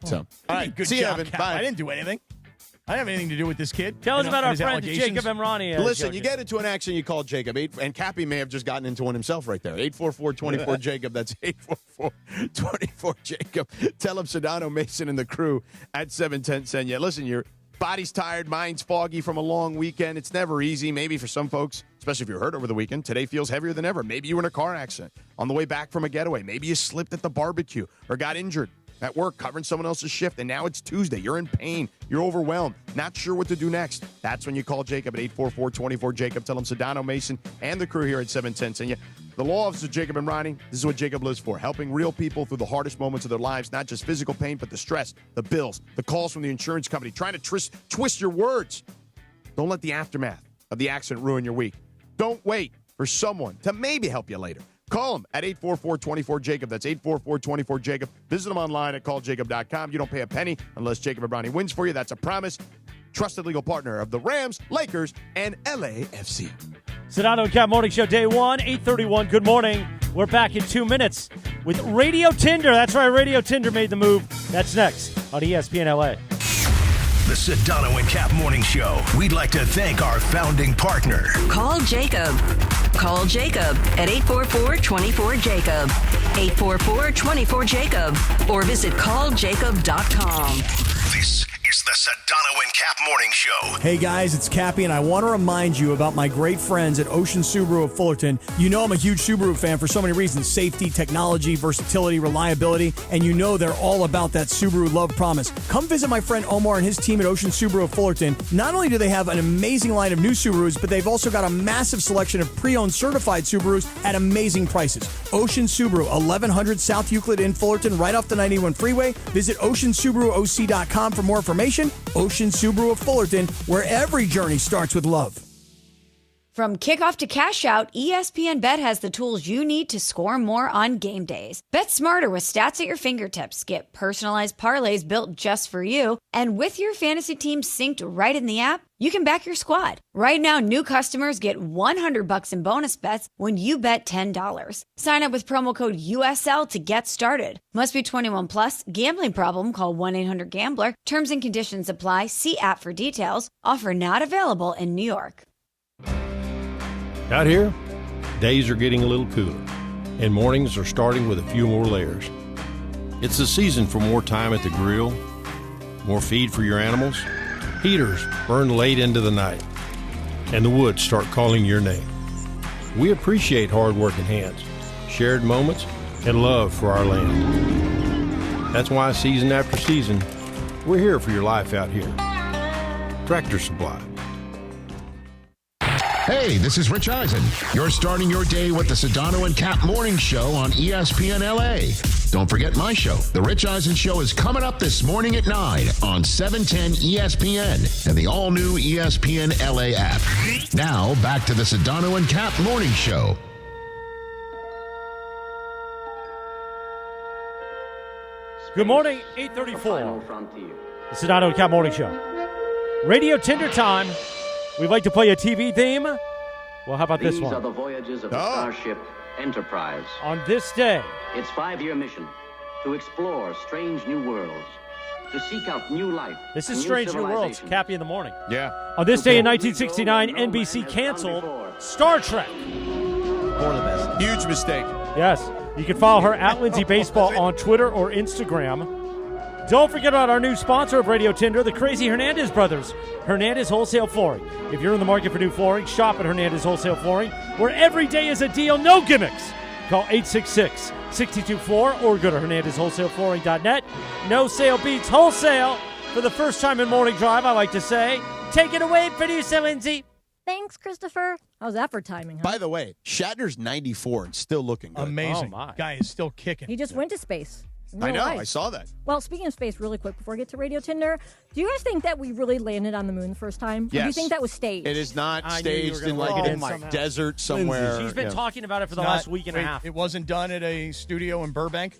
S17: So, all right,
S16: Good
S17: see
S16: job,
S17: you, Evan.
S16: Cap.
S17: Bye.
S16: I didn't do anything. I didn't have anything to do with this kid.
S1: Tell us about
S16: and
S1: our
S16: his
S1: friend
S16: allegations.
S1: Jacob Emrani.
S17: Listen, you get into an accident, you call Jacob. And Cappy may have just gotten into one himself right there. 844-24-JACOB. That's 844-24-JACOB. Tell him Sedano, Mason, and the crew at 710 send you. Listen, your body's tired, mind's foggy from a long weekend. It's never easy. Maybe for some folks, especially if you're hurt over the weekend, today feels heavier than ever. Maybe you were in a car accident on the way back from a getaway. Maybe you slipped at the barbecue or got injured at work covering someone else's shift, and now it's Tuesday. You're in pain. You're overwhelmed. Not sure what to do next. That's when you call Jacob at 844-24-JACOB. Tell him Sedano, Mason, and the crew here at 710 send you. The law office of Jacob and Ronnie, this is what Jacob lives for, helping real people through the hardest moments of their lives, not just physical pain, but the stress, the bills, the calls from the insurance company, trying to twist your words. Don't let the aftermath of the accident ruin your week. Don't wait for someone to maybe help you later. Call them at 844-24-JACOB. That's 844-24-JACOB. Visit them online at calljacob.com. You don't pay a penny unless Jacob and Ronnie wins for you. That's a promise. Trusted legal partner of the Rams, Lakers, and LAFC.
S1: Sedano Kap Morning Show, day 1, 8:31. Good morning. We're back in 2 minutes with Radio Tinder. That's right, Radio Tinder made the move. That's next on ESPN LA.
S7: The Sedano and Kap Morning Show. We'd like to thank our founding partner.
S8: Call Jacob. Call Jacob at 844-24-JACOB. 844-24-JACOB. Or visit calljacob.com.
S7: This is the Sedano and Kap Morning Show.
S16: Hey guys, it's Cappy, and I want to remind you about my great friends at Ocean Subaru of Fullerton. You know I'm a huge Subaru fan for so many reasons: safety, technology, versatility, reliability, and you know they're all about that Subaru love promise. Come visit my friend Omar and his team at Ocean Subaru of Fullerton. Not only do they have an amazing line of new Subarus, but they've also got a massive selection of pre-owned certified Subarus at amazing prices. Ocean Subaru, 1100 South Euclid in Fullerton, right off the 91 freeway. Visit OceanSubaruOC.com for more information. Ocean Subaru of Fullerton, where every journey starts with love.
S11: From kickoff to cash out, ESPN Bet has the tools you need to score more on game days. Bet smarter with stats at your fingertips. Get personalized parlays built just for you. And with your fantasy team synced right in the app, you can back your squad. Right now, new customers get $100 in bonus bets when you bet $10. Sign up with promo code USL to get started. Must be 21 plus. Gambling problem? Call 1-800-GAMBLER. Terms and conditions apply. See app for details. Offer not available in New York.
S18: Out here, days are getting a little cooler, and mornings are starting with a few more layers. It's the season for more time at the grill, more feed for your animals. Heaters burn late into the night, and the woods start calling your name. We appreciate hard-working hands, shared moments, and love for our land. That's why season after season, we're here for your life out here. Tractor Supply.
S19: Hey, this is Rich Eisen. You're starting your day with the Sedano and Kap Morning Show on ESPN LA. Don't forget my show. The Rich Eisen Show is coming up this morning at 9 on 710 ESPN and the all-new ESPN LA app. Now, back to the Sedano and Kap Morning Show.
S1: Good morning, 8:34. The Sedano and Kap Morning Show. Radio Tinder time. We'd like to play a TV theme. Well, how about this one?
S23: These are the voyages of the Starship Enterprise.
S1: On this day,
S23: its 5-year mission to explore strange new worlds, to seek out new life.
S1: This is Strange New Worlds, Cappy in the morning.
S17: Yeah.
S1: On this day in 1969, NBC canceled Star Trek.
S17: Or the best. Huge mistake.
S1: Yes. You can follow her at Lindsay Baseball on Twitter or Instagram. Don't forget about our new sponsor of Radio Tinder, the Crazy Hernandez Brothers, Hernandez Wholesale Flooring. If you're in the market for new flooring, shop at Hernandez Wholesale Flooring, where every day is a deal, no gimmicks. Call 866-624 or go to HernandezWholesaleFlooring.net. No sale beats wholesale. For the first time in Morning Drive, I like to say, take it away, producer Lindsay.
S10: Thanks, Christopher. How's that for timing, huh?
S17: By the way, Shatner's 94 and still looking good.
S16: Amazing.
S1: Oh, my.
S16: Guy is still kicking.
S10: He just went to space. in
S17: I
S10: real
S17: know.
S10: life.
S17: I saw that.
S10: Well, speaking of space, really quick before I get to Radio Tinder, do you guys think that we really landed on the moon the first time?
S17: Yes.
S10: Or do you think that was staged?
S17: It is not
S1: I knew you were
S17: staged
S1: gonna
S17: in
S1: work
S17: like
S1: it
S17: a
S1: in somehow.
S17: desert somewhere.
S1: She's been talking about it for the last week and a half.
S16: It wasn't done at a studio in Burbank?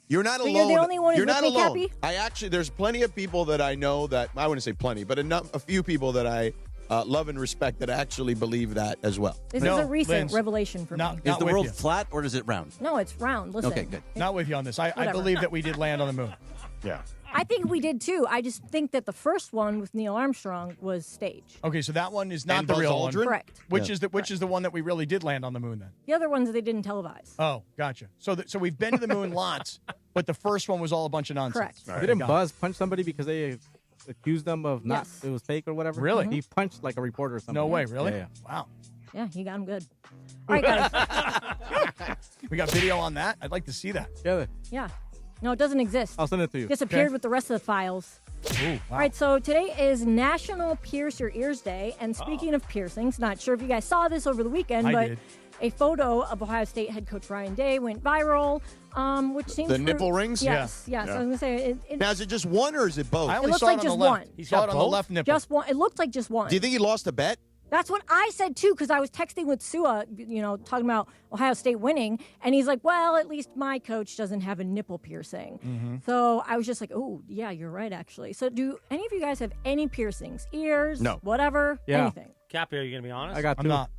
S17: You're not
S10: So
S17: alone.
S10: you're the only one who's
S17: You're not
S10: with me,
S17: alone.
S10: Cappy?
S17: I actually, there's plenty of people that I know that, I wouldn't say plenty, but a few people that I love and respect that actually believe that as well.
S10: This is a recent revelation for me.
S20: Is the world flat or is it round?
S10: No, it's round. Listen.
S20: Okay, good.
S16: Not with you on this. I
S10: Whatever.
S16: believe that we did land on the moon.
S17: Yeah.
S10: I think we did too. I just think that the first one with Neil Armstrong was staged.
S16: Okay, so that one is not
S17: And
S16: the
S17: Buzz
S16: real
S17: Aldrin?
S16: one.
S10: Correct.
S16: Which is the one that we really did land on the moon then?
S10: The other ones they didn't televise.
S16: Oh, gotcha. So we've been to the moon lots, but the first one was all a bunch of nonsense.
S10: Correct.
S3: Didn't
S16: Got it.
S3: Buzz punch somebody because they accused them of not
S10: Yes.
S3: it was fake or whatever?
S16: Really?
S3: He punched like a reporter or something.
S16: No way, really?
S3: Yeah.
S16: Wow.
S10: Yeah, he got him good. All right, guys.
S16: We got video on that? I'd like to see that.
S3: Yeah.
S10: Yeah. No, it doesn't exist.
S3: I'll send it to you.
S10: Disappeared
S16: Okay.
S10: with the rest of the files.
S16: Ooh, wow.
S10: All right, so today is National Pierce Your Ears Day. And speaking of piercings, not sure if you guys saw this over the weekend,
S16: I
S10: but
S16: did.
S10: a photo of Ohio State head coach Ryan Day went viral, which seems
S17: The nipple rings?
S10: Yes, yes.
S17: Yeah.
S10: I was gonna say it
S17: Now, is it just one or is it both?
S16: I
S10: it
S16: only
S10: looks
S16: saw
S10: like
S16: it on
S10: just
S16: the left.
S10: one.
S16: He saw it on the left nipple.
S10: Just one. It looked like just one.
S17: Do you think he lost a bet?
S10: That's what I said too, because I was texting with Sua, talking about Ohio State winning, and he's like, "Well, at least my coach doesn't have a nipple piercing."
S16: Mm-hmm.
S10: So I was just like, "Oh, yeah, you're right, actually." So, do any of you guys have any piercings, ears,
S17: No.
S10: whatever,
S3: Yeah.
S10: anything?
S1: Cappy, are you going to be honest?
S3: I got
S16: I'm
S3: two.
S16: not.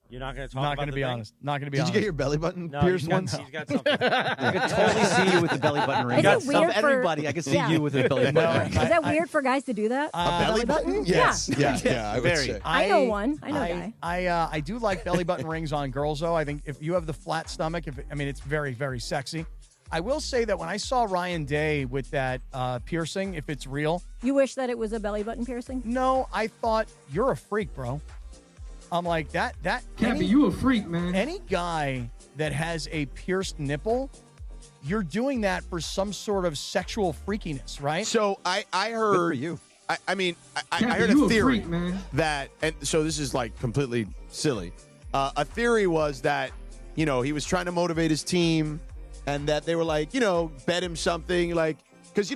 S1: You're not going to talk
S16: Not
S1: about
S16: going to
S1: the
S16: be
S1: thing?
S16: honest. Not going to be
S17: Did
S16: honest.
S17: you get your belly button
S1: No,
S17: pierced
S1: he's got,
S17: once?
S1: he's got something.
S20: I could totally see you with the belly button ring.
S10: Is it weird for-
S20: Everybody, I could see
S10: Yeah.
S20: you with a belly button ring.
S10: Is that weird for guys to do that?
S17: A belly button? Yes. Yeah, I would
S20: Very.
S17: say.
S10: I know one. I know a guy.
S16: I do like belly button rings on girls, though. I think if you have the flat stomach, it's very, very sexy. I will say that when I saw Ryan Day with that piercing, if it's real,
S10: You wish that it was a belly button piercing?
S16: no, I thought you're a freak, bro. I'm like that.
S2: Cappy, you a freak, man.
S16: Any guy that has a pierced nipple, you're doing that for some sort of sexual freakiness, right?
S17: So I heard.
S20: Good for you.
S17: I mean, I
S2: Cappy,
S17: heard
S2: you
S17: a theory
S2: freak, man.
S17: that, and so this is like completely silly. A theory was that, he was trying to motivate his team and that they were like, bet him something like, because,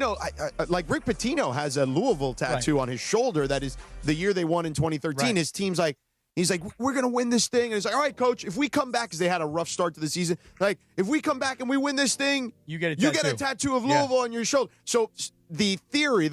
S17: like Rick Pitino has a Louisville tattoo on his shoulder that is the year they won in 2013.
S16: Right.
S17: His team's like, he's like, we're going to win this thing. And he's like, all right, coach, if we come back, because they had a rough start to the season, like, if we come back and we win this thing,
S16: You get a
S17: you
S16: tattoo.
S17: get a tattoo of Louisville on your shoulder. So the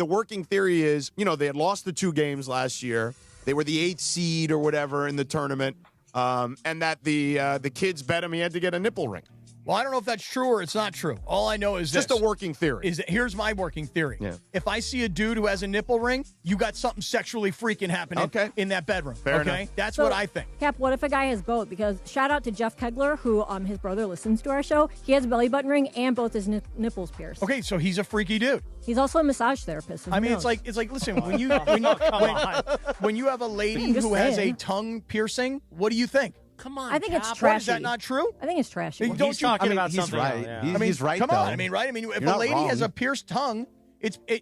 S17: working theory is, they had lost the 2 games last year. They were the 8th seed or whatever in the tournament, and that the kids bet him he had to get a nipple ring.
S16: Well, I don't know if that's true or it's not true. All I know is
S17: Just
S16: this.
S17: a working theory.
S16: Is that here's my working theory.
S17: Yeah.
S16: If I see a dude who has a nipple ring, you got something sexually freaking happening in that bedroom.
S17: Fair
S16: okay?
S17: enough.
S16: That's
S10: So,
S16: what I think.
S10: Cap, what if a guy has both? Because shout out to Jeff Kegler, who his brother listens to our show. He has a belly button ring and both his nipples pierced.
S16: Okay, so he's a freaky dude.
S10: He's also a massage therapist. so
S16: I
S10: who
S16: mean,
S10: knows?
S16: it's like listen, when you have a lady
S10: I'm just
S16: who has a
S10: saying.
S16: tongue piercing, what do you think?
S1: Come on,
S10: I think it's
S1: Cap.
S10: trashy.
S16: What, is that not true?
S10: I think it's trashy.
S16: Well, don't
S1: he's
S16: you-
S1: talking
S16: I mean,
S1: about
S20: he's
S1: something.
S20: right.
S1: Yeah.
S20: He's right,
S16: Come
S20: though.
S16: on, right? If
S20: You're
S16: a
S20: not
S16: lady has a
S20: wrong.
S16: pierced tongue,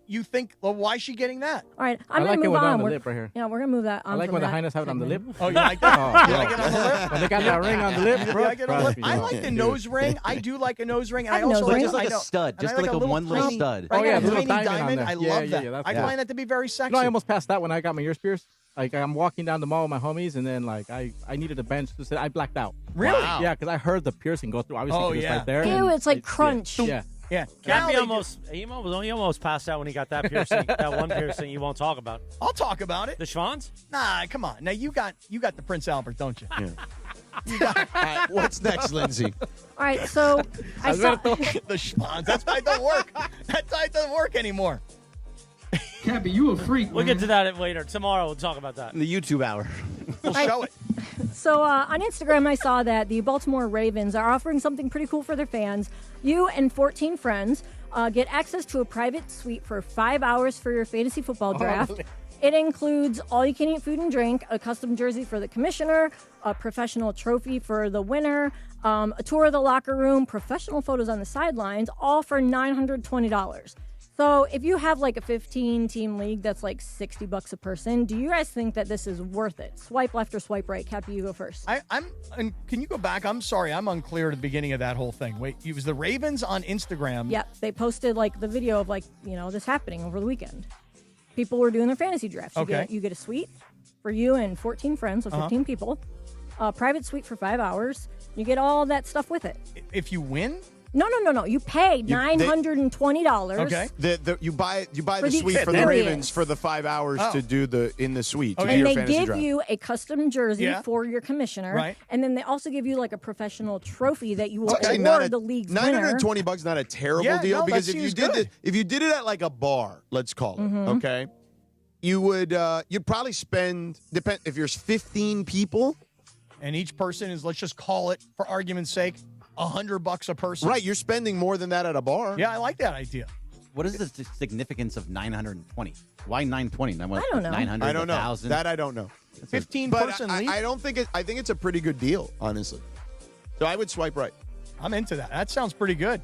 S16: you think, well, why is she getting that?
S10: All right,
S3: I
S10: I'm
S3: like
S10: going
S3: it
S10: to move
S3: when they're on
S10: on.
S3: the
S10: We're-
S3: lip right here.
S10: Yeah, we're going to move that on.
S3: I like
S10: from
S3: when the
S10: that
S3: highness have it on the lip.
S10: segment.
S16: Oh, you like that?
S3: Oh,
S16: You like it on the lip?
S3: When they got that ring on the lip, bro.
S16: You like it on the lip?
S3: trust me,
S16: I
S3: bro.
S16: like the nose ring. I do like a nose ring. And
S10: I
S16: I
S10: have
S16: also
S10: nose
S16: like
S10: rings.
S20: Just like
S16: I
S20: a
S16: know-
S20: stud.
S16: and
S20: Just
S16: I
S20: like a one little
S16: tiny-
S20: stud.
S16: Right,
S3: Oh, yeah,
S16: a
S3: the little
S16: tiny
S3: diamond on
S16: I
S3: there. Yeah,
S16: love
S3: yeah,
S16: that.
S3: yeah, that's
S16: I
S3: cool.
S16: find that to be very sexy.
S3: No, I almost passed out when I got my ears pierced. Like, I'm walking down the mall with my homies, and then, like, I needed a bench to sit. I blacked out.
S16: Really?
S3: Wow. Yeah, because I heard the piercing go through. Obviously,
S16: Oh,
S3: 'cause it's
S16: yeah.
S3: right there.
S10: Ew,
S3: and
S10: it's like crunch.
S3: Yeah.
S16: Yeah.
S1: Cappy
S16: Now
S1: he almost passed out when he got that piercing, that one piercing you won't talk about.
S16: I'll talk about it.
S1: The Schwans?
S16: Nah, come on. Now you got the Prince Albert, don't you?
S17: All right, what's next, Lindsay?
S10: All right, so I saw.
S16: The Schwans. That side don't work. That side doesn't work anymore.
S2: Cappy, you a freak,
S1: We'll
S2: man.
S1: get to that later. Tomorrow we'll talk about that.
S20: In the YouTube hour.
S16: We'll show it.
S10: So on Instagram, I saw that the Baltimore Ravens are offering something pretty cool for their fans. You and 14 friends get access to a private suite for 5 hours for your fantasy football draft. It includes all-you-can-eat food and drink, a custom jersey for the commissioner, a professional trophy for the winner, a tour of the locker room, professional photos on the sidelines, all for $920. So if you have like a 15-team league that's like $60 a person, do you guys think that this is worth it? Swipe left or swipe right? Cappy, you go first.
S16: And can you go back? I'm sorry, I'm unclear at the beginning of that whole thing. Wait, it was the Ravens on Instagram.
S10: Yep, they posted like the video of like, this happening over the weekend. People were doing their fantasy drafts. You get a suite for you and 14 friends, so 15 people. A private suite for 5 hours. You get all that stuff with it.
S16: If you win?
S10: No. You pay $920.
S17: Okay. You buy the
S10: the
S17: suite for the
S10: experience.
S17: Ravens for the 5 hours to do in the suite. To do
S10: And
S17: your
S10: they
S17: fantasy
S10: give
S17: draft.
S10: you a custom jersey for your commissioner.
S17: Right.
S10: And then they also give you like a professional trophy that you will
S17: It's actually
S10: award the league's winner.
S17: $920 not a terrible
S10: Yeah,
S17: deal
S10: no,
S17: because
S10: that
S17: if you
S10: seems good.
S17: if you did it at like a bar, let's call it,
S10: Mhm.
S17: okay, you would you'd probably spend if there's 15 people,
S16: and each person is, let's just call it for argument's sake, $100 a person.
S17: right? You're spending more than that at a bar.
S16: Yeah, I like that idea.
S20: What is the significance of 920? Why 920?
S10: I don't know.
S20: 900,
S17: I don't know.
S20: 1,000?
S17: That I don't know.
S16: 15
S17: But
S16: person
S17: I,
S16: league?
S17: I don't think I think it's a pretty good deal, honestly. So I would swipe right.
S16: I'm into that. That sounds pretty good.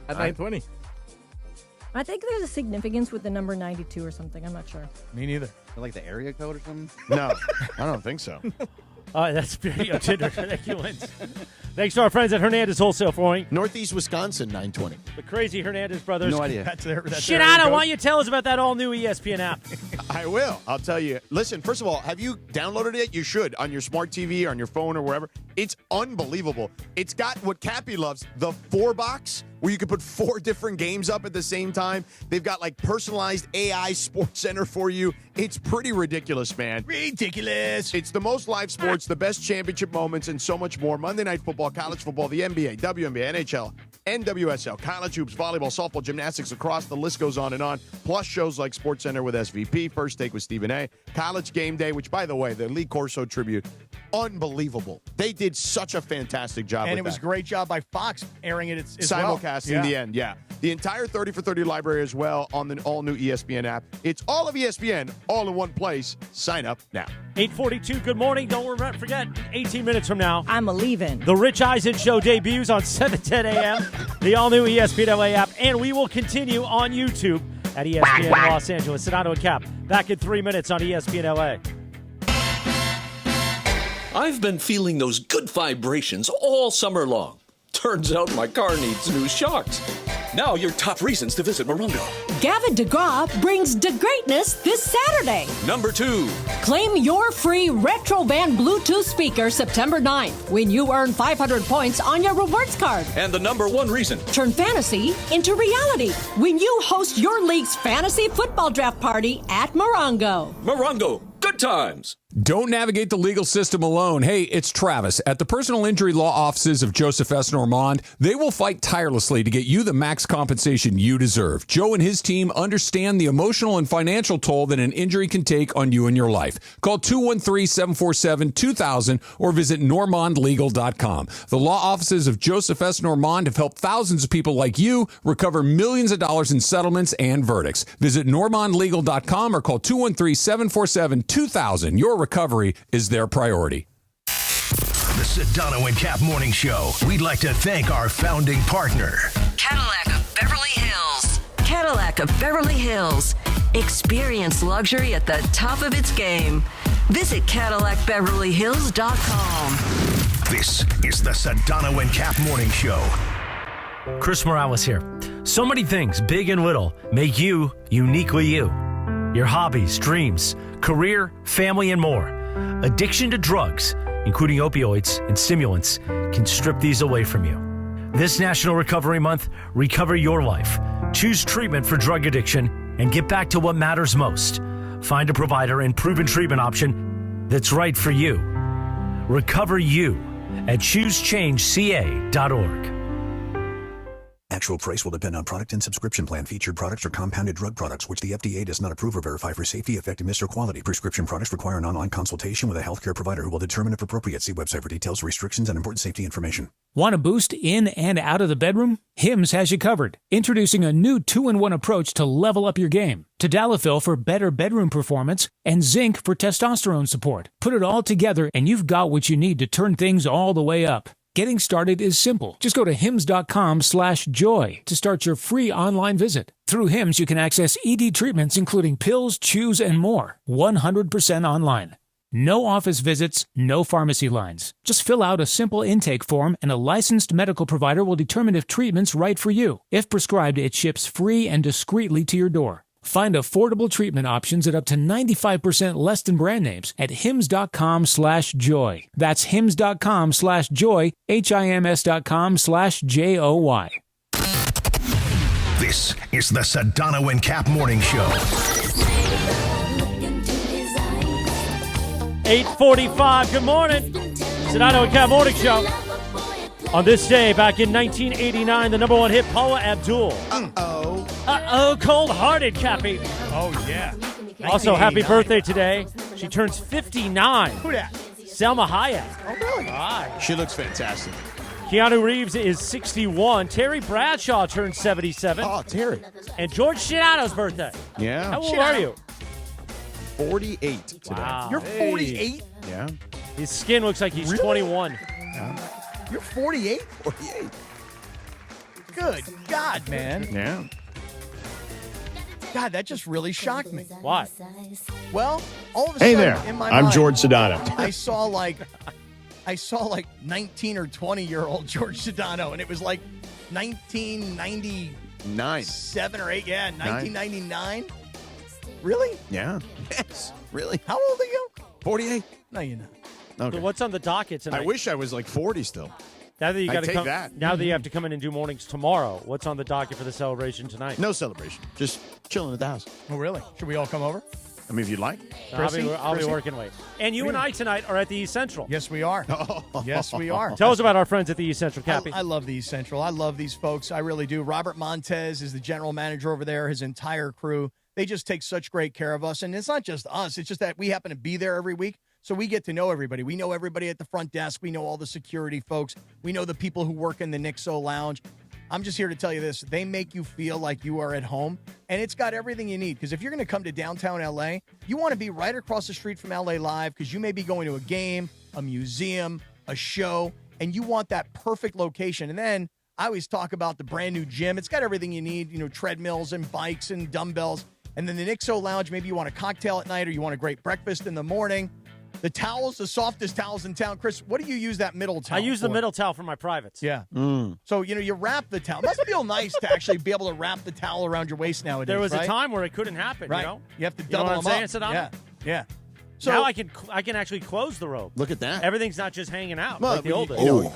S3: At 920.
S10: I think there's a significance with the number 92 or something. I'm not sure.
S16: Me neither.
S20: Like the area code or something?
S17: No, I don't think so.
S1: All right, that's Video Tinder. Thank you, Wins. Thanks to our friends at Hernandez Wholesale Flooring.
S17: Northeast Wisconsin, 920.
S1: The crazy Hernandez brothers.
S17: No idea.
S16: That's
S1: Sedano, why don't you tell us about that all-new ESPN app?
S17: I will. I'll tell you. Listen, first of all, have you downloaded it? You should on your smart TV or on your phone or wherever. It's unbelievable. It's got what Cappy loves, the 4-box, where you can put 4 different games up at the same time. They've got like personalized AI Sports Center for you. It's pretty ridiculous, man.
S16: Ridiculous.
S17: It's the most live sports, the best championship moments, and so much more. Monday Night Football, college football, the NBA, WNBA, NHL, NWSL, college hoops, volleyball, softball, gymnastics, lacrosse, the list goes on and on. Plus shows like Sports Center with SVP, First Take with Stephen A, College Game Day, which, by the way, the Lee Corso tribute, unbelievable. They did such a fantastic job
S16: And
S17: with
S16: it was
S17: that.
S16: a great job by Fox airing it as
S17: Simulcast
S16: well.
S17: in the end, yeah. The entire 30 for 30 library as well on the all-new ESPN app. It's all of ESPN, all in one place. Sign up now.
S1: 8:42, good morning. Don't forget, 18 minutes from now,
S10: I'm leaving.
S1: The Rich Eisen Show debuts on 7:10 a.m., the all-new ESPN LA app, and we will continue on YouTube at ESPN Los Angeles. Sedano and Cap, back in 3 minutes on ESPN LA.
S4: I've been feeling those good vibrations all summer long. Turns out my car needs new shocks. Now your top reasons to visit Morongo.
S9: Gavin DeGraw brings the greatness this Saturday.
S4: Number 2.
S9: Claim your free Retrovan Bluetooth speaker September 9th when you earn 500 points on your rewards card.
S4: And the number 1 reason.
S9: Turn fantasy into reality when you host your league's fantasy football draft party at Morongo.
S4: Morongo, good times.
S21: Don't navigate the legal system alone. Hey, it's Travis. At the personal injury law offices of Joseph S. Normand, they will fight tirelessly to get you the max compensation you deserve. Joe and his team understand the emotional and financial toll that an injury can take on you and your life. Call 213-747-2000 or visit normandlegal.com. The law offices of Joseph S. Normand have helped thousands of people like you recover millions of dollars in settlements and verdicts. Visit normandlegal.com or call 213-747-2000. Your recovery is their priority.
S7: The Sedano and Cap Morning Show. We'd like to thank our founding partner,
S8: Cadillac of Beverly Hills. Cadillac of Beverly Hills. Experience luxury at the top of its game. Visit CadillacBeverlyHills.com.
S7: This is the Sedano and Cap Morning Show.
S24: Chris Morales here. So many things, big and little, make you uniquely you. Your hobbies, dreams, career, family, and more. Addiction to drugs, including opioids and stimulants, can strip these away from you. This National Recovery Month, recover your life. Choose treatment for drug addiction and get back to what matters most. Find a provider and proven treatment option that's right for you. Recover you at choosechangeca.org.
S25: Actual price will depend on product and subscription plan. Featured products are compounded drug products, which the FDA does not approve or verify for safety, effectiveness, or quality. Prescription products require an online consultation with a healthcare provider who will determine if appropriate. See website for details, restrictions, and important safety information.
S26: Want a boost in and out of the bedroom? Hims has you covered. Introducing a new 2-in-1 approach to level up your game. Tadalafil for better bedroom performance and zinc for testosterone support. Put it all together and you've got what you need to turn things all the way up. Getting started is simple. Just go to hims.com/joy to start your free online visit. Through Hims, you can access ED treatments including pills, chews, and more. 100% online. No office visits, no pharmacy lines. Just fill out a simple intake form and a licensed medical provider will determine if treatment's right for you. If prescribed, it ships free and discreetly to your door. Find affordable treatment options at up to 95% less than brand names at hims.com/joy. That's hims.com/joy, HIMS.com/JOY.
S7: This is the Sedano and Kap Morning Show.
S1: 8:45. Good morning. Sedano and Kap Morning Show. On this day, back in 1989, the number one hit, Paula Abdul. Cold-hearted, Cappy.
S16: Oh, yeah.
S1: Also, happy birthday today. She turns 59.
S16: Who dat?
S1: Selma Hayek.
S16: Oh, really?
S17: She looks fantastic.
S1: Keanu Reeves is 61. Terry Bradshaw turns 77.
S17: Oh, Terry.
S1: And George Sedano's birthday.
S17: Yeah.
S1: How old are you?
S17: 48 today.
S1: Wow.
S16: You're 48?
S17: Yeah.
S1: His skin looks like he's 21.
S16: You're 48?
S17: 48.
S16: Good God, man.
S17: Yeah.
S16: God, that just really shocked me.
S1: Why?
S16: Well, all of a
S5: Hey
S16: sudden,
S5: there,
S16: in my
S5: I'm
S16: mind,
S5: George Sedano.
S16: I saw like 19 or 20-year-old George Sedano, and it was like 1997 or 8. Yeah, 1999. Really?
S17: Yeah. Yes. Really?
S16: How old are you?
S17: 48.
S16: No, you're not.
S17: Okay.
S1: So what's on the docket tonight?
S17: I wish I was like 40 still.
S1: Now that you got to
S17: take
S1: come,
S17: that.
S1: now that you have to come in and do mornings tomorrow, what's on the docket for the celebration tonight?
S17: No celebration. Just chilling at the house.
S16: Oh, really? Should we all come over?
S17: I mean, if you'd like.
S1: I'll be working late. And you and I tonight are at the East Central.
S16: Yes, we are. Yes, we are.
S1: Tell us about our friends at the East Central, Cappy.
S16: I love the East Central. I love these folks. I really do. Robert Montez is the general manager over there, his entire crew. They just take such great care of us. And it's not just us. It's just that we happen to be there every week. So we get to know everybody. We know everybody at the front desk. We know all the security folks. We know the people who work in the Nixo Lounge. I'm just here to tell you this. They make you feel like you are at home, and it's got everything you need. Because if you're going to come to downtown L.A., you want to be right across the street from L.A. Live because you may be going to a game, a museum, a show, and you want that perfect location. And then I always talk about the brand new gym. It's got everything you need, treadmills and bikes and dumbbells. And then the Nixo Lounge, maybe you want a cocktail at night or you want a great breakfast in the morning. The towels, the softest towels in town. Chris, what do you use that middle towel
S1: I use
S16: for?
S1: the middle towel for my privates.
S16: Yeah. So, you wrap the towel. It must feel nice to actually be able to wrap the towel around your waist nowadays,
S1: There was
S16: right?
S1: a time where it couldn't happen,
S16: Right. You have to double
S1: know what
S16: them
S1: I'm saying,
S16: up.
S1: Sedano?
S16: Yeah. So
S1: now I can actually close the robe.
S17: Look at that.
S1: Everything's not just hanging out
S17: Well,
S1: like the old days.
S17: you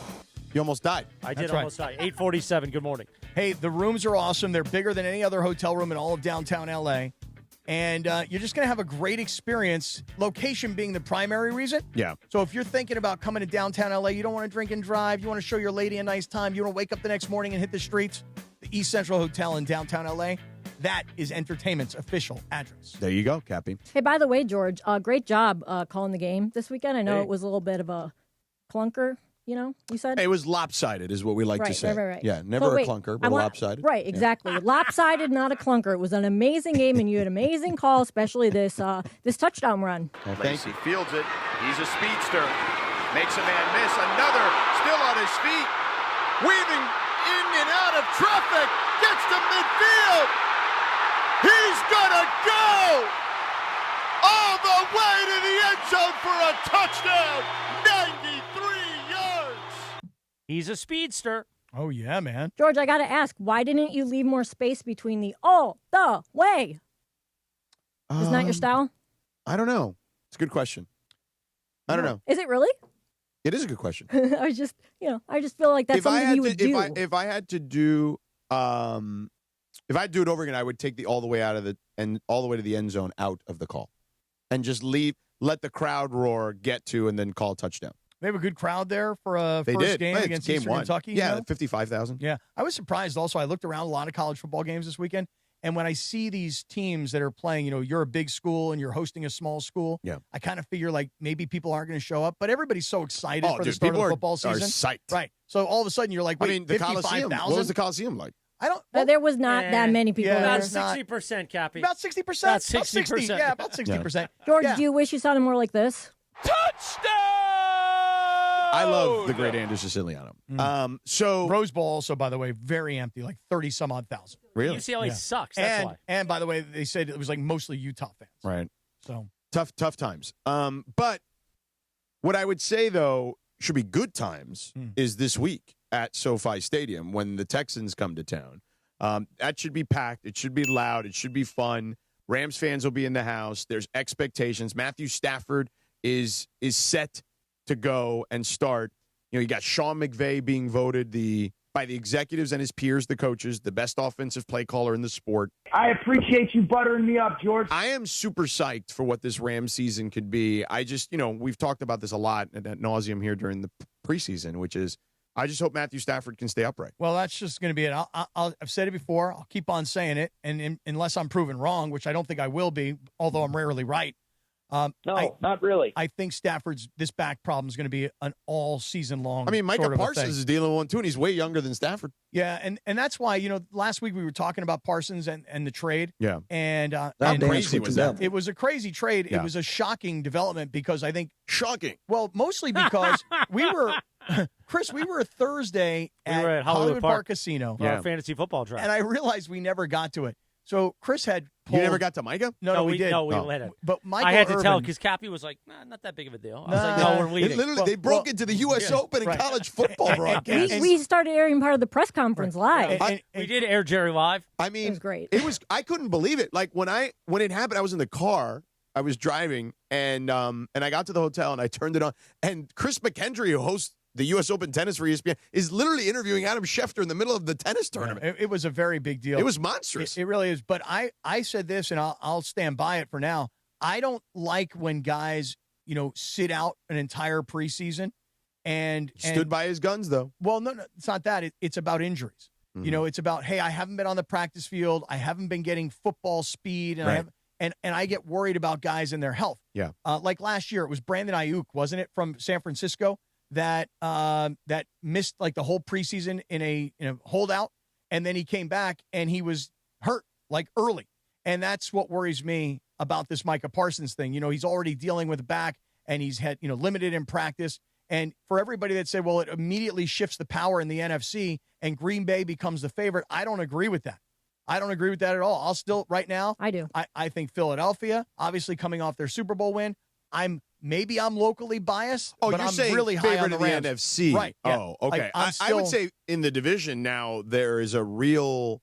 S17: almost died.
S1: I did
S16: That's right.
S1: almost die. 8:47. Good morning.
S16: Hey, the rooms are awesome. They're bigger than any other hotel room in all of downtown L.A., and you're just going to have a great experience, location being the primary reason.
S17: Yeah.
S16: So if you're thinking about coming to downtown L.A., you don't want to drink and drive, you want to show your lady a nice time, you want to wake up the next morning and hit the streets, the East Central Hotel in downtown L.A., that is entertainment's official address.
S17: There you go, Cappy.
S10: Hey, by the way, George, great job calling the game this weekend. I know
S17: Hey.
S10: it was a little bit of a clunker, you said?
S17: It was lopsided, is what we like to say.
S10: Right.
S17: Yeah,
S10: So
S17: never
S10: wait,
S17: a clunker,
S10: I
S17: but
S10: want-
S17: lopsided.
S10: Right,
S17: Yeah.
S10: exactly. Lopsided, not a clunker. It was an amazing game, and you had an amazing call, especially this touchdown run.
S6: Lacey fields it. He's a speedster. Makes a man miss. Another still on his feet. Weaving in and out of traffic. Gets to midfield. He's gonna go all the way to the end zone for a touchdown. 93 yards.
S1: He's a speedster.
S16: Oh, yeah, man.
S10: George, I got to ask, why didn't you leave more space between the all the way? Isn't that your style?
S17: I don't know. It's a good question. I don't know.
S10: Is it really?
S17: It is a good question.
S10: I just feel like that's something you would do.
S17: If I had to do it over again, I would take the all the way out of the and all the way to the end zone out of the call, and just let the crowd roar, get to, and then call a touchdown.
S16: They have a good crowd there for a
S17: They
S16: first
S17: did.
S16: game
S17: It's
S16: against
S17: game
S16: Eastern
S17: one.
S16: Kentucky.
S17: Yeah, 55,000.
S16: Yeah. I was surprised also. I looked around a lot of college football games this weekend, and when I see these teams that are playing, you're a big school and you're hosting a small school,
S17: yeah.
S16: I kind of figure like maybe people aren't going to show up, but everybody's so excited for the
S17: dude,
S16: start of
S17: people
S16: the football
S17: are
S16: season.
S17: psyched.
S16: Right. So all of a sudden you're like, wait,
S17: I mean, the Coliseum.
S16: 55,000?
S17: What was the Coliseum like?
S16: I don't.
S10: There was not that many people
S16: yeah,
S10: there.
S1: About 60%, Cappy.
S16: About 60%?
S1: About 60%.
S16: Yeah, about 60%.
S10: George,
S16: Yeah.
S10: do you wish you sounded more like this?
S6: Touchdown!
S17: I love the great Andrew Siciliano. So
S16: Rose Bowl also, by the way, very empty, like 30-some-odd thousand.
S17: Really?
S1: UCLA sucks. That's why.
S16: And by the way, they said it was like mostly Utah fans.
S17: Right.
S16: So
S17: tough times. But what I would say, though, should be good times is this week at SoFi Stadium when the Texans come to town. That should be packed. It should be loud. It should be fun. Rams fans will be in the house. There's expectations. Matthew Stafford is set to go and start. You got Sean McVay being voted by the executives and his peers, the coaches, the best offensive play caller in the sport.
S5: I appreciate you buttering me up, George.
S17: I am super psyched for what this Rams season could be. I just, we've talked about this a lot ad nauseum here during the preseason, which is I just hope Matthew Stafford can stay upright.
S16: Well, that's just going to be it. I've said it before. I'll keep on saying it. And unless I'm proven wrong, which I don't think I will be, although I'm rarely right.
S5: Not really.
S16: I think Stafford's this back problem is going to be an all season long.
S17: I mean, Micah Parsons is dealing with one too, and he's way younger than Stafford.
S16: Yeah, and that's why last week we were talking about Parsons and the trade.
S17: Yeah,
S16: and
S17: how crazy was that?
S16: It was a crazy trade.
S17: Yeah.
S16: It was a shocking development because I think
S17: shocking.
S16: Well, mostly because we were. Chris, we were Thursday at
S1: Hollywood
S16: Park Casino
S1: for our fantasy football draft,
S16: and I realized we never got to it. So Chris had
S17: You never got to Micah?
S16: No, we did.
S1: No, we didn't.
S16: But Michael
S1: I had to
S16: Irvin,
S1: tell because Cappy was like, not that big of a deal. I was like, no, we're leaving.
S17: They broke into the U.S. Open and college football broadcast.
S10: We started airing part of the press conference live.
S1: We did air Jerry live.
S17: I mean,
S10: it was great.
S17: I couldn't believe it. Like when it happened, I was in the car. I was driving, and I got to the hotel, and I turned it on. And Chris McKendry, who hosts the U.S. Open tennis for ESPN, is literally interviewing Adam Schefter in the middle of the tennis tournament.
S16: It was a very big deal.
S17: It was monstrous.
S16: It really is. But I said this, and I'll stand by it for now. I don't like when guys, sit out an entire preseason. And
S17: stood by his guns, though.
S16: Well, no, it's not that. It's about injuries.
S17: Mm-hmm.
S16: It's about, hey, I haven't been on the practice field. I haven't been getting football speed. And And I get worried about guys and their health.
S17: Yeah.
S16: Like last year, it was Brandon Ayuk, wasn't it, from San Francisco that missed like the whole preseason in a holdout, and then he came back and he was hurt like early. And that's what worries me about this Micah Parsons thing. He's already dealing with a back, and he's had limited in practice. And for everybody that said, well, it immediately shifts the power in the NFC and Green Bay becomes the favorite, I don't agree with that. I don't agree with that at all. I'll still, right now,
S10: I do.
S16: I think Philadelphia, obviously coming off their Super Bowl win, I'm locally biased, but
S17: you're
S16: I'm
S17: saying
S16: really high on the Rams.
S17: NFC.
S16: Right. Yeah.
S17: Oh, okay.
S16: Like,
S17: I would say in the division now there is a real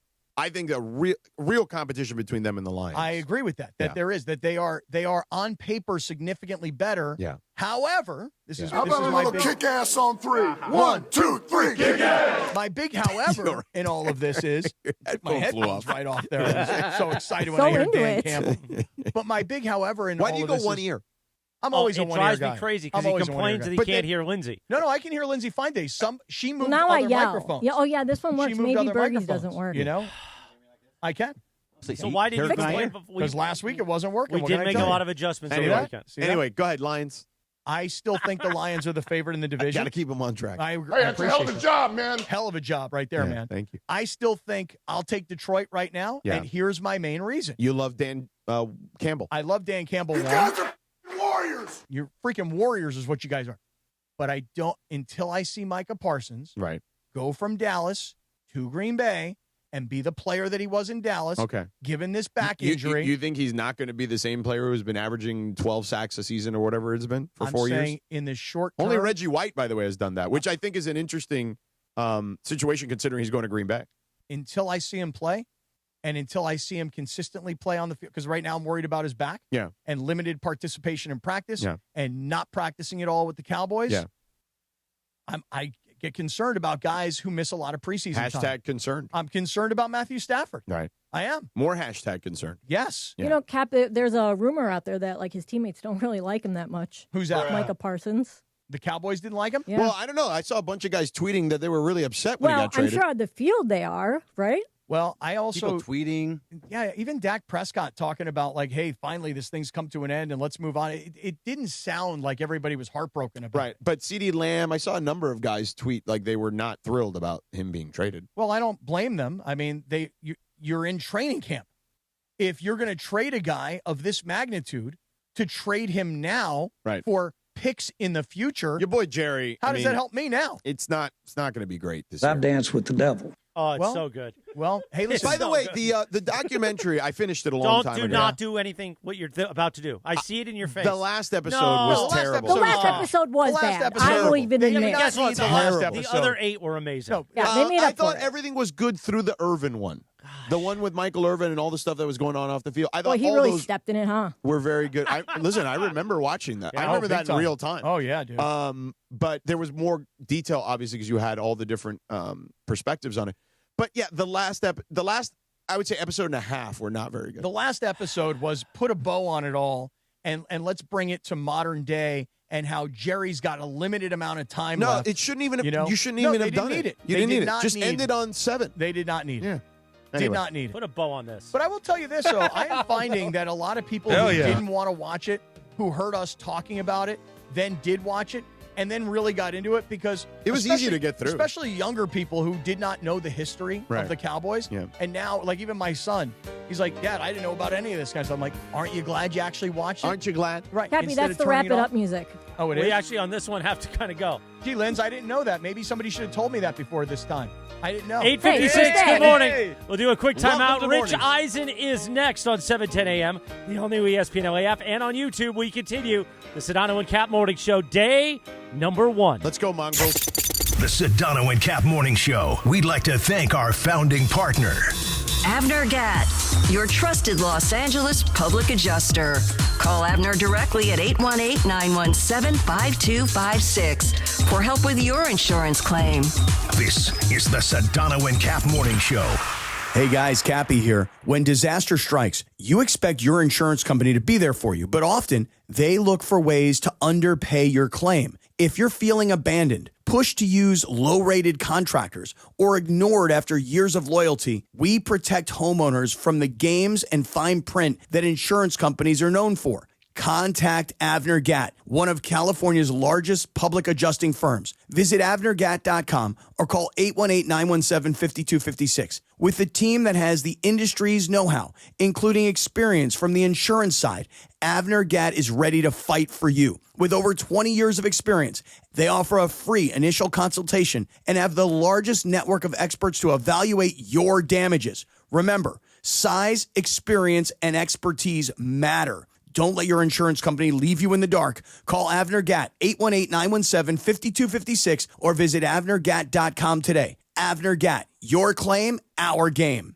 S17: competition between them and the Lions.
S16: I agree with that. There is that they are on paper significantly better.
S17: Yeah.
S16: However, this is
S12: How about a little kick ass on three? 1, 2, 3, kick ass.
S16: My big however in all of this is my head flew off right off there. I was so excited when
S10: So
S16: I heard
S10: into
S16: Dan
S10: it.
S16: Campbell. But my big however in
S17: Why
S16: all
S17: do you
S16: of
S17: go
S16: this
S17: one
S16: is,
S17: ear?
S16: I'm always a
S1: it
S16: one ear
S1: drives
S16: guy.
S1: me crazy because
S16: I'm
S1: he
S16: always a one-ear
S1: complains
S16: guy.
S1: that he
S16: But
S1: can't
S16: then-
S1: hear Lindsay.
S16: No, I can hear Lindsay fine days. She moved
S10: Now I
S16: other
S10: yell.
S16: microphones.
S10: Yeah, this one works.
S16: She moved
S10: Maybe
S16: other
S10: Birdie's
S16: microphones,
S10: doesn't work.
S16: I can.
S1: So why did you complain before?
S16: Because last week it wasn't working.
S1: We
S16: What
S1: did
S16: can I
S1: make a
S16: tell you?
S1: lot of adjustments
S16: See
S1: over the
S16: that?
S1: weekend.
S16: See that?
S17: Anyway, go ahead, Lions.
S16: I still think the Lions are the favorite in the division.
S17: Got to keep them on track.
S16: I
S12: Hey, that's a hell of a
S16: appreciate
S12: job, man.
S16: that. Hell of a job right there,
S17: Yeah,
S16: man.
S17: thank you.
S16: I still think I'll take Detroit right now,
S17: Yeah.
S16: and here's my main reason.
S17: You love Dan Campbell.
S16: I love Dan Campbell.
S12: You guys are warriors.
S16: You're freaking warriors is what you guys are. But I don't, until I see Micah Parsons
S17: Right.
S16: go from Dallas to Green Bay and be the player that he was in Dallas,
S17: Okay.
S16: given this back
S17: You
S16: injury.
S17: think he's not going to be the same player who's been averaging 12 sacks a season or whatever it's been for
S16: I'm
S17: 4
S16: saying
S17: years?
S16: in the short term.
S17: Only Reggie White, by the way, has done that, which I think is an interesting situation considering he's going to Green Bay.
S16: Until I see him play and until I see him consistently play on the field, because right now I'm worried about his back
S17: Yeah.
S16: and limited participation in practice
S17: Yeah.
S16: and not practicing at all with the Cowboys.
S17: Yeah.
S16: I get concerned about guys who miss a lot of preseason time.
S17: Hashtag concerned.
S16: I'm concerned about Matthew Stafford.
S17: Right.
S16: I am.
S17: More hashtag concerned.
S16: Yes.
S17: Yeah.
S10: Cap, there's a rumor out there that like his teammates don't really like him that much.
S16: Who's that?
S10: Micah Parsons.
S16: The Cowboys didn't like him?
S10: Yeah.
S17: Well, I don't know. I saw a bunch of guys tweeting that they were really upset when he
S10: Well,
S17: got
S10: I'm
S17: traded.
S10: sure on the field they are, right?
S16: Well, I also
S20: People tweeting.
S16: Yeah, even Dak Prescott talking about like, hey, finally this thing's come to an end and let's move on. It didn't sound like everybody was heartbroken about
S17: Right.
S16: it.
S17: But CeeDee Lamb, I saw a number of guys tweet like they were not thrilled about him being traded.
S16: Well, I don't blame them. I mean, you're in training camp. If you're going to trade a guy of this magnitude, to trade him now
S17: Right.
S16: for picks in the future.
S17: Your boy Jerry.
S16: How does that help me now?
S17: It's not going to be great this year.
S5: I've danced with the devil.
S1: Oh, it's so good.
S16: Well, hey, listen.
S17: By the way, the documentary, I finished it a long time ago.
S1: Do not do anything what you're about to do. I see it in your face.
S17: The last episode was terrible.
S10: The last episode was bad. I will even admit.
S1: Guess what?
S17: Terrible.
S1: The other 8 were amazing.
S10: Yeah, they made up
S17: I thought
S10: for it.
S17: everything was good through the Irvin one. The one with Michael Irvin and all the stuff that was going on off the field. I thought
S10: Well, he
S17: all
S10: really
S17: those
S10: stepped in it, huh?
S17: were very good. Listen, I remember watching that.
S16: Yeah,
S17: I remember that
S16: big
S17: in real time.
S16: Oh, yeah, dude.
S17: But there was more detail, obviously, because you had all the different perspectives on it. But yeah, the last, I would say, episode and a half were not very good.
S16: The last episode was put a bow on it all, and let's bring it to modern day and how Jerry's got a limited amount of time left.
S17: No, it shouldn't even have,
S16: you know?
S17: you shouldn't even
S16: they
S17: have
S16: didn't
S17: done
S16: need
S17: it.
S16: it.
S17: You
S16: They
S17: didn't
S16: did
S17: need it.
S16: not
S17: Just
S16: need-
S17: ended on 7.
S16: They did not need it.
S17: Yeah.
S16: Did
S17: Anyway.
S16: not need it.
S1: Put a bow on this.
S16: But I will tell you this, though. I am finding that a lot of people who didn't want to watch it, who heard us talking about it, then did watch it, and then really got into it because
S17: it was easy to get through.
S16: Especially younger people who did not know the history of the Cowboys.
S17: Yeah.
S16: And now, like even my son, he's like, Dad, I didn't know about any of this kind of stuff. I'm like, aren't you glad you actually watched it?
S17: Aren't you glad?
S16: Right.
S10: Cappy,
S16: Instead
S10: that's
S16: of
S10: the
S16: turning
S10: wrap it
S16: off.
S10: up music.
S16: Oh, it
S1: We
S16: is?
S1: actually, on this one, have to kind of go.
S16: Gee, Linz, I didn't know that. Maybe somebody should have told me that before this time. I didn't know.
S1: 8:56, good morning. We'll do a quick
S16: Welcome
S1: timeout.
S16: to
S1: Rich
S16: mornings.
S1: Eisen is next on 710 a.m., the all-new ESPN LA app, and on YouTube. We continue the Sedano and Cap Morning Show, day number 1.
S17: Let's go, Mongrels.
S7: The Sedano and Cap Morning Show. We'd like to thank our founding partner,
S8: Avner Gatt, your trusted Los Angeles public adjuster. Call Avner directly at 818-917-5256 for help with your insurance claim.
S7: This is the Sedano and Cap Morning Show.
S11: Hey guys, Cappy here. When disaster strikes, you expect your insurance company to be there for you, but often they look for ways to underpay your claim. If you're feeling abandoned, pushed to use low-rated contractors, or ignored after years of loyalty, we protect homeowners from the games and fine print that insurance companies are known for. Contact Avner Gatt, one of California's largest public adjusting firms. Visit avnergatt.com or call 818-917-5256. With a team that has the industry's know-how, including experience from the insurance side, Avner Gatt is ready to fight for you. With over 20 years of experience, they offer a free initial consultation and have the largest network of experts to evaluate your damages. Remember, size, experience, and expertise matter. Don't let your insurance company leave you in the dark. Call Avner Gatt, 818-917-5256, or visit avnergatt.com today. Avner Gatt, your claim, our game.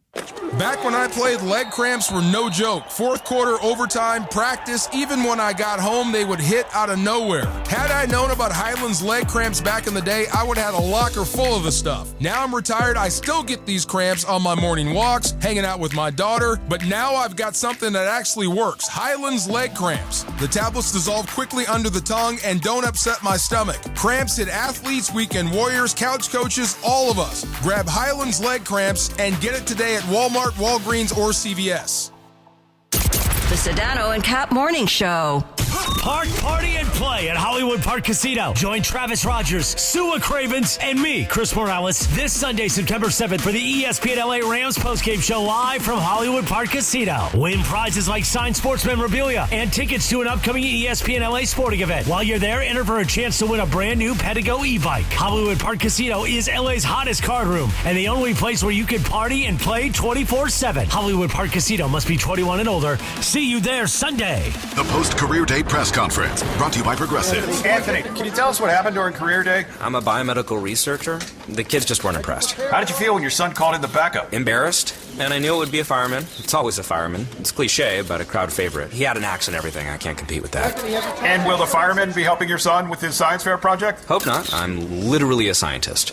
S13: Back when I played, leg cramps were no joke. Fourth quarter, overtime, practice, even when I got home, they would hit out of nowhere. Had I known about Highland's leg cramps back in the day, I would have had a locker full of the stuff. Now I'm retired, I still get these cramps on my morning walks, hanging out with my daughter, but now I've got something that actually works. Highland's leg cramps. The tablets dissolve quickly under the tongue and don't upset my stomach. Cramps hit athletes, weekend warriors, couch coaches, all of us. Grab Highland's leg cramps and get it today at Walmart, Walgreens, or CVS.
S8: The Sedano and Cap Morning Show.
S24: Park, party, and play at Hollywood Park Casino. Join Travis Rogers, Sua Cravens, and me, Chris Morales, this Sunday, September 7th for the ESPN LA Rams postgame show live from Hollywood Park Casino. Win prizes like signed sports memorabilia and tickets to an upcoming ESPN LA sporting event. While you're there, enter for a chance to win a brand new Pedigo e-bike. Hollywood Park Casino is LA's hottest card room and the only place where you can party and play 24/7. Hollywood Park Casino must be 21 and older. See you there Sunday.
S12: The post-career day press conference brought to you by Progressive.
S14: Anthony, can you tell us what happened during career day?
S15: I'm a biomedical researcher. The kids just weren't impressed.
S14: How did you feel when your son called in the backup?
S15: Embarrassed, and I knew it would be a fireman. It's always a fireman. It's cliche, but a crowd favorite. He had an axe and everything. I can't compete with that.
S14: And will the fireman be helping your son with his science fair project?
S15: Hope not. I'm literally a scientist.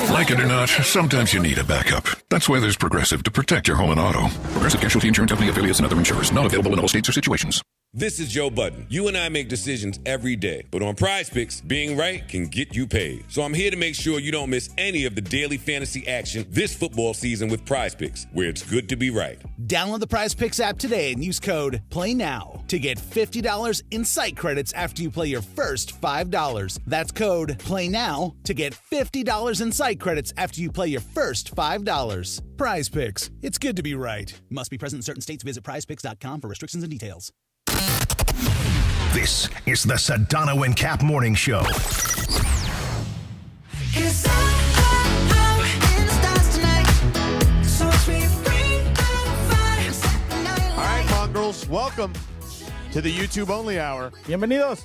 S12: Like it or not, sometimes you need a backup. That's why there's Progressive to protect your home and auto. Progressive Casualty Insurance Company affiliates and other insurers. Not available in all states or situations.
S18: This is Joe Budden. You and I make decisions every day, but on Prize Picks, being right can get you paid. So I'm here to make sure you don't miss any of the daily fantasy action this football season with Prize Picks, where it's good to be right.
S22: Download the Prize Picks app today and use code PLAYNOW to get $50 in site credits after you play your first $5. That's code PLAYNOW to get $50 in site credits after you play your first $5. Prize Picks. It's good to be right. Must be present in certain states. Visit prizepicks.com for restrictions and details.
S7: This is the Sedano and Kap Morning Show.
S17: All right, mongrels, welcome to the YouTube only hour.
S16: Bienvenidos.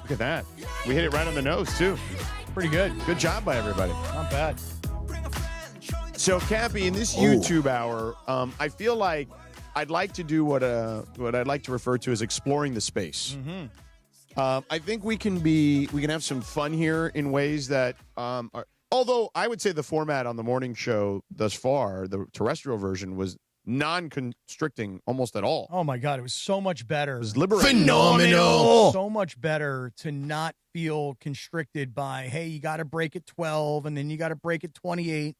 S17: Look at that. We hit it right on the nose, too.
S16: Pretty good.
S17: Good job by everybody.
S16: Not bad.
S17: So, Cappy, in this YouTube hour, I feel like I'd like to do what I'd like to refer to as exploring the space. I think we can have some fun here in ways that although I would say the format on the morning show thus far, the terrestrial version, was non-constricting almost at all.
S16: Oh, my God. It was so much better. It
S17: was liberating.
S16: Phenomenal. So much better to not feel constricted by, hey, you got to break at 12, and then you got to break at 28,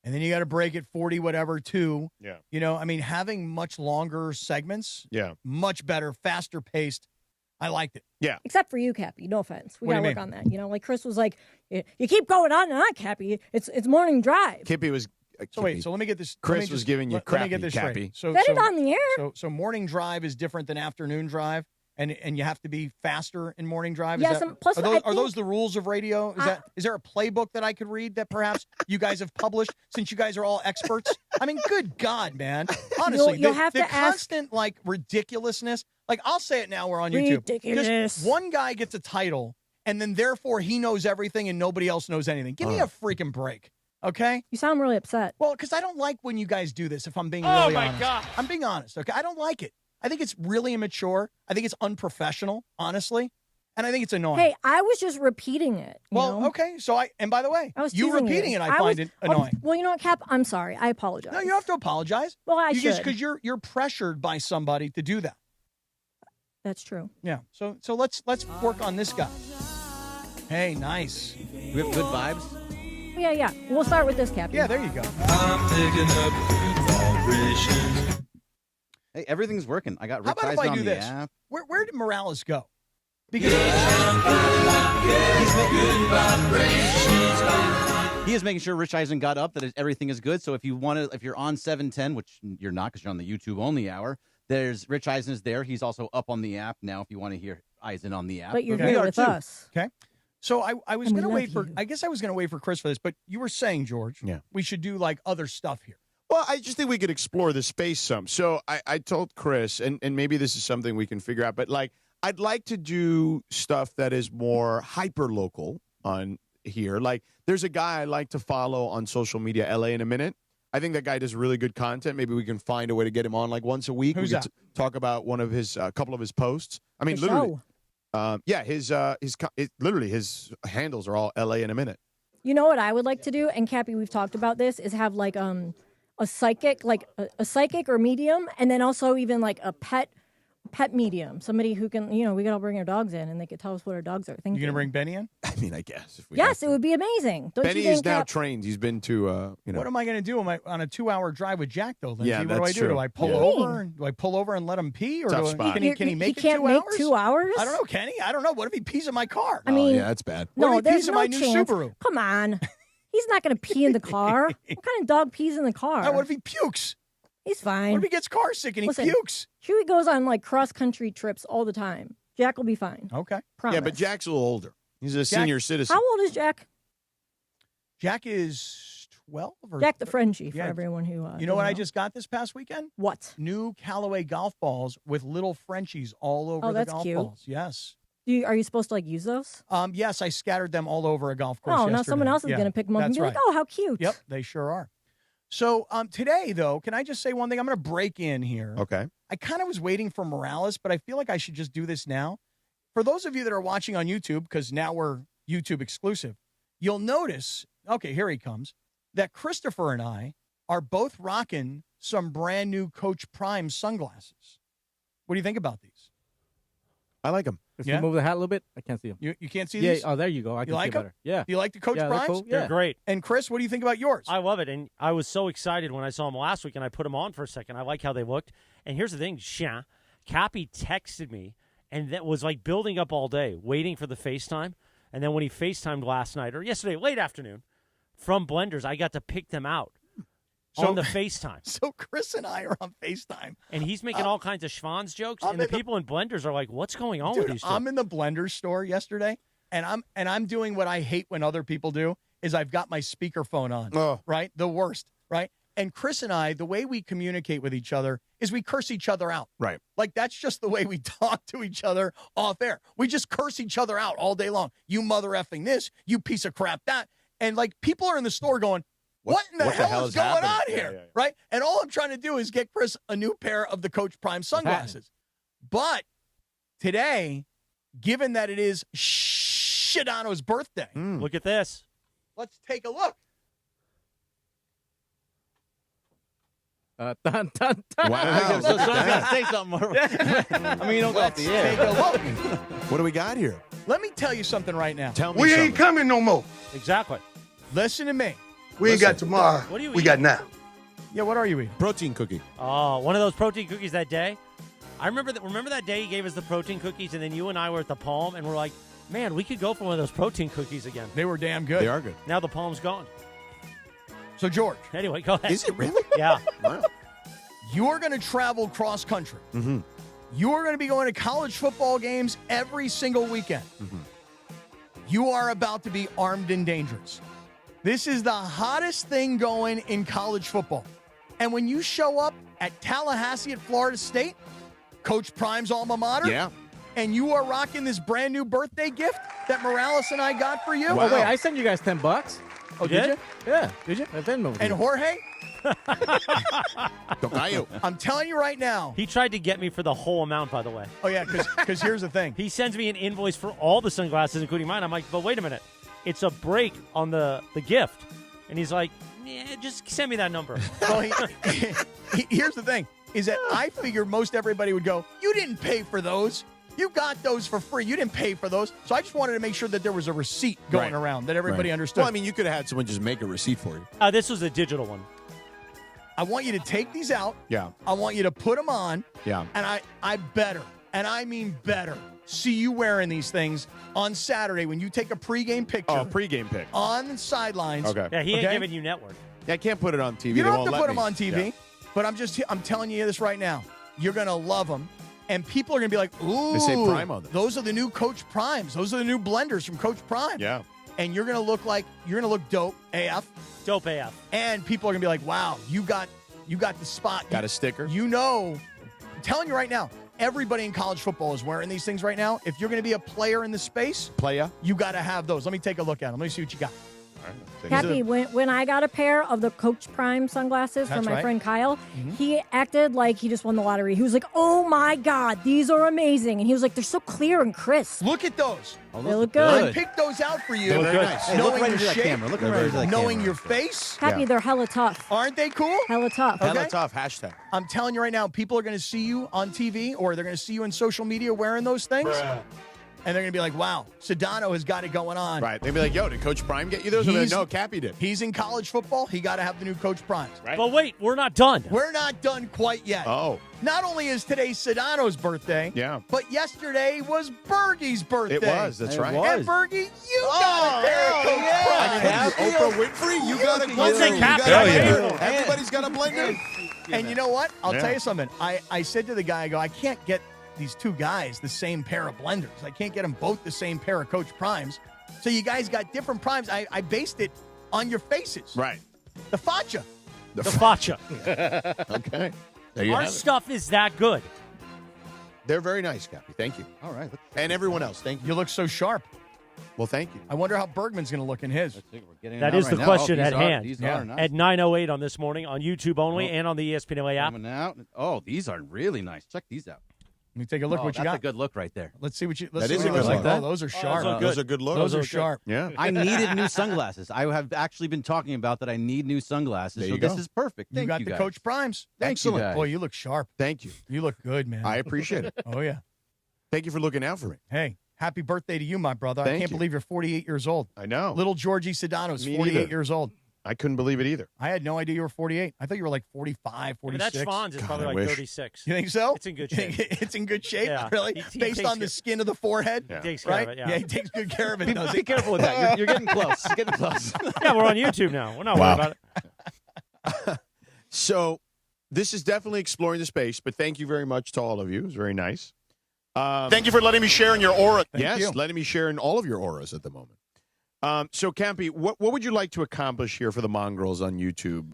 S16: and then you got to break at 40, whatever, too.
S17: Yeah.
S16: You know, I mean, having much longer segments, much better, faster paced. I liked it.
S17: Yeah.
S10: Except for you, Cappy. No offense. We
S16: What do
S10: got to
S16: you
S10: work on that. You know, like Chris was like, you keep going on and on, Cappy. It's morning drive.
S17: Kippy was...
S16: So wait, so let me get this.
S17: Chris was giving you crappy,
S16: let me get this
S17: Cappy.
S16: straight.
S10: Set it on the air.
S16: So morning drive is different than afternoon drive, and you have to be faster in morning drive.
S10: Yes, plus
S16: are those the rules of radio? Is there a playbook that I could read that perhaps you guys have published since you guys are all experts? I mean, good God, man! Honestly,
S10: you'll have
S16: the
S10: to ask.
S16: constant like ridiculousness. Like I'll say it now. We're on YouTube.
S10: Ridiculous.
S16: Just one guy gets a title, and then therefore he knows everything, and nobody else knows anything. Give me a freaking break. Okay?
S10: You sound really upset.
S16: Well, because I don't like when you guys do this, if I'm being really honest.
S1: Oh, my God.
S16: I'm being honest, okay? I don't like it. I think it's really immature. I think it's unprofessional, honestly. And I think it's annoying.
S10: Hey, I was just repeating it. You know?
S16: Okay. So and by the way,
S10: I was
S16: you
S10: teasing
S16: repeting
S10: you.
S16: it, I find it annoying.
S10: Well, you know what, Cap? I'm sorry. I apologize.
S16: No, you don't have to apologize.
S10: Well, I should.
S16: Because you're pressured by somebody to do that.
S10: That's true.
S16: Yeah. So let's work on this guy. Hey, nice.
S20: We have good vibes.
S10: Yeah. We'll start with this, Cappy.
S16: Yeah, there you go.
S2: I'm picking up vibrations.
S20: Hey, everything's working. I got
S16: How
S20: Rich
S16: about if
S20: Eisen
S16: I
S20: on
S16: do
S20: the
S16: this?
S20: app.
S16: Where did Morales go? Because
S20: he is making sure Rich Eisen got up, that everything is good. So if you're on 710, which you're not because you're on the YouTube only hour, there's Rich Eisen is there. He's also up on the app now if you want to hear Eisen on the app.
S10: But you're here with us.
S16: Okay. So I was going to wait for.
S10: you.
S16: I guess I was going to wait for Chris for this, but you were saying, George, we should do like other stuff here.
S17: Well, I just think we could explore the space some. So I told Chris, and maybe this is something we can figure out, but like I'd like to do stuff that is more hyper local on here. Like there's a guy I like to follow on social media, LA in a Minute. I think that guy does really good content. Maybe we can find a way to get him on like once a week.
S16: Who's
S17: we could
S16: that?
S17: talk about one of his couple of his posts. I mean,
S10: The
S17: literally.
S10: show.
S17: Literally his handles are all LA in a Minute.
S10: You know what I would like to do, and Cappy, we've talked about this, is have like a psychic, like a psychic or medium, and then also even like a pet medium, somebody who can, we could all bring our dogs in, and they could tell us what our dogs are thinking.
S16: You going to bring Benny in?
S17: I mean, I guess. If we
S10: Yes, it would be amazing. Don't
S17: Benny
S10: you think,
S17: is now
S10: Cap?
S17: trained. He's been to,
S16: What am I going to do? Am I on a 2-hour drive with Jack, though, Lindsay?
S17: Yeah,
S16: what do I
S17: that's
S16: do?
S17: true.
S16: Do I pull
S17: Yeah.
S16: over? Do I pull over and let him pee? Or
S17: Tough spot.
S16: can he make
S10: he
S16: it
S10: can't
S16: 2
S10: make
S16: hours?
S10: 2 hours?
S16: I don't know, can he? I don't know. What if he pees in my car?
S10: I mean,
S17: yeah, that's bad.
S16: What
S10: no,
S16: if he
S10: there's
S16: pees in
S10: no
S16: my new
S10: chance.
S16: Subaru?
S10: Come on. He's not going to pee in the car. What kind of dog pees in the car?
S16: Oh, what if he pukes?
S10: He's fine.
S16: What if he gets car sick and he
S10: Listen,
S16: pukes?
S10: Chewy goes on like cross-country trips all the time. Jack will be fine.
S16: Okay.
S10: Promise.
S17: Yeah, but Jack's a little older. He's a senior citizen.
S10: How old is Jack?
S16: Jack is 12 or
S10: Jack the Frenchie, for
S16: Yeah.
S10: everyone who
S16: You know
S10: doesn't
S16: what I just got this past weekend?
S10: What?
S16: New Callaway golf balls with little Frenchies all over the
S10: that's
S16: golf
S10: cute.
S16: balls. Yes.
S10: Are you supposed to like use those?
S16: Yes, I scattered them all over a golf course
S10: Oh, now
S16: yesterday.
S10: someone else is
S16: Yeah,
S10: going to pick them up and
S16: that's
S10: be like,
S16: right.
S10: "Oh, how cute!"
S16: Yep, they sure are. So today, though, can I just say one thing? I'm going to break in here.
S17: Okay.
S16: I kind of was waiting for Morales, but I feel like I should just do this now. For those of you that are watching on YouTube, because now we're YouTube exclusive, you'll notice, okay, here he comes, that Christopher and I are both rocking some brand new Coach Prime sunglasses. What do you think about these?
S17: I like them.
S3: If you move the hat a little bit, I can't see them.
S16: You can't see
S3: Yeah,
S16: these?
S3: oh, there you go. I
S16: You
S3: can
S16: like
S3: see
S16: them?
S3: better. Yeah.
S16: Do you like the Coach
S3: Yeah, they're
S16: Primes?
S3: cool.
S1: They're
S3: Yeah.
S1: great.
S16: And Chris, what do you think about yours?
S1: I love it, and I was so excited when I saw them last week, and I put them on for a second. I like how they looked. And here's the thing, Cappy texted me, and that was like building up all day, waiting for the FaceTime. And then when he FaceTimed last night, or yesterday, late afternoon, from Blenders, I got to pick them out. on the FaceTime.
S16: So Chris and I are on FaceTime.
S1: And he's making all kinds of Schwan's jokes, and the people in Blenders are like, what's going on with these two?
S16: I'm in the Blender store yesterday, and I'm doing what I hate when other people do, is I've got my speakerphone on, right? The worst, right? And Chris and I, the way we communicate with each other is we curse each other out.
S17: Right.
S16: Like, that's just the way we talk to each other off air. We just curse each other out all day long. You mother effing this, you piece of crap that. And, like, people are in the store going, what in the hell is going on here?
S17: Yeah.
S16: Right? And all I'm trying to do is get Chris a new pair of the Coach Prime sunglasses. But today, given that it is Sedano's birthday,
S1: look at this.
S16: Let's take a look.
S3: Dun, dun, dun.
S17: Wow.
S20: So I gotta say something more. I mean, you don't go off the air.
S16: Take a look.
S17: What do we got here?
S16: Let me tell you something right now.
S17: Tell me
S5: We
S17: something.
S5: ain't coming no more.
S1: Exactly.
S16: Listen to me.
S5: We ain't got tomorrow.
S1: What are you
S5: we
S1: eating?
S5: got now.
S16: Yeah, what are you eating?
S17: Protein cookie.
S1: Oh, one of those protein cookies that day. I remember that day you gave us the protein cookies, and then you and I were at the Palm, and we're like, man, we could go for one of those protein cookies again.
S16: They were damn good.
S17: They are good.
S1: Now the Palm's gone.
S16: So, George.
S1: Anyway, go ahead.
S17: Is it really?
S1: Yeah.
S17: Wow.
S16: You're going to travel cross country.
S17: Mm-hmm.
S16: You are going to be going to college football games every single weekend.
S17: Mm-hmm.
S16: You are about to be armed and dangerous. This is the hottest thing going in college football. And when you show up at Tallahassee at Florida State, Coach Prime's alma mater,
S17: Yeah.
S16: and you are rocking this brand new birthday gift that Morales and I got for you.
S3: Oh, wait, I sent you guys $10.
S16: Oh, did you?
S3: Yeah. Did you? I Venmoed
S16: And
S3: you.
S16: Jorge,
S17: Tocayo.
S16: I'm telling you right now.
S1: He tried to get me for the whole amount, by the way.
S16: Oh, yeah, because here's the thing.
S1: He sends me an invoice for all the sunglasses, including mine. I'm like, but wait a minute. It's a break on the gift. And he's like, yeah, just send me that number.
S16: Well, here's the thing, is that I figured most everybody would go, you didn't pay for those. You got those for free. You didn't pay for those. So I just wanted to make sure that there was a receipt going around, that everybody understood.
S17: Well, I mean, you could have had someone just make a receipt for you.
S1: This was a digital one.
S16: I want you to take these out.
S17: Yeah.
S16: I want you to put them on.
S17: Yeah.
S16: And I better, and I mean better, see you wearing these things on Saturday when you take a pregame picture.
S17: Oh, pregame pic.
S16: On the sidelines.
S17: Okay.
S1: Yeah, he ain't giving you network.
S17: Yeah, I can't put it on TV.
S16: You
S17: They
S16: don't
S17: won't
S16: have to
S17: let
S16: put
S17: me.
S16: them on TV,
S17: Yeah.
S16: but I'm telling you this right now. You're going to love them. And people are going to be like, ooh,
S17: They say Prime on them.
S16: those are the new Coach Primes. Those are the new blenders from Coach Prime.
S17: Yeah.
S16: And you're going to look dope AF.
S1: Dope AF.
S16: And people are going to be like, wow, you got the spot.
S17: Got a sticker.
S16: You know, I'm telling you right now, everybody in college football is wearing these things right now. If you're going to be a player in the space, you got to have those. Let me take a look at them. Let me see what you got.
S10: Happy, when I got a pair of the Coach Prime sunglasses from my friend Kyle, he acted like he just won the lottery. He was like, oh my God, these are amazing. And he was like, they're so clear and crisp.
S16: Look at those.
S10: They look good.
S16: I picked those out for you.
S17: They look good.
S20: Hey, look
S16: knowing
S20: right
S16: your
S20: into that
S16: shape,
S20: camera. Look right into that
S16: knowing
S20: camera.
S16: your face.
S10: Happy, they're hella tough.
S16: Aren't they cool?
S10: Hella tough.
S16: Okay.
S17: Hella tough. Hashtag.
S16: I'm telling you right now, people are going to see you on TV or they're going to see you in social media wearing those things. And they're going to be like, wow, Sedano has got it going on.
S17: Right. They'd be like, yo, did Coach Prime get you those? And no, Cappy did.
S16: He's in college football. He got to have the new Coach Primes.
S17: Right.
S1: But wait, we're not done.
S16: We're not done quite yet.
S17: Oh.
S16: Not only is today Sedano's birthday,
S17: Yeah.
S16: but yesterday was Bergie's birthday.
S17: It was. That's right.
S16: And Bergie, you got a pair of Coach Primes.
S17: Oprah Winfrey, you got a
S1: Don't
S17: blender.
S1: say
S17: You
S1: Cap.
S17: got a
S1: Hell
S17: blender.
S1: yeah.
S17: Everybody's got a blender.
S16: And you know what? I'll
S17: Yeah.
S16: tell you something. I said to the guy, I go, I can't get these two guys the same pair of blenders. I can't get them both the same pair of Coach Primes. So you guys got different primes. I based it on your faces.
S17: Right.
S16: The facha.
S1: The facha.
S17: Okay. There you
S1: Our
S17: have it.
S1: stuff is that good.
S17: They're very nice, Cappy. Thank you.
S20: All right.
S17: And everyone else, thank you.
S16: You look so sharp.
S17: Well, thank you.
S16: I wonder how Bergman's going to look in his.
S1: That is the question at hand.
S20: These are nice.
S1: At 9:08 on this morning on YouTube only and on the ESPN app.
S20: Coming out. Oh, these are really nice. Check these out.
S16: Let me take a look what you
S20: That's
S16: got.
S20: a good look right there.
S16: Let's see what you.
S17: That
S16: see
S17: is
S16: what
S17: a
S16: you
S17: good
S16: look
S17: look.
S16: like. Oh, those are sharp.
S17: Those are good looks.
S16: Those are sharp.
S17: Yeah.
S20: I needed new sunglasses. I have actually been talking about that. I need new sunglasses.
S17: There
S20: So
S17: you
S20: this
S17: go.
S20: is perfect.
S16: You
S20: Thank
S16: got
S20: you
S16: the
S20: guys.
S16: Coach Primes.
S20: Thank you, guys.
S16: Boy, you look sharp.
S17: Thank you.
S16: You look good, man.
S17: I appreciate it.
S16: Oh, yeah.
S17: Thank you for looking out for me.
S16: Hey, happy birthday to you, my brother. I
S17: Thank
S16: can't
S17: you.
S16: believe you're 48 years old.
S17: I know.
S16: Little Georgie Sedano's
S17: Me
S16: 48
S17: neither.
S16: years old.
S17: I couldn't believe it either.
S16: I had no idea you were 48. I thought you were like 45,
S1: I mean,
S16: 46.
S1: that Schwann's is
S17: God,
S1: probably
S17: I
S1: like
S17: wish.
S1: 36.
S16: You think so?
S1: It's in good shape.
S16: It's in good shape?
S1: Yeah.
S16: Really?
S1: He
S16: Based
S1: takes
S16: on the
S1: good-
S16: skin of the forehead?
S17: Yeah.
S1: He takes care
S16: Right?
S1: of it, yeah.
S16: He takes good care of it, does he?
S20: Be careful with that. You're getting close. You're getting close.
S1: Yeah, we're on YouTube now. We're not worried about it.
S17: So this is definitely exploring the space, but thank you very much to all of you. It was very nice.
S6: Thank you for letting me share in your aura.
S17: Yes, letting me share in all of your auras at the moment. So, Campy, what would you like to accomplish here for the Mongrels on YouTube,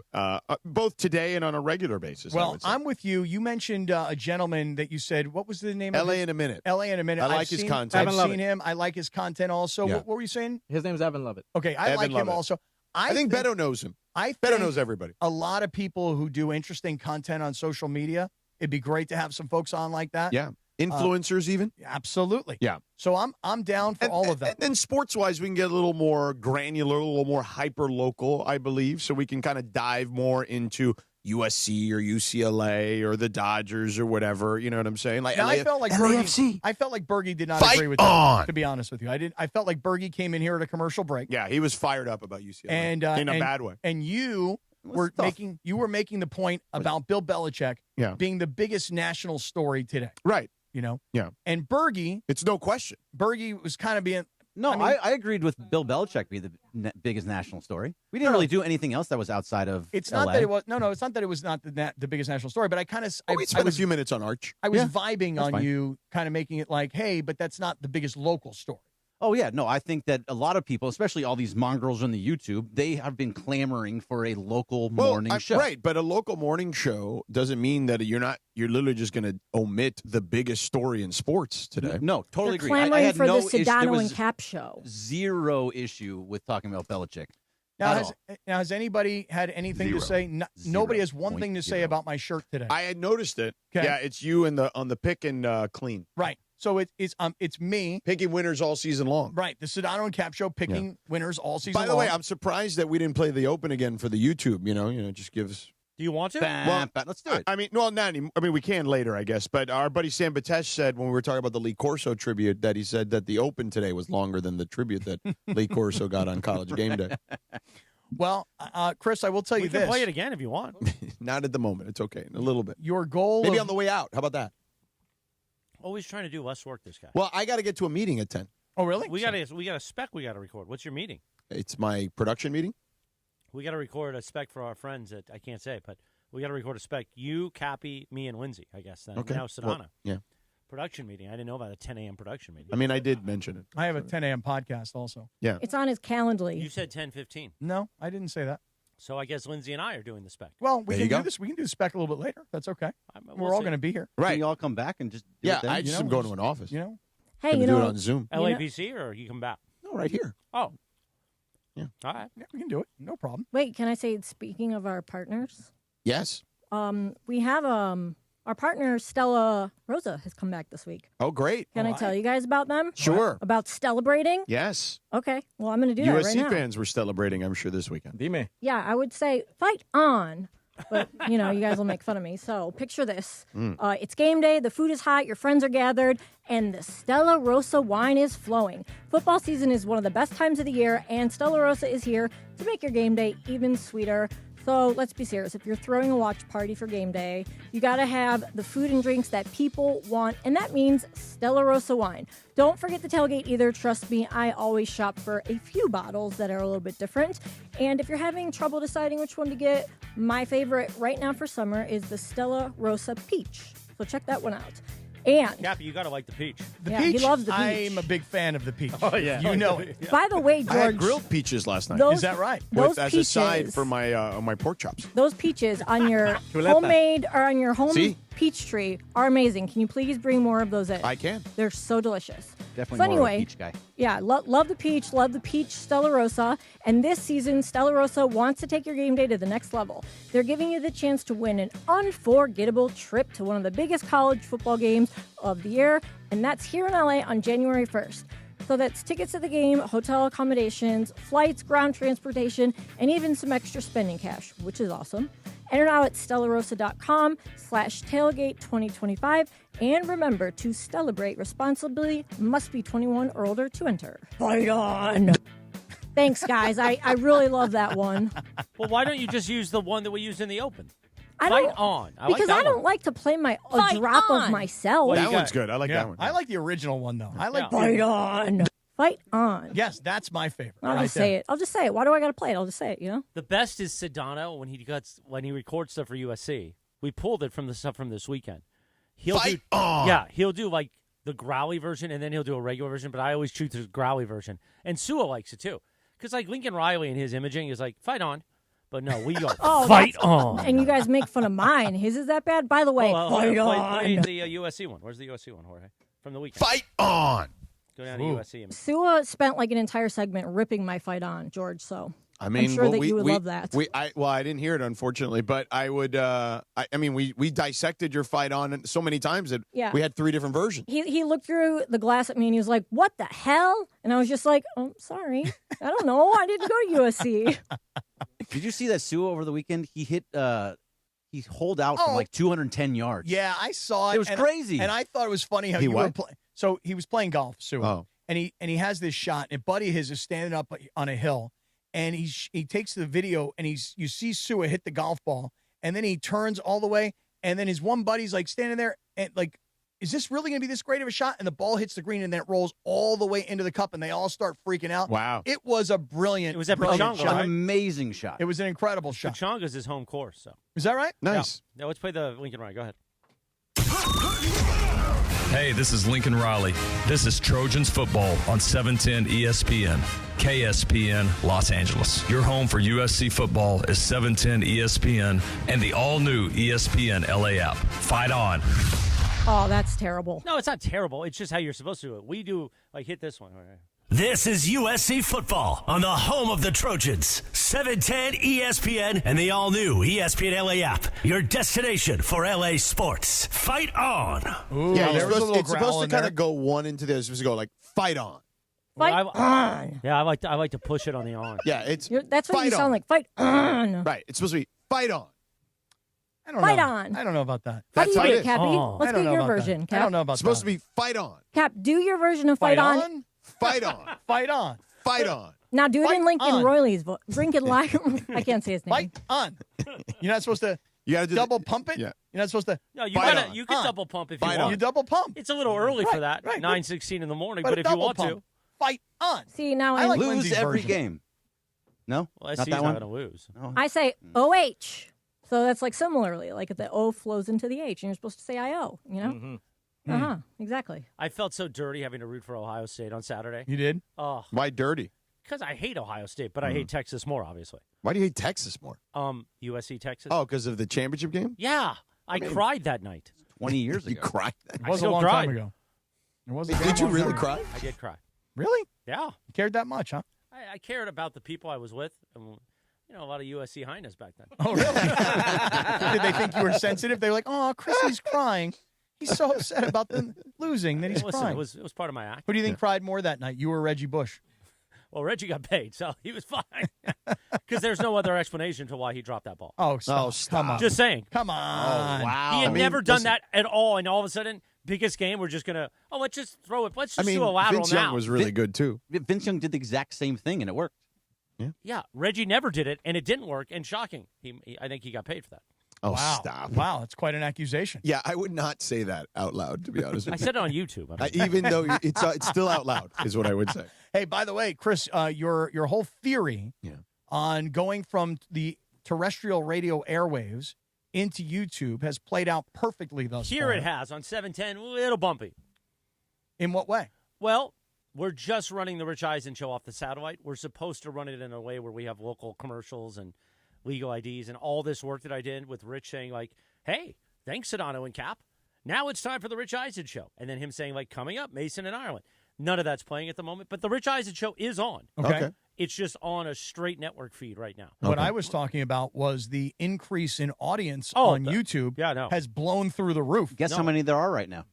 S17: both today and on a regular basis?
S16: Well, I'm with you. You mentioned a gentleman that you said, what was the name of
S17: LA
S16: his?
S17: in a Minute.
S16: LA in a Minute.
S17: I like his content.
S16: I've seen him. I like his content also.
S17: Yeah.
S16: What were you saying?
S3: His name's Evan Lovett.
S16: Okay, I
S17: Evan
S16: like him
S17: Lovett.
S16: also.
S17: I think Beto knows him. Beto knows everybody.
S16: A lot of people who do interesting content on social media, it'd be great to have some folks on like that.
S17: Yeah. Influencers even?
S16: Absolutely.
S17: Yeah.
S16: So I'm down for all of that.
S17: And then sports-wise, we can get a little more granular, a little more hyper-local, I believe, so we can kind of dive more into USC or UCLA or the Dodgers or whatever. You know what I'm saying? Like
S16: Now, I felt like Bergie did not agree with that, to be honest with you. I felt like Bergie came in here at a commercial break.
S17: Yeah, he was fired up about UCLA
S16: And
S17: in a bad way.
S16: And you were making the point about Bill Belichick being the biggest national story today.
S17: Right.
S16: You know?
S17: Yeah.
S16: And Bergie,
S17: it's no question.
S16: Bergie was kind of being
S20: No, I agreed with Bill Belichick being the biggest national story. We didn't really do anything else that was outside of
S16: It's
S20: LA.
S16: not that it was it's not that it was not the biggest national story, but I kind of
S17: we spent a few minutes on Arch.
S16: I was
S17: Yeah,
S16: vibing
S17: that's
S16: on
S17: fine.
S16: you, kind of making it like, hey, but that's not the biggest local story.
S20: Oh, yeah. No, I think that a lot of people, especially all these mongrels on the YouTube, they have been clamoring for a local morning show.
S17: Right, but a local morning show doesn't mean that you're literally just going to omit the biggest story in sports today.
S20: No, totally
S10: They're
S20: agree. I
S10: clamoring
S20: had
S10: for
S20: no
S10: the
S20: issue. There
S10: Sedano
S20: was
S10: and Cap show.
S20: zero issue with talking about Belichick.
S16: Now, has anybody had anything
S17: Zero.
S16: to say? Nobody has one thing to say about my shirt today.
S17: I had noticed it.
S16: Okay.
S17: Yeah, it's you on the pick and clean.
S16: Right. So it's me
S17: picking winners all season long.
S16: Right. The Sedano and Cap show picking winners all season long.
S17: By the way, I'm surprised that we didn't play the Open again for the YouTube. You know, it just gives.
S1: Do you want to?
S20: Let's do it.
S17: I mean, not anymore. I mean, we can later, I guess. But our buddy Sam Batesh said when we were talking about the Lee Corso tribute that he said that the Open today was longer than the tribute that Lee Corso got on College Game Day.
S16: Well, Chris, I will tell you
S1: We
S16: this.
S1: can play it again if you want.
S17: Not at the moment. It's okay. In a little bit.
S16: Your goal
S17: Maybe on the way out. How about that?
S1: Always trying to do less work, this guy.
S17: Well, I got to get to a meeting at 10.
S16: Oh, really?
S1: We got a spec we got to record. What's your meeting?
S17: It's my production meeting.
S1: We got to record a spec for our friends that I can't say, but we got to record a spec. You, Cappy, me, and Lindsay, I guess. Then.
S17: Okay.
S1: Now Sedano.
S17: Well, yeah.
S1: Production meeting. I didn't know about a 10 a.m. production meeting.
S17: I mean, I did mention it.
S16: I have a 10 a.m. podcast also.
S17: Yeah.
S10: It's on his calendar.
S1: You said 10:15.
S16: No, I didn't say that.
S1: So I guess Lindsay and I are doing the spec.
S16: Well, we
S17: There you
S16: can
S17: go.
S16: do this. We can do the spec a little bit later. That's okay.
S1: We'll
S16: We're all
S1: see.
S16: going to be here.
S17: Right.
S20: Can you all come back and just do
S17: Yeah,
S20: it then?
S17: I just am going to an office.
S16: You know?
S10: Hey,
S17: Gonna
S10: you
S17: do
S10: know,
S17: it on Zoom.
S1: LAPC or you come back?
S17: No, right here.
S1: Oh.
S17: Yeah.
S1: All right.
S16: Yeah, we can do it. No problem.
S10: wait, can I say, speaking of our partners,
S17: Yes.
S10: we have our partner Stella Rosa has come back this week.
S17: Oh, great.
S10: Can I tell you guys about them?
S17: Sure.
S10: About celebrating?
S17: Yes.
S10: Okay. Well, I'm going to do that right
S17: USC
S10: now.
S17: fans were celebrating, I'm sure, this weekend.
S3: Dime.
S10: Yeah, I would say fight on. But, you guys will make fun of me. So picture this. It's game day. The food is hot. Your friends are gathered. And the Stella Rosa wine is flowing. Football season is one of the best times of the year. And Stella Rosa is here to make your game day even sweeter. So let's be serious. If you're throwing a watch party for game day, you got to have the food and drinks that people want. And that means Stella Rosa wine. Don't forget the tailgate either. Trust me, I always shop for a few bottles that are a little bit different. And if you're having trouble deciding which one to get, my favorite right now for summer is the Stella Rosa Peach. So check that one out. And
S1: Cappy, you got to like the peach.
S16: The
S10: Yeah,
S16: peach.
S10: he loves the peach.
S16: I'm a big fan of the peach.
S1: Oh, yeah.
S16: You know it.
S10: by the way,
S17: I had
S10: George,
S17: grilled peaches last night.
S10: Those-
S16: Is that right?
S10: those
S17: as
S10: peaches,
S17: a side for my pork chops.
S10: those peaches on your
S3: Chuleta.
S10: homemade or on your home
S17: See?
S10: peach tree are amazing. Can you please bring more of those in?
S17: I can.
S10: They're so delicious.
S20: Definitely
S10: So
S20: more
S10: anyway,
S20: of a peach guy.
S10: Yeah, love the peach Stella Rosa. And this season, Stella Rosa wants to take your game day to the next level. They're giving you the chance to win an unforgettable trip to one of the biggest college football games of the year, and that's here in LA on January 1st. So that's tickets to the game, hotel accommodations, flights, ground transportation, and even some extra spending cash, which is awesome. Enter now at stellarosa.com/tailgate2025. And remember to celebrate responsibly. Must be 21 or older to enter. Fight on! Thanks, guys. I really love that one.
S1: Well, why don't you just use the one that we used in the Open?
S10: I
S1: Fight
S10: don't,
S1: on. I
S10: because
S1: like that
S10: I don't
S1: one.
S10: like to play a drop on. of myself.
S1: Well,
S17: That
S1: you got-
S17: one's good. I like
S16: Yeah.
S17: that one.
S16: I like the original one, though. I like
S10: Fight on. Fight on.
S16: Yes, that's my favorite.
S10: I'll
S16: right
S10: just
S16: there.
S10: say it. I'll just say it. Why do I got to play it? I'll just say it,
S1: The best is Sedano when he records stuff for USC. We pulled it from the stuff from this weekend. He'll do like the growly version, and then he'll do a regular version, but I always choose the growly version. And Sua likes it, too. Because, like, Lincoln Riley in his imaging is like, fight on. But no, we go, fight on.
S10: And you guys make fun of mine. His is that bad? By the way, fight on.
S1: Play the USC one. Where's the USC one, Jorge? From the weekend.
S17: Fight on.
S1: Go down to USC.
S10: Sua spent like an entire segment ripping my fight on, George, so
S17: I mean,
S10: I'm sure that you would love that.
S17: I didn't hear it, unfortunately, but I would. I mean, we dissected your fight on so many times that we had 3 different versions.
S10: He looked through the glass at me and he was like, "What the hell?" And I was just like, "Oh, sorry, I don't know. I didn't go to USC."
S20: Did you see that Sua over the weekend? He hit. He holed out from like 210 yards.
S16: Yeah, I saw it.
S20: It was crazy,
S16: and I thought it was funny how you were playing. So he was playing golf, Sua, and he has this shot, and a buddy of his is standing up on a hill. And he takes the video, and you see Sua hit the golf ball, and then he turns all the way, and then his one buddy's like standing there, and like, is this really going to be this great of a shot? And the ball hits the green, and then it rolls all the way into the cup, and they all start freaking out.
S17: Wow!
S16: It was a brilliant.
S1: It was at
S16: brilliant
S1: Pechanga,
S16: shot.
S1: right?
S20: An amazing shot.
S16: It was an incredible shot.
S1: Pechanga's his home course, so
S16: is that right?
S17: Nice.
S1: Yeah, let's play the Lincoln Riley. Go ahead.
S4: Hey, this is Lincoln Riley. This is Trojans football on 710 ESPN, KSPN, Los Angeles. Your home for USC football is 710 ESPN and the all-new ESPN LA app. Fight on.
S10: Oh, that's terrible.
S1: No, it's not terrible. It's just how you're supposed to do it. We do, like, hit this one. All right.
S24: This is USC football on the home of the Trojans. 710 ESPN and the all-new ESPN LA app. Your destination for LA sports. Fight on.
S16: Ooh,
S17: Yeah,
S16: it's
S17: supposed to kind of go one into this. It's supposed to go like fight on.
S10: Fight on.
S1: Yeah, I like to push it on the on.
S17: Yeah, it's
S10: That's what you
S17: fight
S10: sound
S17: on.
S10: like. Fight on.
S17: Right. It's supposed to be fight on.
S16: I don't
S10: Fight
S16: know.
S10: on.
S16: I don't know about that.
S10: How do you
S17: how
S10: do
S17: it
S10: it,
S17: is.
S10: Cappy?
S1: Oh.
S10: Let's
S16: I don't
S10: get
S16: know
S10: your
S16: about that.
S10: version,
S16: I
S10: Cap.
S16: don't know about
S17: It's supposed
S16: that.
S17: to be fight on.
S10: Cap, do your version of fight on.
S17: Fight on.
S16: Fight on.
S17: Fight on.
S10: Now do it
S16: Fight
S10: in Lincoln
S16: on.
S10: Riley's voice. Lincoln Riley. I can't say his name.
S16: Fight on. You're not supposed to
S17: You got to do
S16: double pump it?
S17: Yeah.
S16: You're not supposed to.
S1: No, you
S17: Fight
S1: gotta.
S17: on.
S1: You can double pump if you
S17: Fight
S1: want.
S16: You double pump.
S1: It's a little early for that.
S16: right.
S1: 9:16 in the morning, but if you
S16: double
S1: want to,
S16: pump. Fight on.
S10: See, now
S16: I
S10: I
S16: like
S20: Lose
S16: Lindsay's
S20: every
S16: version.
S20: game. No,
S1: well,
S20: not
S1: SC's
S20: that
S1: not
S20: one.
S1: going to lose.
S20: No.
S10: I say OH. So that's like similarly, like the O flows into the H, and you're supposed to say IO, you know?
S16: Mm-hmm.
S10: Uh-huh, exactly.
S1: I felt so dirty having to root for Ohio State on Saturday.
S16: You did?
S1: Oh,
S17: Why dirty?
S1: because I hate Ohio State, but I hate Texas more, obviously.
S17: Why do you hate Texas more?
S1: USC Texas.
S17: Oh, because of the championship game?
S1: Yeah, I cried that night.
S20: 20 years
S17: You
S20: ago.
S17: cried.
S16: It was a
S1: still
S16: long
S1: cried.
S16: time ago. It was a
S17: Did
S16: damn
S17: you
S16: long
S17: really
S16: time ago.
S17: cry?
S1: I did cry.
S16: Really?
S1: Yeah,
S16: You cared that much, huh?
S1: I cared about the people I was with, and a lot of USC highness back then.
S16: Oh, really? Did they think you were sensitive? They were like, oh, Chrissy's crying. He's so upset about them losing that he's
S1: Listen,
S16: crying.
S1: it was part of my act.
S16: Who do you think cried more that night, you or Reggie Bush?
S1: Well, Reggie got paid, so he was fine. Because there's no other explanation to why he dropped that ball.
S16: Oh, stop.
S17: Oh, stop.
S16: Come on.
S1: Just saying.
S16: Come on.
S17: Oh, wow.
S1: He had
S17: I mean,
S1: never done
S17: listen,
S1: that at all, and all of a sudden, biggest game, we're just going to, let's just throw it. Let's just
S17: I mean,
S1: do a lateral
S17: Vince
S1: now.
S17: Young was really good, too.
S20: Vince Young did the exact same thing, and it worked.
S1: Yeah, Reggie never did it, and it didn't work, and shocking. I think he got paid for that.
S17: Oh,
S16: Wow.
S17: stop.
S16: Wow, that's quite an accusation.
S17: Yeah, I would not say that out loud, to be honest with
S1: I
S17: you.
S1: said it on YouTube. I mean.
S17: Even though it's still out loud, is what I would say.
S16: Hey, by the way, Chris, your whole theory on going from the terrestrial radio airwaves into YouTube has played out perfectly thus far.
S1: Here it has on 710, a little bumpy.
S16: In what way?
S1: Well, we're just running the Rich Eisen show off the satellite. We're supposed to run it in a way where we have local commercials and legal IDs and all this work that I did with Rich saying, like, hey, thanks, Sedano and Cap. Now it's time for the Rich Eisen show. And then him saying, like, coming up, Mason and Ireland. None of that's playing at the moment, but the Rich Eisen show is on.
S16: Okay.
S1: It's just on a straight network feed right now.
S16: What I was talking about was the increase in audience
S1: Oh,
S16: on YouTube has blown through the roof.
S20: Guess how many there are right now?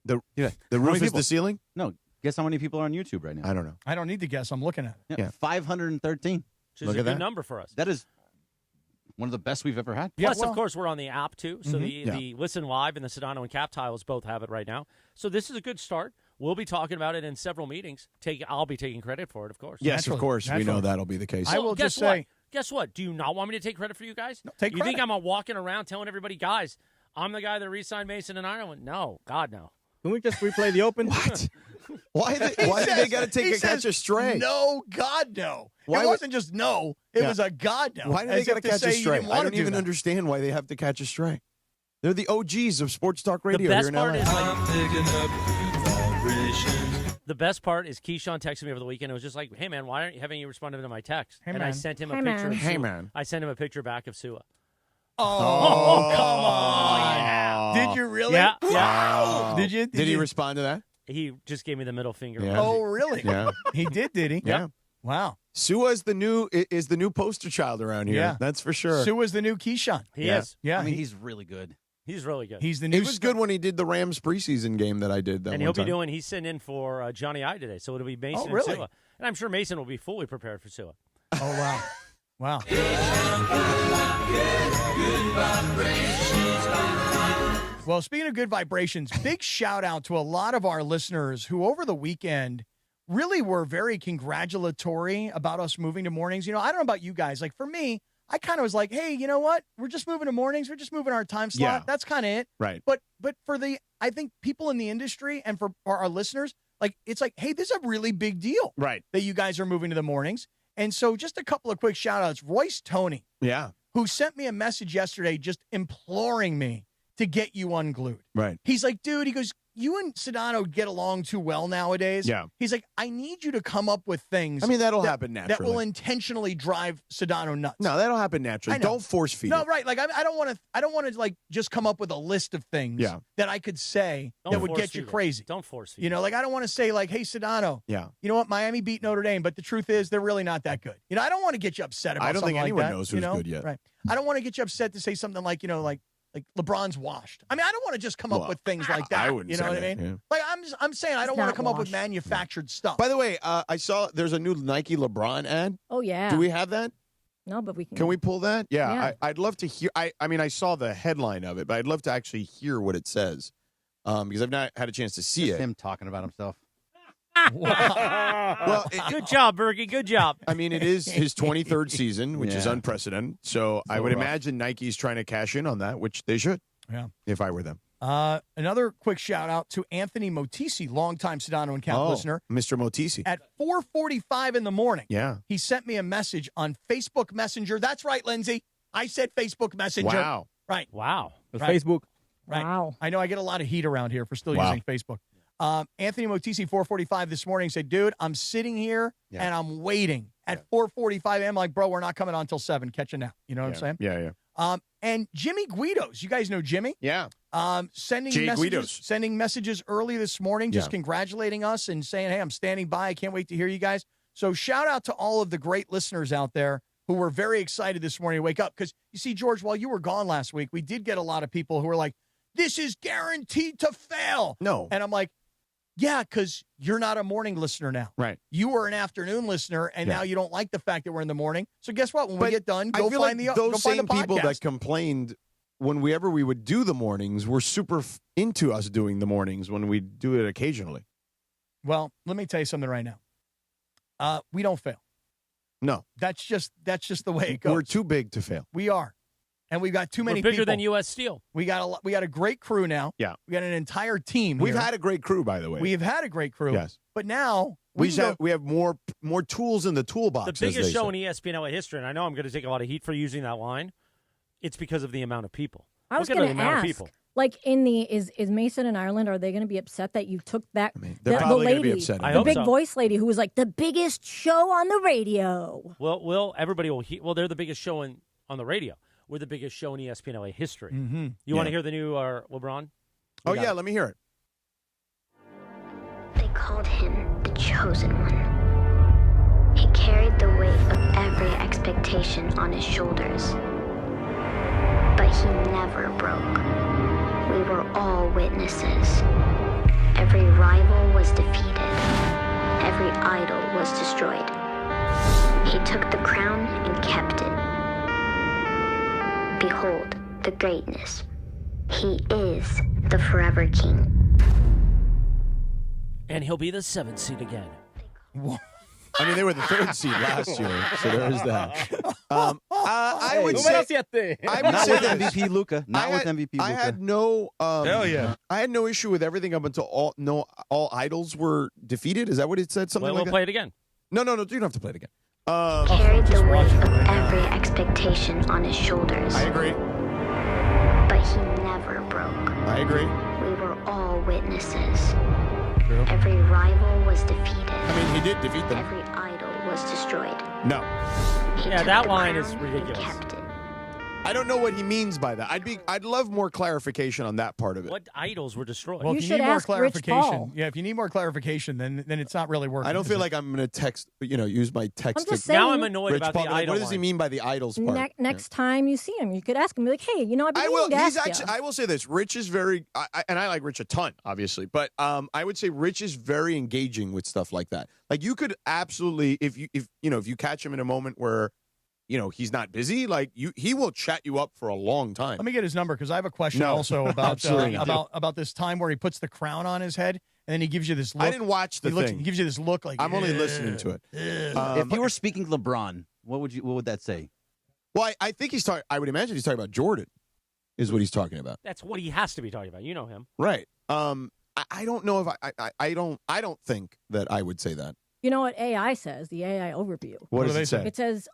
S17: The
S20: How
S17: roof
S20: many
S17: is
S20: people?
S17: the ceiling?
S20: No. Guess how many people are on YouTube right now?
S17: I don't know.
S16: I don't need to guess. I'm looking at it.
S20: Yeah. 513.
S1: Which is a good number for us.
S20: That is one of the best we've ever had.
S1: Plus, of course, we're on the app, too. So
S20: Mhm.
S1: the Listen Live and the Sedano and Cap tiles both have it right now. So this is a good start. We'll be talking about it in several meetings. I'll be taking credit for it, of course.
S17: Yes, of course. We know that'll be the case.
S16: I will
S1: guess
S16: just say.
S1: Guess what? Do you not want me to take credit for you guys?
S16: take
S1: You think
S16: credit.
S1: I'm walking around telling everybody, guys, I'm the guy that re-signed Mason and Ireland? No. God, no.
S3: Can we just replay the Open?
S17: What? Why do they got to take a catch a stray?
S16: No, God, no.
S17: Why
S16: it
S17: would-
S16: wasn't just no. It was a God no.
S17: Why do
S16: As
S17: they got to
S16: if
S17: catch a
S16: say you
S17: stray?
S16: didn't
S17: I
S16: wanna
S17: don't
S16: do
S17: even
S16: that.
S17: understand why they have to catch a stray. They're the OGs of sports talk radio
S1: The
S17: here
S1: best
S17: in
S1: part
S17: LA.
S1: is
S2: I'm picking up vibrations.
S1: The best part is Keyshawn texted me over the weekend. It was just like, hey, man, why haven't you responded to my text?
S16: Hey,
S1: and I
S16: man.
S1: sent him a
S10: Hey,
S1: picture
S10: man.
S1: of
S17: Hey,
S1: Sua.
S17: man.
S1: I sent him a picture back of Sua.
S16: Oh, come on. Did you really?
S1: Yeah.
S16: Wow. Did you?
S17: Did he respond to that?
S1: He just gave me the middle finger.
S17: Yeah.
S16: Oh, really?
S17: Yeah.
S16: He did he?
S17: Yeah.
S16: Wow.
S17: Sua is the new poster child around here.
S16: Yeah.
S17: That's for sure.
S16: Sua's the new Keyshawn.
S1: He
S17: Yeah.
S1: is.
S16: Yeah.
S20: I mean, he's really good.
S1: He's really good.
S16: He's the new
S17: He was good when he did the Rams preseason game that I did. That
S1: and
S17: one
S1: he'll
S17: time.
S1: be doing, he's sitting in for Johnny I today. So it'll be Mason
S16: really?
S1: and Sua. And I'm sure Mason will be fully prepared for Sua.
S16: Oh, wow. Wow. Well, speaking of good vibrations, big shout out to a lot of our listeners who over the weekend really were very congratulatory about us moving to mornings. You know, I don't know about you guys. Like for me, I kind of was like, hey, you know what? We're just moving to mornings. We're just moving our time slot.
S17: Yeah.
S16: That's kind of it.
S17: Right.
S16: But for I think people in the industry and for our listeners, like it's like, hey, this is a really big deal.
S17: Right.
S16: That you guys are moving to the mornings. And so just a couple of quick shout outs. Royce Toney,
S17: Yeah.
S16: who sent me a message yesterday just imploring me to get you unglued.
S17: Right.
S16: He's like, dude, he goes, you and Sedano get along too well nowadays.
S17: Yeah.
S16: He's like, I need you to come up with things.
S17: I mean, that'll
S16: that-
S17: happen
S16: That
S17: naturally.
S16: will intentionally drive Sedano nuts.
S17: No, that'll happen naturally.
S16: I know.
S17: Don't force feed
S16: No,
S17: it.
S16: right. Like I don't want to like just come up with a list of things
S17: Yeah.
S16: that I could say
S1: Don't
S16: that would
S1: force
S16: get you
S1: feed it.
S16: crazy.
S1: Don't force feed
S16: You know, like I don't want to say like, hey, Sedano,
S17: Yeah.
S16: you know what? Miami beat Notre Dame, but the truth is they're really not that good. You know, I don't want to get you upset about
S17: I don't
S16: something
S17: think
S16: like
S17: anyone
S16: that,
S17: knows
S16: you
S17: who's
S16: know?
S17: good yet.
S16: Right. I don't want to get you upset to say something like, you know, like LeBron's washed. I mean, I don't want to just come up
S17: Well,
S16: with things like that.
S17: I wouldn't
S16: You know
S17: say
S16: what I
S17: that,
S16: mean?
S17: yeah.
S16: Like I'm saying I don't want to
S10: not
S16: come up with
S10: washed.
S16: manufactured stuff.
S17: By the way, I saw there's a new Nike LeBron ad.
S10: Oh, yeah.
S17: Do we have that?
S10: No, but we can.
S17: Can we pull that? Yeah.
S10: Yeah.
S17: I'd love to hear. I mean, I saw the headline of it, but I'd love to actually hear what it says because I've not had a chance to see
S20: Just
S17: it.
S20: him talking about himself.
S17: Well,
S1: Good job, Berkey. Good job.
S17: I mean, it is his 23rd season, which is
S20: Yeah.
S17: unprecedented. So I would imagine Nike's trying to cash in on that, which they should.
S16: Yeah.
S17: If I were them.
S16: Another quick shout out to Anthony Motisi, longtime Sedano and Cap listener.
S17: Mr. Motisi.
S16: At 4:45 in the morning,
S17: Yeah.
S16: he sent me a message on Facebook Messenger. That's right, Lindsay. I said Facebook Messenger.
S17: Wow.
S16: Right.
S1: Wow.
S16: Right.
S3: Facebook.
S16: Right.
S10: Wow.
S16: I know I get a lot of heat around here for still
S17: Wow.
S16: using Facebook. Anthony Motisi, 4:45 this morning, said, dude, I'm sitting here
S17: Yeah.
S16: and I'm waiting. At 4:45 a.m., like, bro, we're not coming on until 7. Catch it now. You know what I'm saying?
S17: Yeah, yeah.
S16: And Jimmy Guidos, you guys know Jimmy?
S17: Yeah.
S16: Sending
S17: Jay
S16: messages,
S17: Guidos.
S16: sending messages early this morning, just
S17: Yeah.
S16: congratulating us and saying, hey, I'm standing by. I can't wait to hear you guys. So shout out to all of the great listeners out there who were very excited this morning to wake up. Because you see, George, while you were gone last week, we did get a lot of people who were like, this is guaranteed to fail.
S17: No.
S16: And I'm like, yeah, because you're not a morning listener now.
S17: Right.
S16: You were an afternoon listener, and
S17: Yeah.
S16: now you don't like the fact that we're in the morning. So guess what? When we
S17: But
S16: get done,
S17: I
S16: go
S17: feel
S16: find
S17: like
S16: the
S17: those
S16: go find
S17: same
S16: the
S17: people
S16: podcast.
S17: that complained whenever we would do the mornings were super into us doing the mornings when we do it occasionally.
S16: Well, let me tell you something right now. We don't fail.
S17: No.
S16: That's just the way it goes.
S17: We're too big to fail.
S16: We are. And we've got too many
S1: We're bigger
S16: people.
S1: than U.S. Steel.
S16: We got a great crew now.
S17: Yeah.
S16: We got an entire team.
S17: We've
S16: here.
S17: had a great crew, by the way.
S16: We have had a great crew.
S17: Yes.
S16: But now
S17: We
S16: can go-
S17: have more tools in the toolbox.
S1: The
S17: as
S1: biggest
S17: they
S1: show
S17: say.
S1: in ESPN LA history, and I know I'm going to take a lot of heat for using that line. It's because of the amount of people.
S10: I was
S1: Look at
S10: going
S1: the
S10: to
S1: amount
S10: ask,
S1: of people.
S10: like is Mason and Ireland, are they going to be upset that you took that?
S17: they're
S10: the
S17: probably gonna
S10: lady,
S17: be upset.
S1: I
S10: the
S1: hope
S10: big
S1: so.
S10: voice lady who was like the biggest show on the radio.
S1: Well, everybody will hear. Well, they're the biggest show on the radio. We're the biggest show in ESPN LA history.
S16: Mm-hmm.
S1: You want to hear the new LeBron?
S17: Oh, yeah, let me hear it.
S9: They called him the Chosen One. He carried the weight of every expectation on his shoulders. But he never broke. We were all witnesses. Every rival was defeated. Every idol was destroyed. He took the crown and kept it. Behold the greatness. He is the forever king.
S1: And he'll be the 7th seed again.
S17: I mean, they were the 3rd seed last year, so there is that. I would say
S20: Not with MVP Luka. Not with MVP Luka.
S17: I had no
S16: Hell yeah.
S17: I had no issue with everything up until all idols were defeated. Is that what it said? Something
S1: We'll
S17: like that?
S1: play it again.
S17: No, you don't have to play it again.
S9: Carried the weight of every expectation on his shoulders.
S17: I agree.
S9: But he never broke.
S17: I agree.
S9: We were all witnesses. Every rival was defeated.
S17: I mean, he did defeat them.
S9: Every idol was destroyed.
S17: No.
S9: He
S1: Yeah,
S9: took
S1: that
S9: the
S1: line is
S9: crown and
S1: ridiculous.
S9: kept it.
S17: I don't know what he means by that. I'd love more clarification on that part of it.
S1: What idols were destroyed?
S16: Well,
S10: You
S16: if you
S10: should
S16: need more
S10: ask Rich
S16: clarification,
S10: Paul.
S16: if you need more clarification, then it's not really working.
S17: I don't
S16: is
S17: feel
S16: it?
S17: like I'm going to text, use my text.
S10: I'm just
S17: to
S10: saying-
S1: Now I'm annoyed
S17: Rich
S1: about
S17: Paul.
S1: the
S17: Like,
S1: idol
S17: what does he
S1: line.
S17: mean by the idols part?
S10: Next time you see him, you could ask him, be like, hey, I've been
S17: I will.
S10: meaning to
S17: He's
S10: ask
S17: actually.
S10: you.
S17: I will say this. Rich is very, and I like Rich a ton, obviously, but I would say Rich is very engaging with stuff like that. Like you could absolutely, if you catch him in a moment where, he's not busy, like he will chat you up for a long time.
S16: Let me get his number because I have a question
S17: No,
S16: also about
S17: absolutely not.
S16: about this time where he puts the crown on his head and then he gives you this look.
S17: I didn't watch the thing.
S16: He gives you this look like
S17: I'm only listening to it.
S20: If you were speaking LeBron, what would that say?
S17: Well, I think he's talking. I would imagine he's talking about Jordan, is what he's talking about.
S1: That's what he has to be talking about. You know him.
S17: Right. I don't know if I don't think that I would say that.
S10: You know what AI says, the AI overview?
S17: What does it say?
S10: It says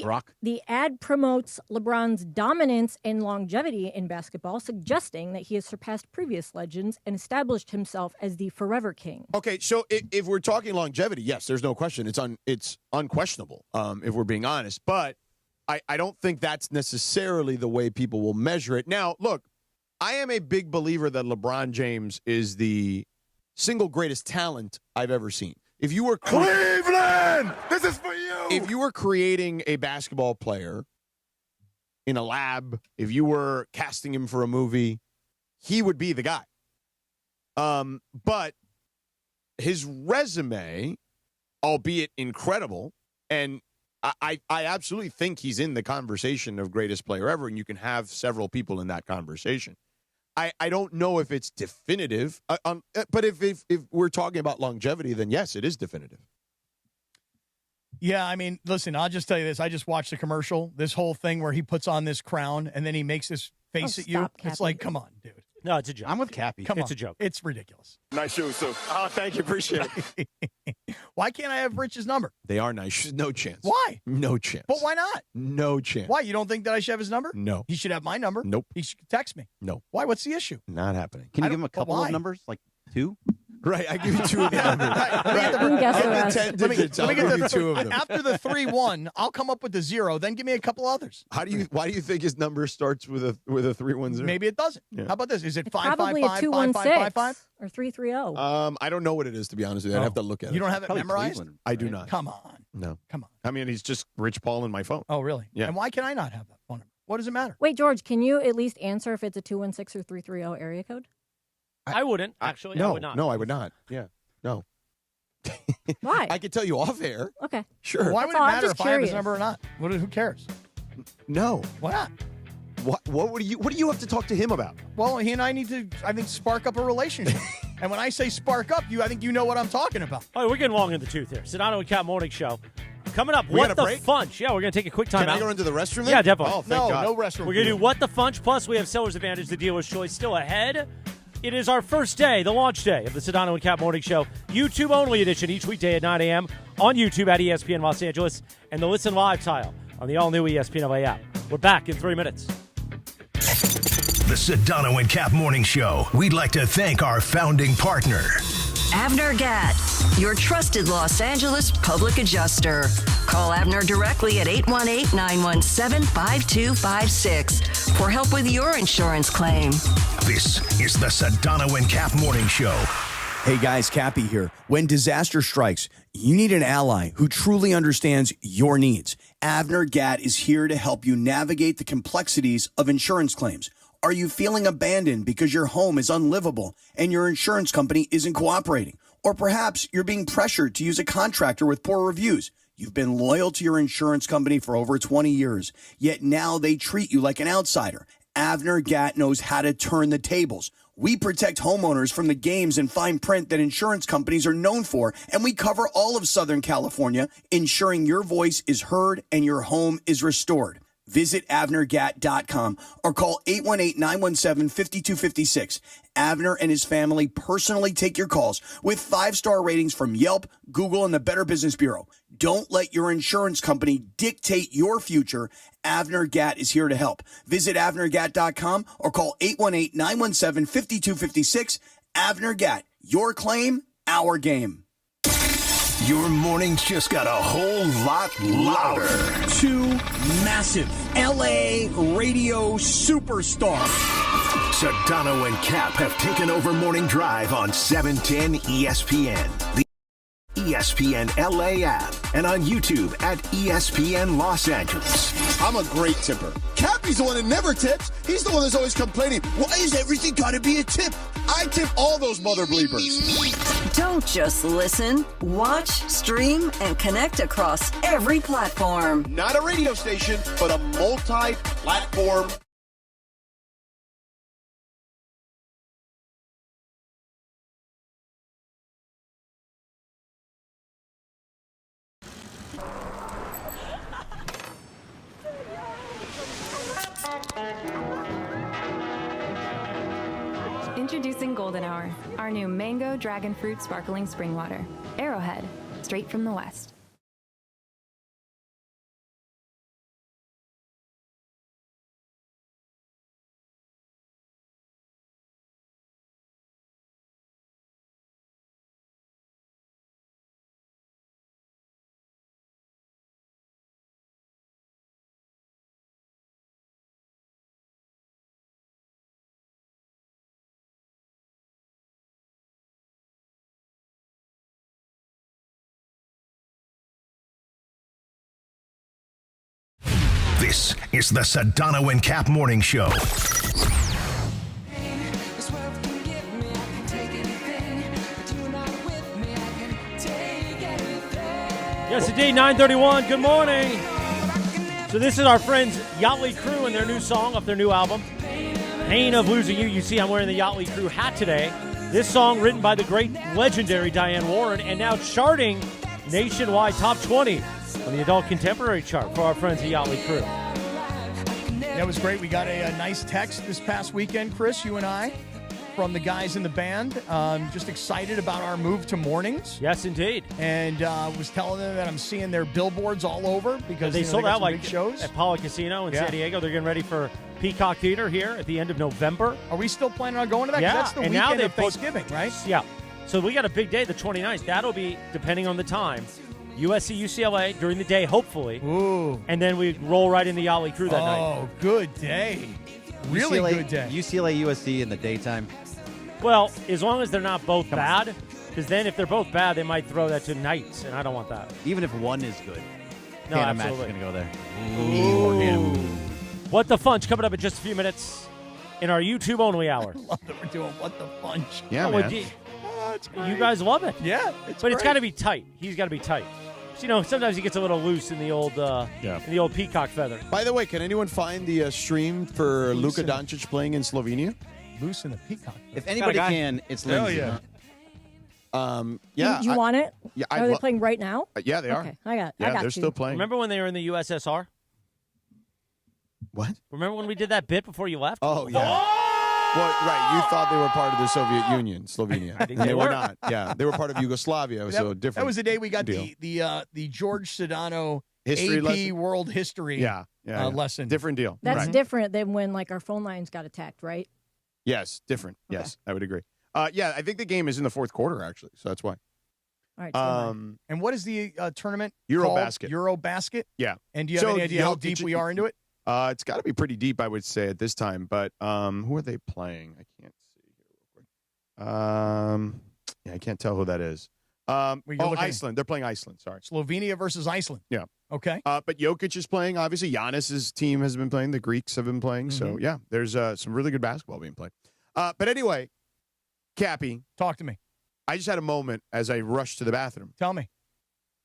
S20: Brock?
S10: The ad promotes LeBron's dominance and longevity in basketball, suggesting that he has surpassed previous legends and established himself as the forever king.
S17: Okay, so if we're talking longevity, yes, there's no question. It's unquestionable, if we're being honest. But I don't think that's necessarily the way people will measure it. Now, look, I am a big believer that LeBron James is the single greatest talent I've ever seen. If you were
S5: Cleveland, this is for you.
S17: If you were creating a basketball player in a lab, if you were casting him for a movie, he would be the guy. But his resume, albeit incredible, and I absolutely think he's in the conversation of greatest player ever, and you can have several people in that conversation. I don't know if it's definitive, but if we're talking about longevity, then yes, it is definitive.
S16: Yeah, I mean, listen, I'll just tell you this. I just watched the commercial, this whole thing where he puts on this crown and then he makes this face at you.
S10: stop,
S16: It's
S10: Cappy.
S16: like, come on, dude.
S1: No, it's a joke.
S20: I'm with Cappy.
S16: Come
S1: It's
S16: on.
S1: a joke.
S16: It's ridiculous.
S17: Nice shoes, too. Oh, thank you. Appreciate it.
S16: Why can't I have Rich's number?
S17: They are nice shoes. No chance.
S16: Why?
S17: No chance.
S16: But why not?
S17: No chance.
S16: Why? You don't think that I should have his number?
S17: No.
S16: He should have my number?
S17: Nope.
S16: He should text me.
S17: No.
S16: Why? What's the issue?
S17: Not happening.
S20: Can you
S16: I
S20: give him a
S16: don't- but
S20: couple
S16: why?
S20: of numbers, like 2?
S17: Right, I give you 2 of the numbers.
S10: You can guess the rest.
S17: 10
S16: Let me
S17: digits, I'll
S16: get
S17: give
S16: the
S17: you 2 of them.
S16: After the 3-1, I'll come up with the 0. Then give me a couple others.
S17: Why do you think his number starts with a 310?
S16: Maybe it doesn't.
S17: Yeah.
S16: How about this? Is it
S10: It's probably a
S16: 555-5555?
S10: 216 or 330.
S17: I don't know what it is, to be honest with you. I'd have to look at it.
S16: You don't have it
S20: Probably
S16: memorized?
S20: Cleveland,
S17: I do
S20: right?
S17: not.
S16: Come on.
S17: No.
S16: Come on.
S17: I mean, he's just Rich Paul in my phone.
S16: Oh, really?
S17: Yeah.
S16: And why can I not have that phone number? What does it matter?
S10: Wait, George, can you at least answer if it's a 216 or 330 area code?
S1: I wouldn't, actually.
S17: No,
S1: I would not.
S17: no, I would not. Yeah, no.
S10: Why?
S17: I could tell you off air.
S10: Okay.
S17: Sure.
S16: Why
S10: That's
S16: would it
S10: all, I'm
S16: matter
S10: just
S16: if I have his
S10: curious.
S16: number or not? Who cares?
S17: No.
S16: Why not?
S17: What do you have to talk to him about?
S16: Well, he and I need to, I think, spark up a relationship. And when I say spark up, I think you know what I'm talking about.
S1: All right, we're getting long in the tooth here. Sedano and Cap Morning Show. Coming up,
S17: We
S1: What
S17: got a
S1: the
S17: break?
S1: Funch? Yeah, we're going to take a quick time
S17: Can
S1: out.
S17: I go into the restroom then?
S1: Yeah, definitely.
S17: Oh, thank God.
S16: No restroom.
S1: We're going to do What the Funch, plus we have Seller's Advantage, the dealer's choice, still ahead. It is our first day, the launch day of the Sedano and Cap Morning Show, YouTube-only edition each weekday at 9 a.m. on YouTube at ESPN Los Angeles and the Listen Live tile on the all-new ESPN LA app. We're back in 3 minutes.
S7: The Sedano and Cap Morning Show. We'd like to thank our founding partner,
S8: Avner Gatt, your trusted Los Angeles public adjuster. Call Avner directly at 818-917-5256 for help with your insurance claim.
S7: This is the Sedano and Cap Morning Show.
S11: Hey guys, Cappy here. When disaster strikes, you need an ally who truly understands your needs. Avner Gatt is here to help you navigate the complexities of insurance claims. Are you feeling abandoned because your home is unlivable and your insurance company isn't cooperating? Or perhaps you're being pressured to use a contractor with poor reviews. You've been loyal to your insurance company for over 20 years, yet now they treat you like an outsider. Avner Gatt knows how to turn the tables. We protect homeowners from the games and fine print that insurance companies are known for, and we cover all of Southern California, ensuring your voice is heard and your home is restored. Visit AvnerGat.com or call 818-917-5256. Avner and his family personally take your calls with 5-star ratings from Yelp, Google, and the Better Business Bureau. Don't let your insurance company dictate your future. Avner Gat is here to help. Visit AvnerGat.com or call 818-917-5256. Avner Gat, your claim, our game.
S7: Your mornings just got a whole lot louder.
S11: Two massive LA radio superstars.
S7: Sedano and Kap have taken over Morning Drive on 710 ESPN. The ESPN LA app and on YouTube at ESPN Los Angeles.
S5: I'm a great tipper. Cappy's the one that never tips. He's the one that's always complaining. Why is everything got to be a tip? I tip all those mother bleepers.
S8: Don't just listen. Watch, stream, and connect across every platform.
S5: Not a radio station, but a multi-platform.
S13: Introducing Golden Hour, our new mango dragon fruit sparkling spring water. Arrowhead, straight from the west.
S7: This is the Sedano and Kap Morning Show.
S1: Yes, indeed, 9:31. Good morning. So this is our friends Yachtly Crew and their new song off their new album, Pain of Losing You. You see I'm wearing the Yachtly Crew hat today. This song written by the great, legendary Diane Warren and now charting nationwide top 20 on the adult contemporary chart for our friends at Yachtly Crew.
S16: That was great. We got a nice text this past weekend, Chris, you and I, from the guys in the band. Just excited about our move to mornings.
S1: Yes, indeed.
S16: And was telling them that I'm seeing their billboards all over because
S1: they sold
S16: got
S1: out
S16: some
S1: like
S16: big shows
S1: at Apollo Casino in San Diego. They're getting ready for Peacock Theater here at the end of November.
S16: Are we still planning on going to that? 'Cause
S1: Yeah,
S16: that's the
S1: and
S16: weekend
S1: now
S16: of Thanksgiving, right?
S1: Yeah. So we got a big day, the 29th. That'll be, depending on the time, USC, UCLA during the day, hopefully.
S16: Ooh.
S1: And then we roll right in the Yachtly Crew that night.
S16: Oh, good day. Really good day.
S20: UCLA, USC in the daytime.
S1: Well, as long as they're not both bad, because then if they're both bad, they might throw that to nights, and I don't want that.
S20: Even if one is good.
S1: No,
S20: Can't imagine
S1: absolutely.
S20: going to go there.
S1: Ooh.
S20: Or him.
S1: What the Funch coming up in just a few minutes in our YouTube-only hour.
S16: I love that we're doing What the Funch.
S1: Yeah,
S16: man.
S1: It's you guys love it.
S16: Yeah,
S1: but it's got to be tight. He's got to be tight. So, you know, sometimes he gets a little loose in the old peacock feather.
S17: By the way, can anyone find the stream for Luka Doncic playing in Slovenia?
S16: Loose in the peacock.
S20: If anybody can, it's Lindsay.
S17: Yeah.
S10: You want it?
S17: Yeah,
S10: Are they playing right now?
S17: Yeah, they are.
S10: Okay, I got
S17: they're
S10: you.
S17: still playing.
S1: Remember when they were in the USSR?
S17: What?
S1: Remember when we did that bit before you left?
S17: Oh, yeah. Well, right. You thought they were part of the Soviet Union, Slovenia.
S1: think
S17: And
S1: they
S17: they were
S1: were.
S17: not. Yeah, they were part of Yugoslavia. So different.
S16: That was the day we got
S17: deal.
S16: the George Sedano
S17: History
S16: AP
S17: lesson?
S16: World History lesson.
S17: Different deal.
S10: That's
S17: Right.
S10: different than when like our phone lines got attacked, right?
S17: Yes, different. Yes, I would agree. Yeah, I think the game is in the fourth quarter, actually. So that's why.
S10: All right. So
S16: and what is the tournament
S17: Eurobasket.
S16: called? Eurobasket?
S17: Yeah.
S16: And do you have any idea how deep we are into it?
S17: It's got to be pretty deep, I would say, at this time. But who are they playing? I can't see here real quick. Yeah, I can't tell who that is. Iceland. They're playing Iceland. Sorry.
S16: Slovenia versus Iceland.
S17: Yeah.
S16: Okay.
S17: But Jokic is playing. Obviously, Giannis's team has been playing. The Greeks have been playing. So, yeah, there's some really good basketball being played. But anyway, Cappy.
S16: Talk to me.
S17: I just had a moment as I rushed to the bathroom.
S16: Tell me.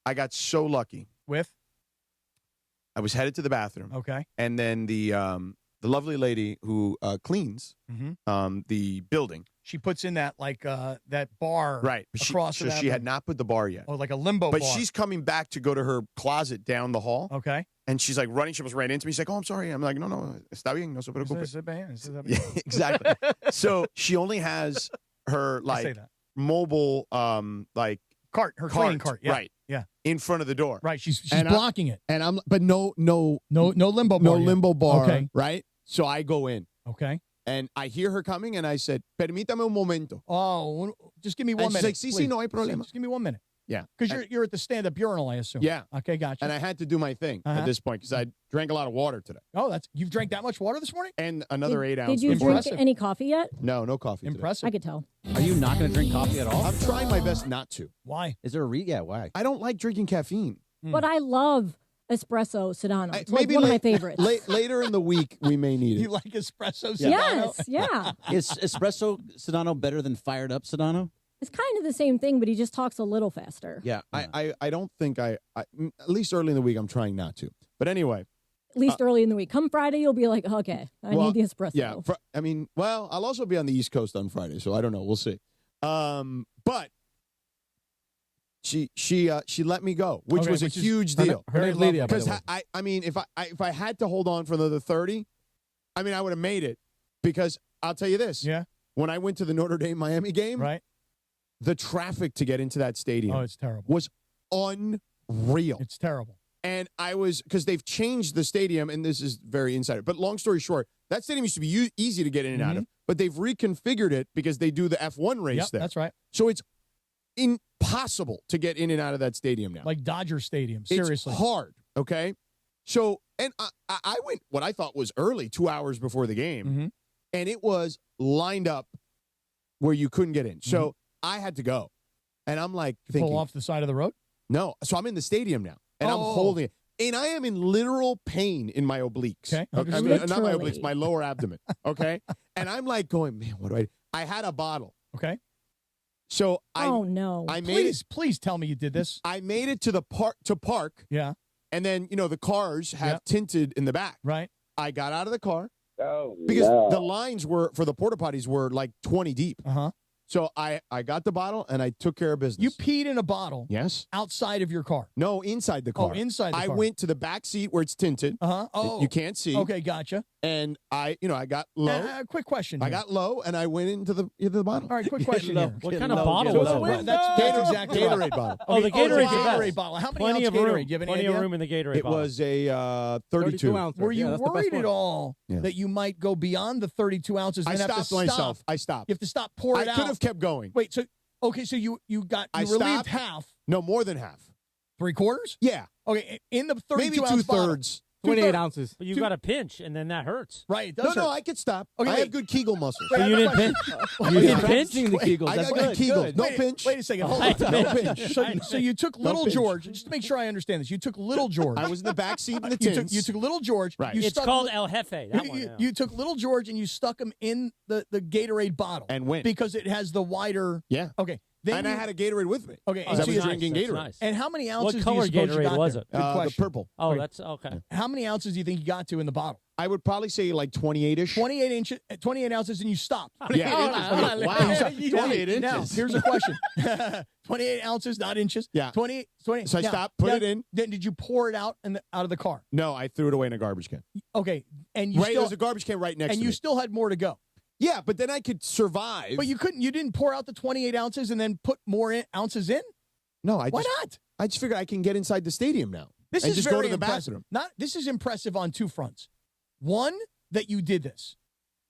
S17: I got so lucky.
S16: With?
S17: I was headed to the bathroom.
S16: Okay.
S17: And then the the lovely lady who cleans the building.
S16: She puts in that that bar
S17: Right.
S16: across
S17: So
S16: from that
S17: she had
S16: thing.
S17: not put the bar yet.
S16: Oh, like a limbo
S17: But
S16: bar.
S17: she's coming back to go to her closet down the hall.
S16: Okay.
S17: And she's like running. She almost ran into me. She's like, oh, I'm sorry. I'm like, no, está bien, no se preocupe. Yeah, exactly. So she only has her
S16: say that.
S17: mobile
S16: cart, her cleaning cart. Yeah.
S17: Right.
S16: Yeah.
S17: In front of the door.
S16: Right. She's
S17: And
S16: blocking it.
S5: And I'm, but no
S16: limbo bar.
S5: no
S16: yet.
S5: limbo bar.
S16: Okay.
S5: Right. So I go in.
S16: Okay.
S5: And I hear her coming, and I said, "Permítame un momento."
S16: Oh, just give me one
S5: And
S16: minute.
S5: she's like, "Sí, sí, no hay problema."
S16: Just give me 1 minute.
S17: Yeah.
S16: Because you're at the stand-up urinal, I assume.
S17: Yeah.
S16: Okay, gotcha.
S17: And I had to do my thing at this point because I drank a lot of water today.
S16: Oh, you've drank that much water this morning?
S17: And another 8 ounces.
S10: Did you drink any coffee yet?
S17: No coffee.
S16: Impressive.
S10: I could tell.
S20: Are you not going to drink coffee at all?
S17: I'm trying my best not to.
S16: Why?
S20: Is there a Yeah, why?
S17: I don't like drinking caffeine.
S10: But I love espresso Sedano. It's like one of my favorites.
S17: Later in the week, we may need it.
S16: You like espresso Sedano?
S10: Yes, yeah.
S20: Is espresso Sedano better than fired up Sedano?
S10: It's kind of the same thing, but he just talks a little faster.
S17: Yeah, I don't think I at least early in the week, I'm trying not to. But anyway.
S10: At least early in the week. Come Friday, you'll be like, okay, I need the espresso.
S17: Yeah, I'll also be on the East Coast on Friday, so I don't know. We'll see. But she let me go, which was a huge deal.
S3: Her name's Lydia, by the
S17: Because
S3: way.
S17: I mean, if I had to hold on for another 30, I mean, I would have made it. Because I'll tell you this.
S16: Yeah.
S17: When I went to the Notre Dame Miami game,
S16: right,
S17: the traffic to get into that stadium,
S16: it's terrible,
S17: was unreal.
S16: It's terrible.
S17: And because they've changed the stadium, and this is very insider. But long story short, that stadium used to be easy to get in and out of, but they've reconfigured it because they do the F1 race there.
S16: That's right.
S17: So it's impossible to get in and out of that stadium now.
S16: Like Dodger Stadium, seriously.
S17: It's hard, okay? So, and I went what I thought was early, 2 hours before the game, and it was lined up where you couldn't get in. So I had to go. And I'm like thinking.
S16: Pull off the side of the road?
S17: No. So I'm in the stadium now, and I'm holding it. And I am in literal pain in my obliques.
S16: Okay.
S17: I mean, not my obliques, my lower abdomen. Okay. And I'm like going, man, what do I do? I had a bottle.
S16: Okay.
S17: So I made it.
S16: Please tell me you did this.
S17: I made it to the park.
S16: Yeah.
S17: And then, the cars have tinted in the back.
S16: Right.
S17: I got out of the car. Because the lines for the porta potties were like 20 deep.
S16: Uh-huh.
S17: So I got the bottle and I took care of business.
S16: You peed in a bottle.
S17: Yes.
S16: Outside of your car.
S17: No, inside the car.
S16: Oh, inside the car.
S17: I went to the back seat where it's tinted.
S16: Uh-huh. Oh.
S17: You can't see.
S16: Okay, gotcha.
S17: And I got low.
S16: Quick question.
S17: I got low and I went into the bottle.
S16: All right, quick question here.
S1: What kind of bottle was it?
S16: That's exactly
S17: Gatorade bottle.
S1: Oh, the Gatorade
S16: Gatorade bottle. How many
S1: Plenty
S16: ounce
S1: of room.
S16: Gatorade? Do you have any
S1: Plenty
S16: idea?
S1: of room in the Gatorade
S17: It
S1: bottle.
S17: was a 32
S3: ounce.
S16: Were you
S3: that's the best
S16: worried
S3: one.
S16: at all that you might go beyond the 32 ounces and
S17: I
S16: have to
S17: stopped
S16: stop?
S17: myself. I stopped.
S16: You have to stop, pour it
S17: I
S16: out.
S17: could have kept going.
S16: Wait, so you relieved
S17: stopped.
S16: half.
S17: No, more than half.
S16: 3/4?
S17: Yeah.
S16: Okay, in the 32
S17: Maybe
S16: ounce bottle.
S17: 2/3.
S3: 28 ounces.
S1: But you got a pinch, and then that hurts.
S16: Right, it does
S17: No,
S16: hurt.
S17: I could stop.
S16: Okay,
S17: I
S16: wait.
S17: have good Kegel muscles.
S1: So you didn't pinch? You didn't pinch?
S3: Practicing the Kegels.
S17: I
S3: That's
S17: got good Kegels.
S3: good.
S17: No
S16: Wait,
S17: pinch.
S16: Wait a second. Hold
S1: I
S16: on.
S1: pinch.
S17: No pinch.
S16: So you took little
S17: pinch.
S16: George, just to make sure I understand this. You took little George.
S17: I was in the back seat in the
S16: You
S17: tins.
S16: took little George.
S17: Right.
S16: You
S1: It's
S16: stuck
S1: called
S16: li-
S1: El Jefe. That one.
S16: You took little George and you stuck him in the Gatorade bottle.
S17: And went.
S16: Because it has the wider.
S17: Yeah.
S16: Okay. Then
S17: And I had a Gatorade with me.
S16: Okay.
S17: I
S16: And
S17: was
S16: so you,
S17: drinking
S1: That's
S17: Gatorade.
S1: nice.
S16: and how many ounces
S1: What color
S16: do you suppose you
S1: Gatorade
S16: got
S1: was
S16: there?
S1: it?
S16: Good
S17: The
S16: question.
S17: purple.
S1: Oh, that's okay.
S16: How many ounces do you think you got to in the bottle?
S17: I would probably say like 28-ish.
S16: 28 ounces, and you stopped.
S17: Yeah. Wow. 28 inches.
S16: Now, here's a question. 28 ounces, not inches.
S17: Yeah.
S16: 20.
S17: So I stopped, put it in.
S16: Then did you pour it out out of the car?
S17: No, I threw it away in a garbage can.
S16: Okay. And you
S17: Right,
S16: still,
S17: there's a garbage can right next
S16: and
S17: to
S16: you
S17: me.
S16: still had more to go.
S17: Yeah, but then I could survive.
S16: But you didn't pour out the 28 ounces and then put more ounces in?
S17: No,
S16: Why not?
S17: I just figured I can get inside the stadium now.
S16: This
S17: and
S16: is
S17: just
S16: very
S17: go to the
S16: impressive.
S17: bathroom.
S16: This is impressive on two fronts. One, that you did this.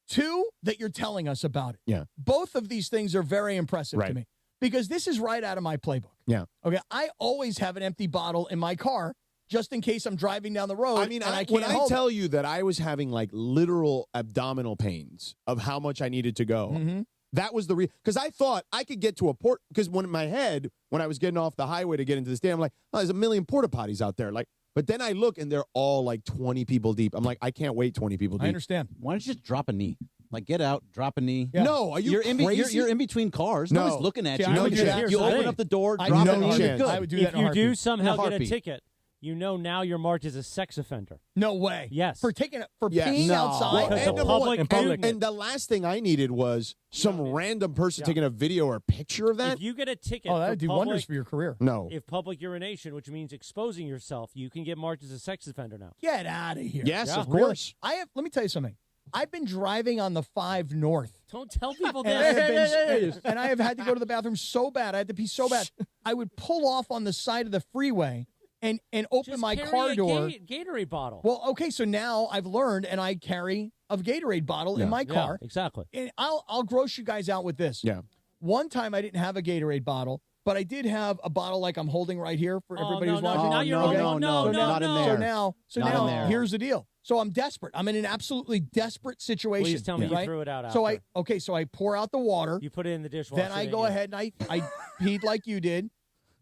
S16: Two, that you're telling us about it.
S17: Yeah.
S16: Both of these things are very impressive to
S17: Right.
S16: me because this is right out of my playbook.
S17: Yeah.
S16: Okay, I always have an empty bottle in my car just in case I'm driving down the road.
S17: I mean,
S16: and I
S17: when
S16: can't
S17: I
S16: hold
S17: tell
S16: it.
S17: you that I was having like literal abdominal pains of how much I needed to go,
S16: Mm-hmm.
S17: that was the because I thought I could get to a port because in my head when I was getting off the highway to get into the stadium, I'm like, oh, there's a million porta potties out there, like. But then I look and they're all like 20 people deep. I'm like, I can't wait 20 people deep.
S16: I understand.
S20: Why don't you just drop a knee? Like, get out, drop a knee.
S16: Yeah.
S17: No, are you
S20: You're
S17: crazy?
S20: you're in between cars.
S17: No.
S20: Nobody's looking at
S16: See,
S20: you.
S16: I would do that.
S20: You
S1: Here's the
S20: open
S1: thing.
S20: up the door,
S16: I
S20: drop
S16: do
S20: a
S16: that in a
S20: knee.
S16: heartbeat.
S20: You're
S16: I
S20: good.
S16: would do
S1: If
S16: that in a
S1: you do
S16: heartbeat.
S1: somehow get a
S20: Heartbeat.
S1: ticket, you know now you're marked as a sex offender.
S16: No way.
S1: Yes.
S16: For peeing outside.
S1: Because
S17: And,
S1: the public
S17: and the last thing I needed was some random person taking a video or a picture of that.
S1: If you get a ticket,
S16: Oh, that
S1: for
S16: would do
S1: public,
S16: wonders for your career.
S17: No.
S1: If public urination, which means exposing yourself, you can get marked as a sex offender now.
S16: Get out of here.
S17: Yes, of
S16: Really?
S17: course.
S16: Let me tell you something. I've been driving on the 5 North.
S1: Don't tell people
S16: And
S1: that.
S16: and I have had to go to the bathroom so bad. I had to pee so bad. I would pull off on the side of the freeway and open my
S1: Carry
S16: car
S1: a
S16: door.
S1: Gatorade bottle.
S16: Well, okay, so now I've learned, and I carry a Gatorade bottle in my car.
S1: Yeah, exactly.
S16: And I'll gross you guys out with this.
S17: Yeah.
S16: One time I didn't have a Gatorade bottle, but I did have a bottle like I'm holding right here for everybody who's watching.
S20: Now you're not in there.
S16: So
S20: Not
S16: now
S20: in there.
S16: here's the deal. So I'm desperate. I'm in an absolutely desperate situation.
S1: Please tell me you
S16: right?
S1: threw it out
S16: So
S1: after.
S16: so I pour out the water.
S1: You put it in the dishwasher.
S16: Then I go ahead and I peed like you did,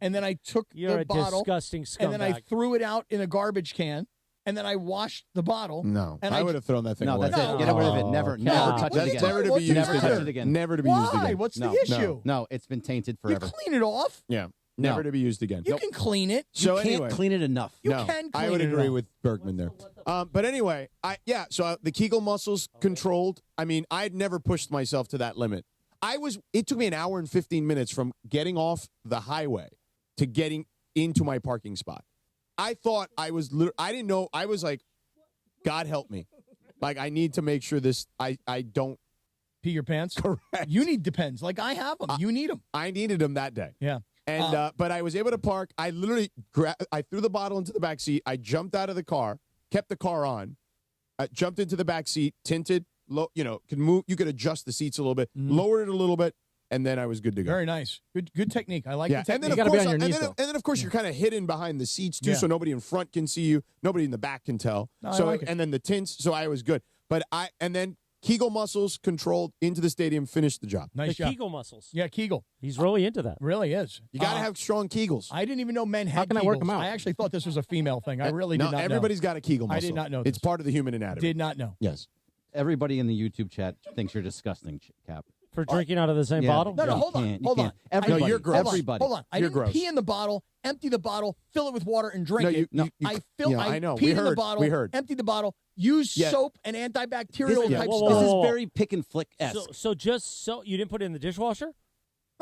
S16: and then I took
S1: You're
S16: the
S1: a
S16: bottle,
S1: disgusting
S16: and then I
S1: scumbag.
S16: threw it out in a garbage can, and then I washed the bottle.
S17: No,
S16: and
S17: I would have thrown that thing
S20: No,
S17: away.
S20: that's it. Get rid of it. Never touch it again.
S17: Never to be used
S20: Never
S17: again.
S20: touch it again.
S17: Never to be used
S16: Why?
S17: again.
S16: What's the
S20: No.
S16: issue?
S20: No, it's been tainted
S16: You
S20: forever.
S16: clean it off.
S17: Yeah. Never
S20: No.
S17: to be used again.
S16: You can clean it.
S17: So
S20: you can't
S17: anyway,
S20: clean it enough.
S16: You
S17: no,
S16: can
S17: I
S16: clean
S17: would
S16: it
S17: agree
S16: enough.
S17: with Bergman there. But anyway, so the Kegel muscles controlled. I mean, I had never pushed myself to that limit. It took me an hour and 15 minutes from getting off the highway to getting into my parking spot. I thought I didn't know. I was like, God help me. Like, I need to make sure I don't
S16: pee your pants.
S17: Correct.
S16: You need Depends. Like I have them. You need them.
S17: I needed them that day.
S16: Yeah.
S17: And but I was able to park. I literally I threw the bottle into the back seat. I jumped out of the car, kept the car on, jumped into the back seat, tinted. Could move. You could adjust the seats a little bit, lowered it a little bit, and then I was good to go.
S16: Very nice. Good technique. I like the
S17: And
S16: technique.
S17: then, and then of course you're kind of hidden behind the seats too, so nobody in front can see you, nobody in the back can tell.
S16: No,
S17: So
S16: I like it.
S17: and then the tints, so I was good. But then Kegel muscles controlled into the stadium, finished the job.
S16: Nice
S1: the
S16: job.
S1: Kegel muscles.
S16: Yeah, Kegel.
S1: He's really into that.
S16: Really is.
S17: You got to have strong Kegels.
S16: I didn't even know men had
S3: can I
S16: Kegels.
S3: work 'em out?
S16: I actually thought this was a female thing. I really did not know.
S17: Everybody's got a Kegel muscle.
S16: I did not know
S17: It's
S16: this.
S17: part of the human anatomy.
S16: Did not know.
S17: Yes.
S20: Everybody in the YouTube chat thinks you're disgusting, Cap.
S1: For drinking out of the same
S20: Yeah.
S1: bottle?
S16: No,
S20: You
S16: hold on.
S20: can't. You
S16: Hold on.
S20: can't. Everybody.
S17: No, you're gross.
S20: Everybody.
S16: Hold on. I
S17: You're
S16: didn't
S17: gross.
S16: pee in the bottle, empty the bottle, fill it with water, and drink it.
S17: I know.
S16: Peed
S17: We
S16: in the
S17: heard.
S16: bottle,
S17: We heard.
S16: empty the bottle, use
S17: Yeah.
S16: soap and antibacterial
S20: This,
S16: type
S1: whoa,
S16: stuff.
S20: this is
S1: whoa.
S20: very pick and flick esque.
S1: So you didn't put it in the dishwasher?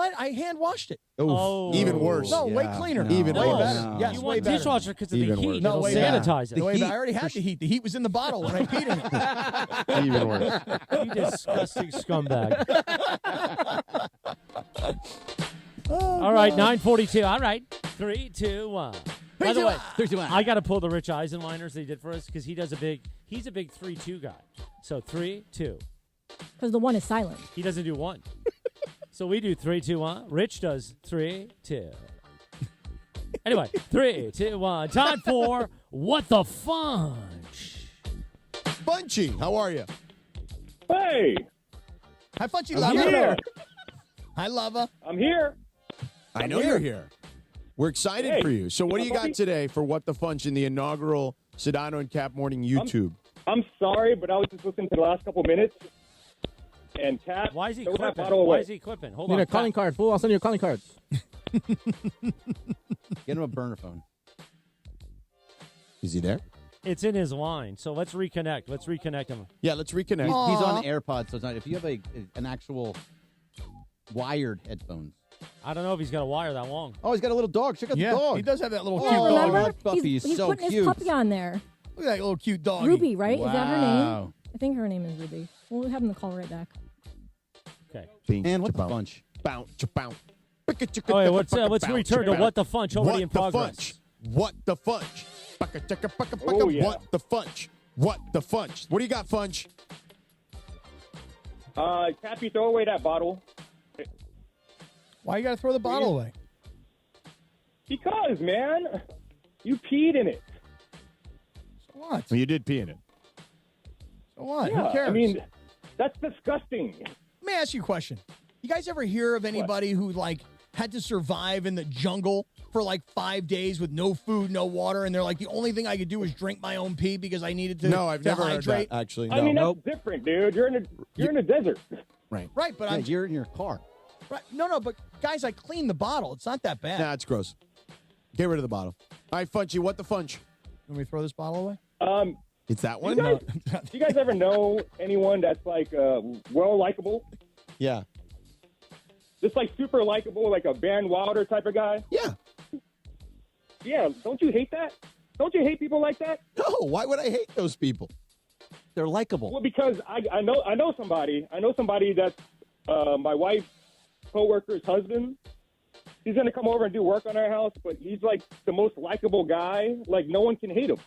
S16: I hand washed it.
S1: Oh.
S17: Even worse.
S16: No, way cleaner.
S17: Even
S16: way
S17: worse.
S16: better.
S20: No.
S16: Yes,
S1: You
S16: way
S1: want
S16: better.
S1: dishwasher because of the
S17: Even
S1: heat.
S17: worse.
S16: No,
S1: It'll
S16: way
S1: sanitize
S16: better.
S1: it.
S16: I already had the heat. The heat was in the bottle when I peed in it.
S17: Even worse.
S1: You disgusting scumbag. All right, 9:42. All right, 3, 2, 1. By the way,
S20: 3, 2, 1.
S1: I got to pull the Rich Eisenliners they did for us because he's a big 3-2 guy. So 3, 2.
S10: Because the one is silent.
S1: He doesn't do 1. So we do 3, 2, 1. Rich does 3, 2. Anyway, 3, 2, 1. Time for What the Fudge.
S17: Bunchy, how are you?
S14: Hey,
S16: Hi, Funchy
S14: I'm
S16: Lover.
S14: here.
S16: Hi, Lover.
S14: I'm here.
S17: I know you're here. We're excited
S14: Hey,
S17: for you. So what do you got
S14: Bumpy?
S17: today for What the Funch in the inaugural Sedano and Cap Morning YouTube?
S14: I'm sorry, but I was just listening to the last couple minutes. And Cap,
S1: Why is he
S14: throw that
S1: clipping?
S14: bottle away.
S1: Why is he clipping? Hold
S3: Need
S1: on.
S3: a calling card, fool. I'll send you a calling card.
S20: Get him a burner phone.
S17: Is he there?
S1: It's in his line. So let's reconnect. Let's reconnect him.
S17: Yeah, let's reconnect.
S20: He's on AirPods, so it's not. If you have an actual wired headphones.
S1: I don't know if he's got a wire that long.
S20: Oh, he's got a little dog. Check out
S16: Yeah,
S20: the dog.
S16: he does have that little
S20: Oh,
S16: cute dog.
S10: Remember?
S20: Buffy
S10: he's
S20: is so
S10: putting
S20: cute.
S10: his puppy on there.
S16: Look at that little cute dog.
S10: Ruby, right? Is that her name?
S20: Wow.
S10: I think her name is Ruby. We'll have him call right back.
S1: Okay.
S20: And what the bunch?
S17: Bounce.
S1: Oh, wait, let's return to What the Funch already in progress.
S17: What the Funch?
S14: Oh, yeah.
S17: What the Funch? What the Funch? What do you got, Funch?
S14: Cappy, throw away that bottle.
S16: Why you got to throw the bottle away?
S14: Because, man, you peed in it.
S16: So what?
S17: Well, you did pee in it.
S16: So what?
S14: Yeah,
S16: Who cares?
S14: I mean, that's disgusting.
S16: Let me ask you a question. You guys ever hear of anybody who, like, had to survive in the jungle for, like, 5 days with no food, no water, and they're like, the only thing I could do is drink my own pee because I needed to
S17: No, I've
S16: to
S17: never heard
S16: hydrate?
S17: that, actually.
S14: I mean,
S17: No.
S14: that's different, dude. You're in a desert.
S17: Right.
S16: Right, but I'm...
S20: You're in your car.
S16: Right, no, but, guys, I cleaned the bottle. It's not that bad.
S17: Nah, it's gross. Get rid of the bottle. All right, Funchy, what the funch?
S16: Can we throw this bottle away?
S17: It's that one?
S14: Do you guys ever know anyone that's like well likable?
S17: Yeah.
S14: Just like super likable, like a Van Wilder type of guy?
S17: Yeah.
S14: Yeah, don't you hate that? Don't you hate people like that?
S17: No, why would I hate those people?
S20: They're likable.
S14: Well, because I know somebody. I know somebody that's my wife's coworker's husband. He's going to come over and do work on our house, but he's like the most likable guy. Like, no one can hate him.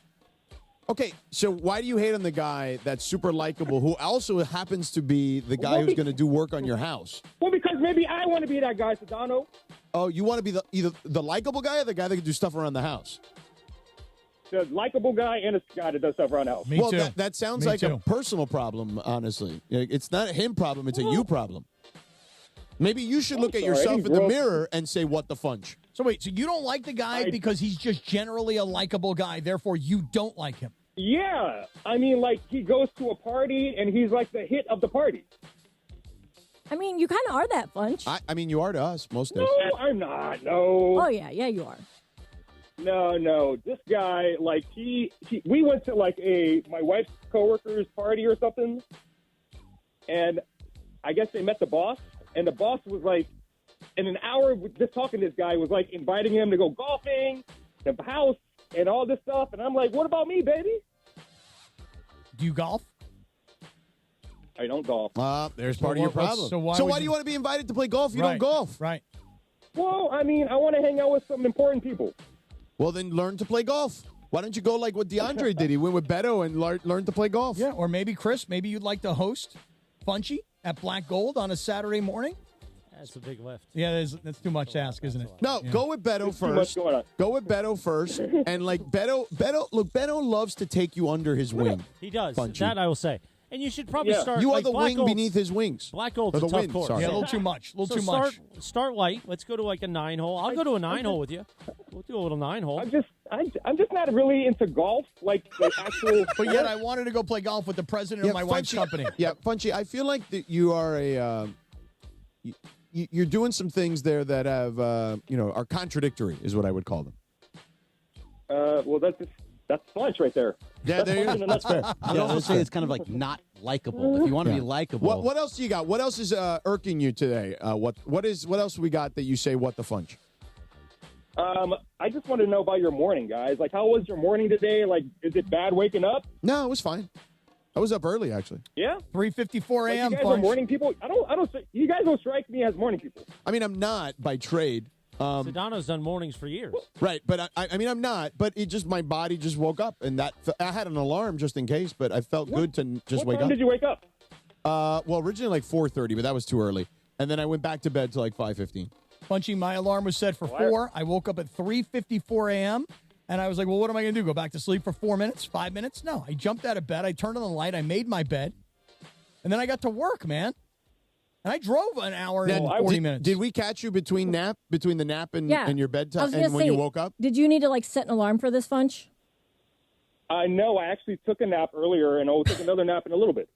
S17: Okay, so why do you hate on the guy that's super likable who also happens to be the guy who's going to do work on your house?
S14: Well, because maybe I want to be that guy, Sedano.
S17: Oh, you want to be either the likable guy or the guy that can do stuff around the house?
S14: The likable guy and a guy that does stuff around the house.
S17: Well, that sounds like a personal problem, honestly. It's not a him problem, it's a you problem. Maybe you should look at yourself in the mirror and say, what the funch?
S16: So wait, so you don't like the guy because he's just generally a likable guy, therefore you don't like him?
S14: Yeah. I mean, like, he goes to a party and he's like the hit of the party.
S10: I mean, you kind of are that, Funch.
S17: I mean, you are to us most days.
S14: No, I'm not. No.
S10: Oh, yeah, you are.
S14: No. This guy, like, we went to, like, my wife's coworker's party or something, and I guess they met the boss, and the boss was, like, in an hour just talking to this guy, was, like, inviting him to go golfing, the house, and all this stuff, and I'm like, what about me, baby?
S16: Do you golf?
S14: I don't golf.
S17: There's part of your problem.
S14: So why
S17: do you want to be invited to play golf if you don't golf?
S16: Right.
S14: Well, I mean, I want to hang out with some important people.
S17: Well, then learn to play golf. Why don't you go like what DeAndre did? He went with Beto and learned to play golf.
S16: Yeah, or maybe, Chris, maybe you'd like to host Funchy at Black Gold on a Saturday morning?
S1: That's a big lift.
S16: Yeah, that's too much to ask, isn't it?
S17: No, go with Beto first. Go with Beto first. And like Beto loves to take you under his wing.
S1: He does.
S17: Funchy.
S1: That I will say. And you should probably start.
S17: You are
S1: like
S17: the
S1: Black
S17: wing
S1: Gold's-
S17: beneath his wings.
S1: Black Gold's
S17: Or
S1: a
S17: the
S1: tough
S17: wind,
S1: course.
S17: sorry.
S16: Yeah, a little too much.
S1: Start light. Let's go to like a 9-hole. I'll go to a 9-hole with you. We'll do a little 9-hole.
S14: I'm just not really into golf, like the actual.
S16: But yet I wanted to go play golf with the president of my wife's company.
S17: Yeah, Funchy, I feel like that you are you're doing some things there that have are contradictory, is what I would call them.
S14: Well, that's Funch right there.
S17: Yeah, there you go.
S14: That's fair.
S20: I would also say it's kind of like not likable. If you want to be likable.
S17: What else do you got? What else is irking you today? What else we got that you say what the funch?
S14: I just want to know about your morning, guys. Like, how was your morning today? Like, is it bad waking up?
S17: No, it was fine. I was up early actually.
S14: Yeah,
S16: 3:54 a.m.
S14: You guys are morning people. I don't. You guys don't strike me as morning people.
S17: I mean, I'm not by trade.
S1: Sedano's done mornings for years.
S17: Right, but I mean, I'm not. But it just my body just woke up, and that I had an alarm just in case. But I felt good to just wake up.
S14: What time did you wake up?
S17: Well, originally like 4:30, but that was too early. And then I went back to bed till like 5:15.
S16: Funchy, my alarm was set for 4. I woke up at 3:54 a.m. And I was like, well, what am I going to do? Go back to sleep for 4 minutes, 5 minutes? No, I jumped out of bed. I turned on the light. I made my bed. And then I got to work, man. And I drove an hour and 40 minutes.
S17: Did we catch you between the nap and your bedtime and when you woke up?
S10: Did you need to like set an alarm for this, Funch?
S14: No, I actually took a nap earlier, and I'll take another nap in a little bit.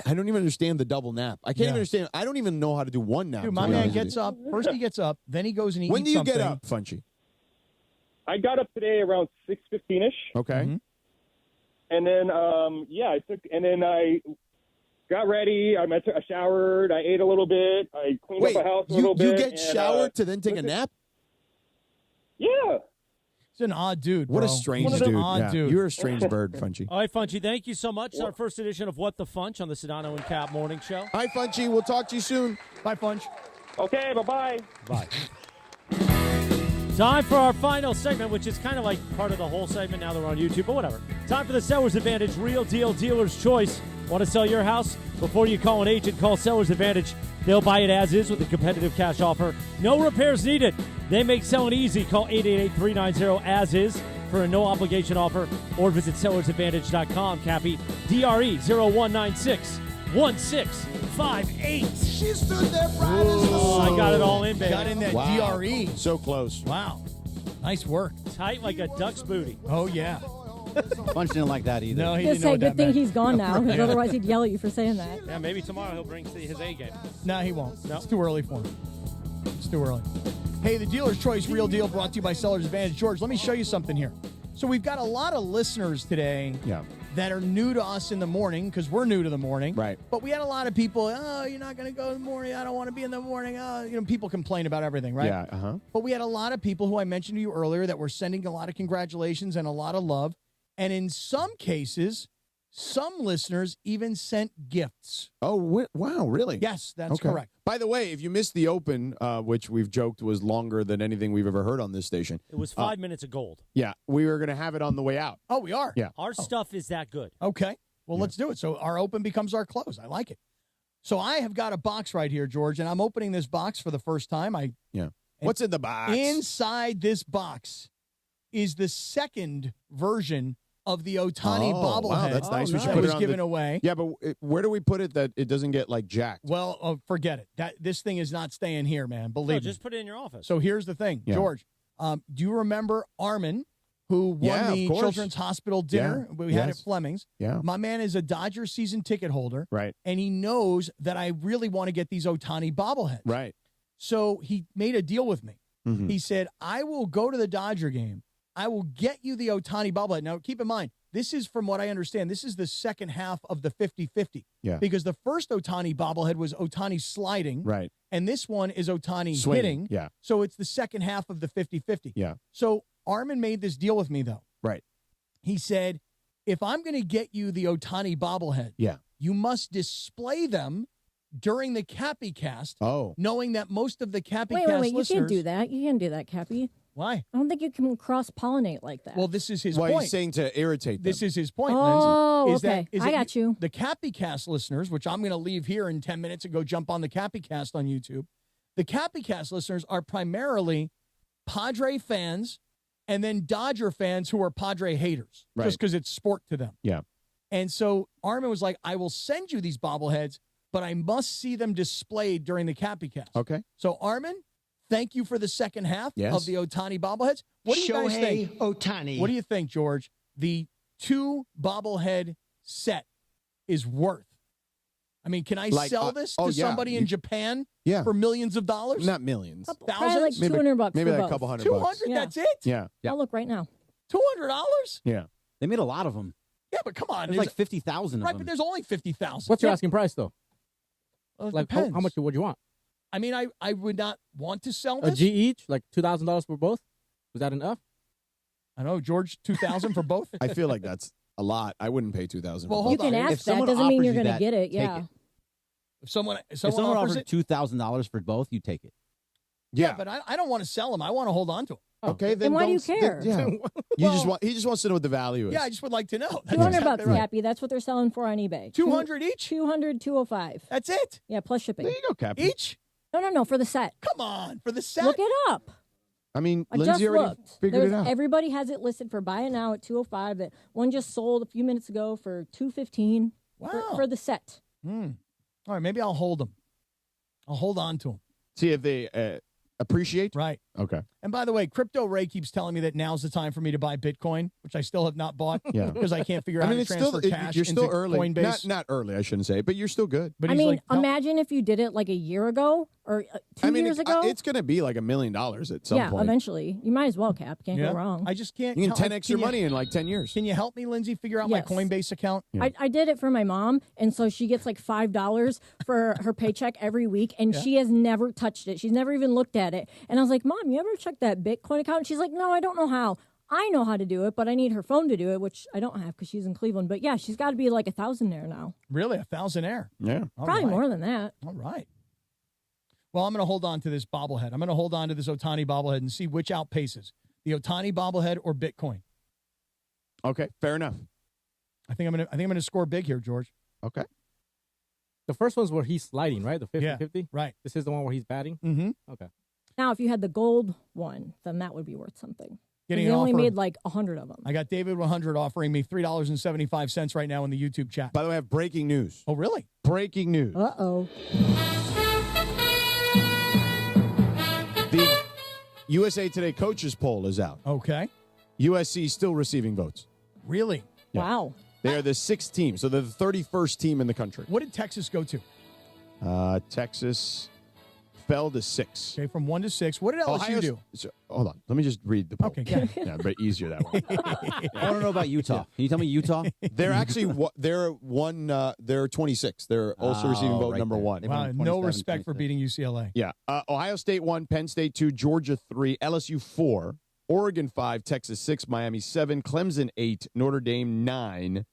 S17: I don't even understand the double nap. I can't even understand. I don't even know how to do one nap.
S16: Dude, my man gets up. First he gets up. Then he goes and eats something.
S17: When do you get up, Funchy?
S14: I got up today around 6:15ish.
S17: Okay.
S16: Mm-hmm.
S14: And then, I got ready. I showered. I ate a little bit. I cleaned up the house a little bit.
S17: You get showered to then take a nap?
S14: Yeah.
S16: He's an odd dude,
S17: What
S16: bro.
S17: a strange
S16: One of
S17: dude.
S16: them odd dude.
S17: You're a strange bird, Funchy.
S1: All right, Funchy, thank you so much. Our first edition of What the Funch on the Sedano and Cap Morning Show.
S17: All right, Funchy, we'll talk to you soon.
S16: Bye, Funch.
S14: Okay, bye-bye.
S1: Bye. Time for our final segment, which is kind of like part of the whole segment now that we're on YouTube, but whatever. Time for the Seller's Advantage, Real Deal Dealer's Choice. Want to sell your house? Before you call an agent, call Seller's Advantage. They'll buy it as is with a competitive cash offer. No repairs needed. They make selling easy. Call 888-390-AS-IS for a no-obligation offer or visit sellersadvantage.com. Cappy, DRE 0196-1658.
S2: She stood there bright as the
S1: Oh, I got it all in, baby.
S16: Got in that DRE.
S17: So close.
S16: Wow. Nice work.
S1: Tight like a duck's booty.
S16: Oh, yeah.
S20: Bunch didn't like that either.
S16: No, he
S10: Just
S16: didn't know
S10: say
S16: what
S10: good
S16: that
S10: thing
S16: meant.
S10: he's gone now, because
S16: Yeah.
S10: otherwise he'd yell at you for saying that.
S1: Yeah, maybe tomorrow he'll bring his A game.
S16: No, he won't.
S1: No?
S16: It's too early for him. It's too early. Hey, the Dealer's Choice Real Deal brought to you by Seller's Advantage. George, let me show you something here. So we've got a lot of listeners today that are new to us in the morning because we're new to the morning.
S17: Right.
S16: But we had a lot of people, you're not going to go in the morning. I don't want to be in the morning. People complain about everything, right?
S17: Yeah, uh-huh.
S16: But we had a lot of people who I mentioned to you earlier that were sending a lot of congratulations and a lot of love. And in some cases, some listeners even sent gifts.
S17: Oh, wow, really?
S16: Yes, that's correct.
S17: By the way, if you missed the Open, which we've joked was longer than anything we've ever heard on this station.
S1: It was 5 minutes of gold.
S17: Yeah, we were going to have it on the way out.
S16: Oh, we are?
S17: Yeah.
S1: Our stuff is that good.
S16: Okay. Well, let's do it. So our Open becomes our close. I like it. So I have got a box right here, George, and I'm opening this box for the first time.
S17: What's in the box?
S16: Inside this box is the second version of the Otani bobblehead.
S17: Wow, that's nice. We should put
S16: was
S17: it on
S16: given away.
S17: Yeah, but where do we put it that it doesn't get like jacked?
S16: Well, forget it. This thing is not staying here, man. Believe me.
S1: Just put it in your office.
S16: So here's the thing, George. Do you remember Armin, who won the Children's Hospital dinner we had at Fleming's?
S17: Yeah.
S16: My man is a Dodger season ticket holder.
S17: Right.
S16: And he knows that I really want to get these Otani bobbleheads.
S17: Right.
S16: So he made a deal with me.
S17: Mm-hmm.
S16: He said, I will go to the Dodger game. I will get you the Otani bobblehead. Now, keep in mind, this is, from what I understand, this is the second half of the 50-50.
S17: Yeah.
S16: Because the first Otani bobblehead was Otani sliding.
S17: Right.
S16: And this one is Otani
S17: Swinging,
S16: hitting.
S17: yeah.
S16: So it's the second half of the 50-50.
S17: Yeah.
S16: So Armin made this deal with me, though.
S17: Right.
S16: He said, if I'm going to get you the Otani bobblehead, you must display them during the Cappy Cast, knowing that most of the Cappy Cast
S10: Wait, you
S16: listeners...
S10: can't do that. You can't do that, Cappy.
S16: Why?
S10: I don't think you can cross-pollinate like that.
S16: Well, this is his
S17: point.
S16: point.
S17: He's saying to irritate them.
S16: This is his point,
S10: Oh,
S16: Lindsay.
S10: okay. I got you.
S16: The Cappy Cast listeners, which I'm going to leave here in 10 minutes and go jump on the Cappy Cast on YouTube. The Cappy Cast listeners are primarily Padre fans and then Dodger fans who are Padre haters, just because it's sport to them.
S17: Yeah.
S16: And so Armin was like, I will send you these bobbleheads, but I must see them displayed during the Cappy Cast.
S17: Okay.
S16: So Armin, thank you for the second half of the Otani bobbleheads. What do you guys think?
S2: Ohtani.
S16: What do you think, George? The 2 bobblehead set is worth. I mean, can I sell this to somebody in Japan for millions of dollars?
S17: Not millions.
S10: Probably like $200
S17: maybe
S10: for
S17: like
S10: both.
S17: a couple $100.
S16: 200, that's it?
S17: Yeah.
S10: I'll look right now.
S16: $200?
S17: Yeah.
S20: They made a lot of them.
S16: Yeah, but come on.
S20: There's like 50,000 of
S16: right,
S20: them.
S16: but there's only 50,000.
S3: What's your asking price, though?
S16: Well, it
S3: Like, how
S16: depends.
S3: much would you want?
S16: I mean, I would not want to sell
S3: A
S16: this.
S3: G each? Like $2,000 for both? Was that enough?
S16: I know, George, 2,000 for both.
S17: I feel like that's a lot. I wouldn't pay $2,000.
S16: Well,
S17: for
S10: You
S17: both.
S10: can ask that. Doesn't mean you're going to get it. Yeah.
S16: If someone
S20: If someone
S16: offers
S20: offered
S16: it,
S20: $2,000 for both, you take it.
S16: yeah, but I don't want to sell them. I want to hold on to them.
S17: Okay,
S10: Then why do you
S17: don't-
S10: care?
S17: He just wants to know what the value is.
S16: Yeah, I just would like to know. That's
S10: $200
S16: exactly right.
S10: Cappy. That's what they're selling for on eBay.
S16: 200 each?
S10: 200, 205.
S16: That's it?
S10: Yeah, plus shipping.
S17: There you go, Cappy.
S16: Each?
S10: No, for the set.
S16: Come on, for the set?
S10: Look it up.
S17: I mean,
S10: I
S17: Lindsay
S10: just
S17: already
S10: looked.
S17: figured it out.
S10: Everybody has it listed for buy it now at 205. That one just sold a few minutes ago for 215.
S16: Wow.
S10: For the set.
S16: All right, maybe I'll hold them. I'll hold on to them.
S17: See if they appreciate.
S16: Right.
S17: Okay.
S16: And by the way, Crypto Ray keeps telling me that now's the time for me to buy Bitcoin, which I still have not bought.
S17: Yeah.
S16: Because I can't figure out
S17: I mean,
S16: how to
S17: it's
S16: transfer
S17: still
S16: cash
S17: you're still
S16: into
S17: early.
S16: Coinbase.
S17: Not early, I shouldn't say, but you're still good.
S16: But
S10: I
S16: he's
S10: mean,
S16: like, no.
S10: imagine if you did it like a year ago or 2 years ago.
S17: It's going to be like $1 million at some point.
S10: Eventually. You might as well, Cap. Can't
S16: Yeah.
S10: go wrong.
S16: I just can't.
S17: You can
S16: tell-
S17: 10x your money in like 10 years.
S16: Can you help me, Lindsay, figure out
S10: Yes.
S16: my Coinbase account?
S17: Yeah.
S10: I did it for my mom, and so she gets like $5 for her paycheck every week, and she has never touched it. She's never even looked at it. And I was like, Mom, you ever check that Bitcoin account? And she's like, no, I don't know how. I know how to do it, but I need her phone to do it, which I don't have because she's in Cleveland. But yeah, she's got to be like 1,000 there now.
S16: Really? 1,000-air?
S17: Yeah.
S16: All
S10: Probably
S16: right.
S10: more than that.
S16: All right. Well, I'm going to hold on to this bobblehead. I'm going to hold on to this Otani bobblehead and see which outpaces, the Otani bobblehead or Bitcoin.
S17: Okay, fair enough.
S16: I think I'm going to score big here, George.
S17: Okay.
S3: The first one's where he's sliding, right? The 50-50?
S16: Yeah, right.
S3: This is the one where he's batting?
S16: Mm-hmm.
S3: Okay.
S10: Now, if you had the gold one, then that would be worth something.
S16: Getting
S10: They
S16: an
S10: only
S16: offer.
S10: made like 100 of them.
S16: I got David 100 offering me $3.75 right now in the YouTube chat.
S17: By the way, I have breaking news.
S16: Oh, really?
S17: Breaking news.
S10: Uh-oh.
S17: The USA Today coaches poll is out.
S16: Okay.
S17: USC still receiving votes.
S16: Really?
S17: Yeah.
S10: Wow.
S17: They are the 6th team, so they're the 31st team in the country.
S16: What did Texas go to?
S17: Texas Bell to 6.
S16: Okay, from 1 to 6. What did LSU do?
S17: Hold on. Let me just read the poll.
S16: Okay, go ahead.
S17: Yeah, but easier that way.
S20: I want to know about Utah. Can you tell me Utah?
S17: They're actually they're 26. They're also receiving vote number 1.
S16: Wow, no respect for beating UCLA.
S17: Yeah. Ohio State 1, Penn State 2, Georgia 3, LSU 4, Oregon 5, Texas 6, Miami 7, Clemson 8, Notre Dame 9,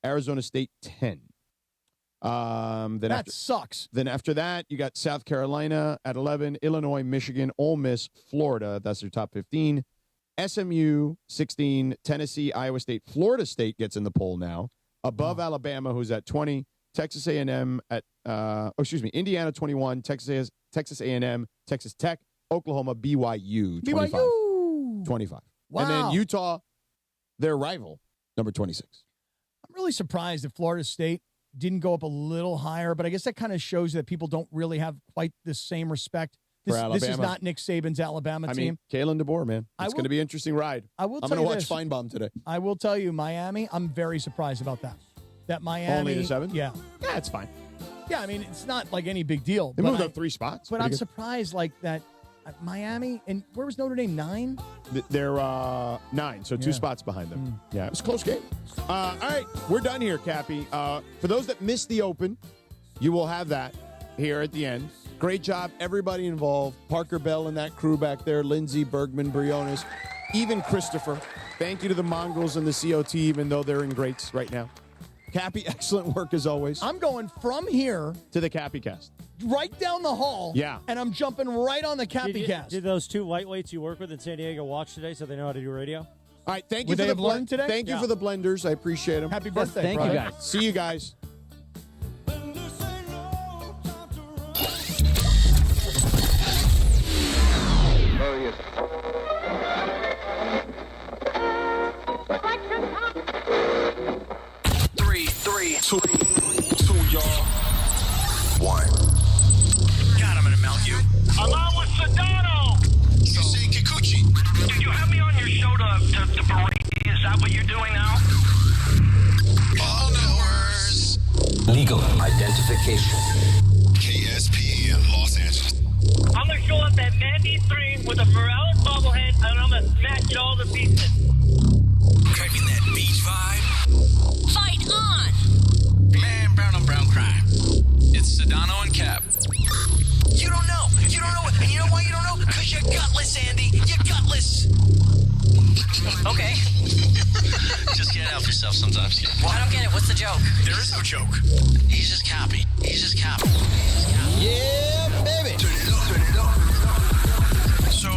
S17: Arizona State 10.
S16: Sucks.
S17: Then after that, you got South Carolina at 11, Illinois, Michigan, Ole Miss, Florida. That's their top 15. SMU 16, Tennessee, Iowa State, Florida State gets in the poll now. Above Alabama, who's at 20. Texas A&M at Indiana 21, Texas A&M, Texas Tech, Oklahoma, BYU 25. 25.
S16: Wow.
S17: And then Utah, their rival, number 26.
S16: I'm really surprised that Florida State didn't go up a little higher, but I guess that kind of shows that people don't really have quite the same respect. This is not Nick Saban's Alabama team.
S17: Kalen DeBoer, man. It's going to be an interesting ride. I'm going to watch Feinbaum today.
S16: I will tell you, Miami, I'm very surprised about that. That Miami.
S17: Only the 7?
S16: Yeah.
S17: Yeah, it's fine.
S16: Yeah, I mean, it's not like any big deal.
S17: They moved up 3 spots.
S16: But I'm surprised like that Miami, and where was Notre Dame, 9?
S17: They're 9, so 2 spots behind them. Yeah, it was a close game. All right, we're done here, Cappy. For those that missed the Open, you will have that here at the end. Great job, everybody involved. Parker Bell and that crew back there, Lindsey, Bergman, Briones, even Christopher. Thank you to the Mongols and the COT, even though they're in greats right now. Cappy, excellent work as always.
S16: I'm going from here
S17: to the Cappy Cast.
S16: Right down the hall.
S17: Yeah.
S16: And I'm jumping right on the Cappy Cast.
S1: Did those 2 lightweights you work with in San Diego watch today so they know how to do radio?
S17: All right, thank you
S16: Would
S17: for
S16: they
S17: the
S16: have learned today?
S17: Thank you for the blenders. I appreciate them.
S16: Happy birthday,
S20: thank you, guys.
S17: See you guys.
S2: Two, y'all. 1.
S15: God, I'm gonna melt you. Along with Sedano.
S2: You say Kikuchi.
S15: Did you have me on your show to berate me? Is that what you're doing now?
S2: All knowers.
S15: Legal identification.
S2: KSPN Los Angeles.
S15: I'm gonna show up at Mandy 3 with a Morales bobblehead, and I'm gonna smash it all to pieces.
S2: Craving that beach vibe?
S8: Fight on!
S15: Man, brown on brown crime.
S4: It's Sedano and Kap.
S15: You don't know. You don't know. And you know why you don't know? Because you're gutless, Andy. You're gutless.
S8: Okay.
S15: Just get it out for yourself sometimes.
S8: Well, I don't get it. What's the joke?
S15: There is no joke. He's just Cappy. He's just Cappy.
S2: Yeah, baby.
S15: So,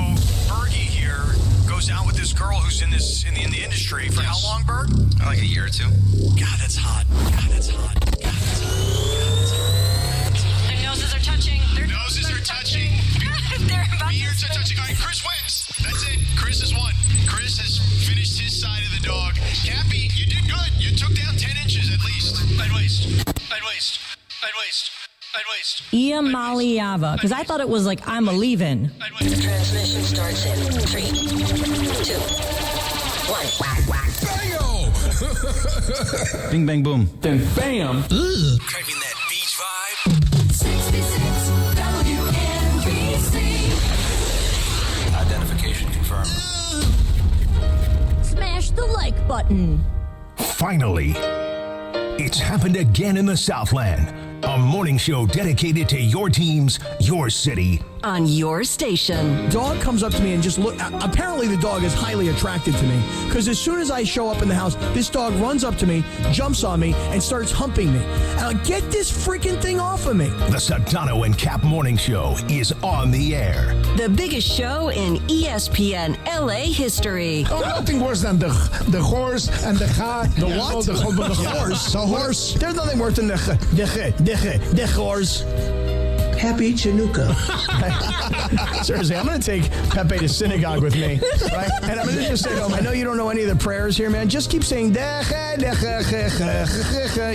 S15: Bergie here goes out with this girl who's in the industry for how long, Berg? Like a year or 2. God, that's hot. God, that's hot. God, that's hot.
S8: Their noses are touching.
S15: Noses are touching.
S8: They're about
S15: Ears are touching. All right, Chris wins. That's it. Chris has won. Chris has finished his side of the dog. Cappy, you did good. You took down 10 inches at least. I'd waist.
S10: Iamaliava, because I thought it was like I'm a leaving.
S8: Transmission starts in 3, 2, 1.
S22: Bing, bang, boom.
S15: Then bam.
S2: Craving that beach vibe?
S8: 66 WNBC.
S15: Identification confirmed.
S10: Smash the like button.
S19: Finally, it's happened again in the Southland. A morning show dedicated to your teams, your city.
S8: On your station.
S21: Dog comes up to me and just look. Apparently, the dog is highly attracted to me because as soon as I show up in the house, this dog runs up to me, jumps on me, and starts humping me. And I get this freaking thing off of me.
S19: The Sedano and Kap morning show is on the air.
S8: The biggest show in ESPN LA history.
S21: Oh, nothing worse than the horse and the ha. The what? The horse. The horse. There's nothing worse than the horse. Happy Chinooka. Seriously, I'm going to take Pepe to synagogue with me, right? And I'm going to just say to him, I know you don't know any of the prayers here, man. Just keep saying,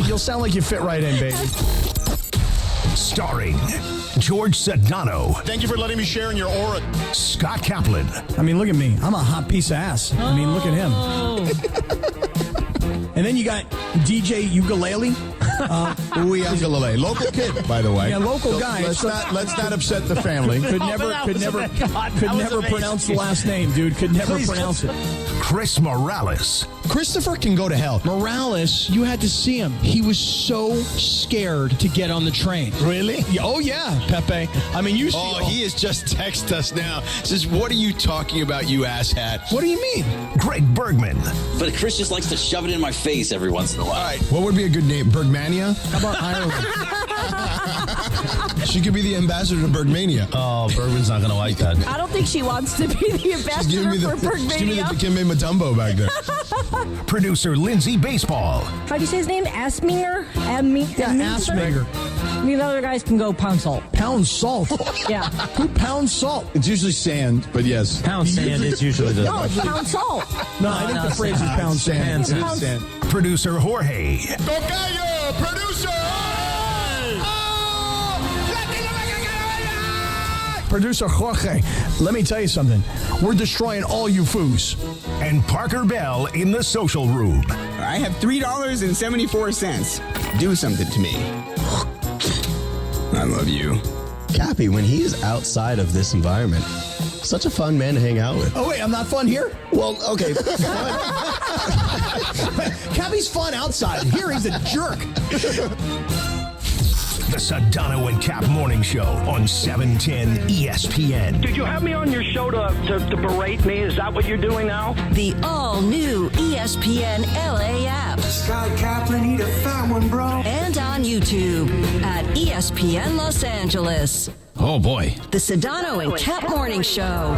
S21: you'll sound like you fit right in, baby.
S19: Starring George Sedano.
S17: Thank you for letting me share in your aura.
S19: Scott Kaplan.
S21: I mean, look at me. I'm a hot piece of ass. I mean, look at him. And then you got DJ Ukulele. Local kid, by the way. Yeah, local guy. Let's not upset the family. Could never pronounce the last name, dude. Could never pronounce it.
S19: Chris Morales.
S21: Christopher can go to hell. Morales, you had to see him. He was so scared to get on the train. Really? Oh, yeah, Pepe. I mean, you see...
S6: Oh, he has just texted us now. Says, what are you talking about, you asshat?
S21: What do you mean?
S19: Greg Bergman.
S12: But Chris just likes to shove it in my face every once in a while.
S6: All right.
S21: What would be a good name? Bergmania? How about Ireland?
S6: She could be the ambassador to Bergmania.
S24: Oh, Bergman's not going to like that.
S10: I don't think she wants to be the ambassador for Bergmania.
S6: She's giving me the Dikembe Mutombo back there.
S19: Producer Lindsay Baseball.
S10: How do you say his name? Asminger?
S21: Asminger.
S10: The other guys can go pound salt.
S21: Pound salt?
S10: Yeah.
S21: Who pounds salt?
S6: It's usually sand, but yes.
S24: Pound sand is usually the...
S10: No, it's pound salt.
S21: No, I think the phrase is pound sand.
S6: It is sand.
S19: Producer Jorge.
S6: Tocayo, producer!
S21: Producer Jorge, let me tell you something. We're destroying all you foos.
S19: And Parker Bell in the social room.
S18: I have $3.74. Do something to me. I love you.
S6: Cappy, when he is outside of this environment, such a fun man to hang out with.
S21: Oh, wait, I'm not fun here?
S6: Well, okay.
S21: Cappy's fun outside. Here, he's a jerk.
S19: The Sedano and Kap Morning Show on 710 ESPN.
S23: Did you have me on your show to berate me? Is that what you're doing now?
S8: The all-new ESPN LA app.
S25: Scott Kaplan, need a fat one, bro.
S8: And on YouTube at ESPN Los Angeles.
S6: Oh, boy.
S8: The Sedano and Kap Morning Show.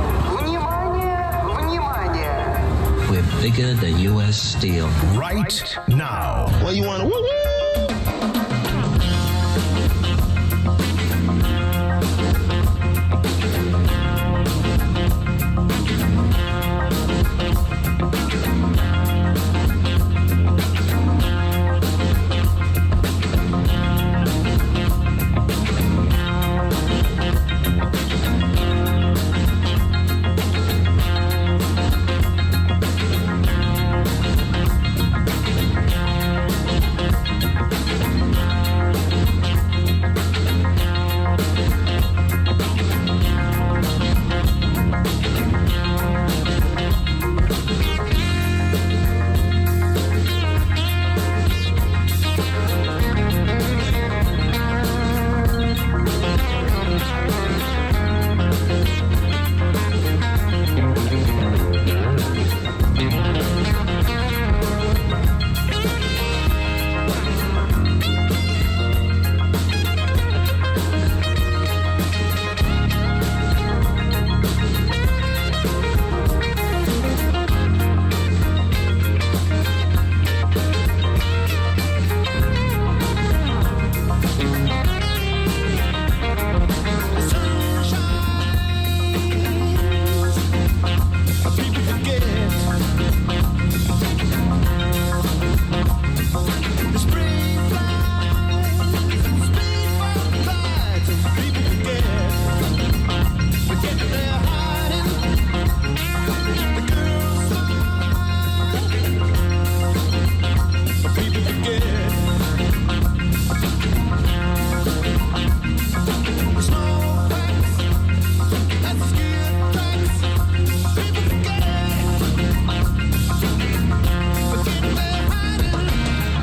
S25: We're bigger than U.S. Steel.
S19: Right now.
S6: Well, you want to woo-woo?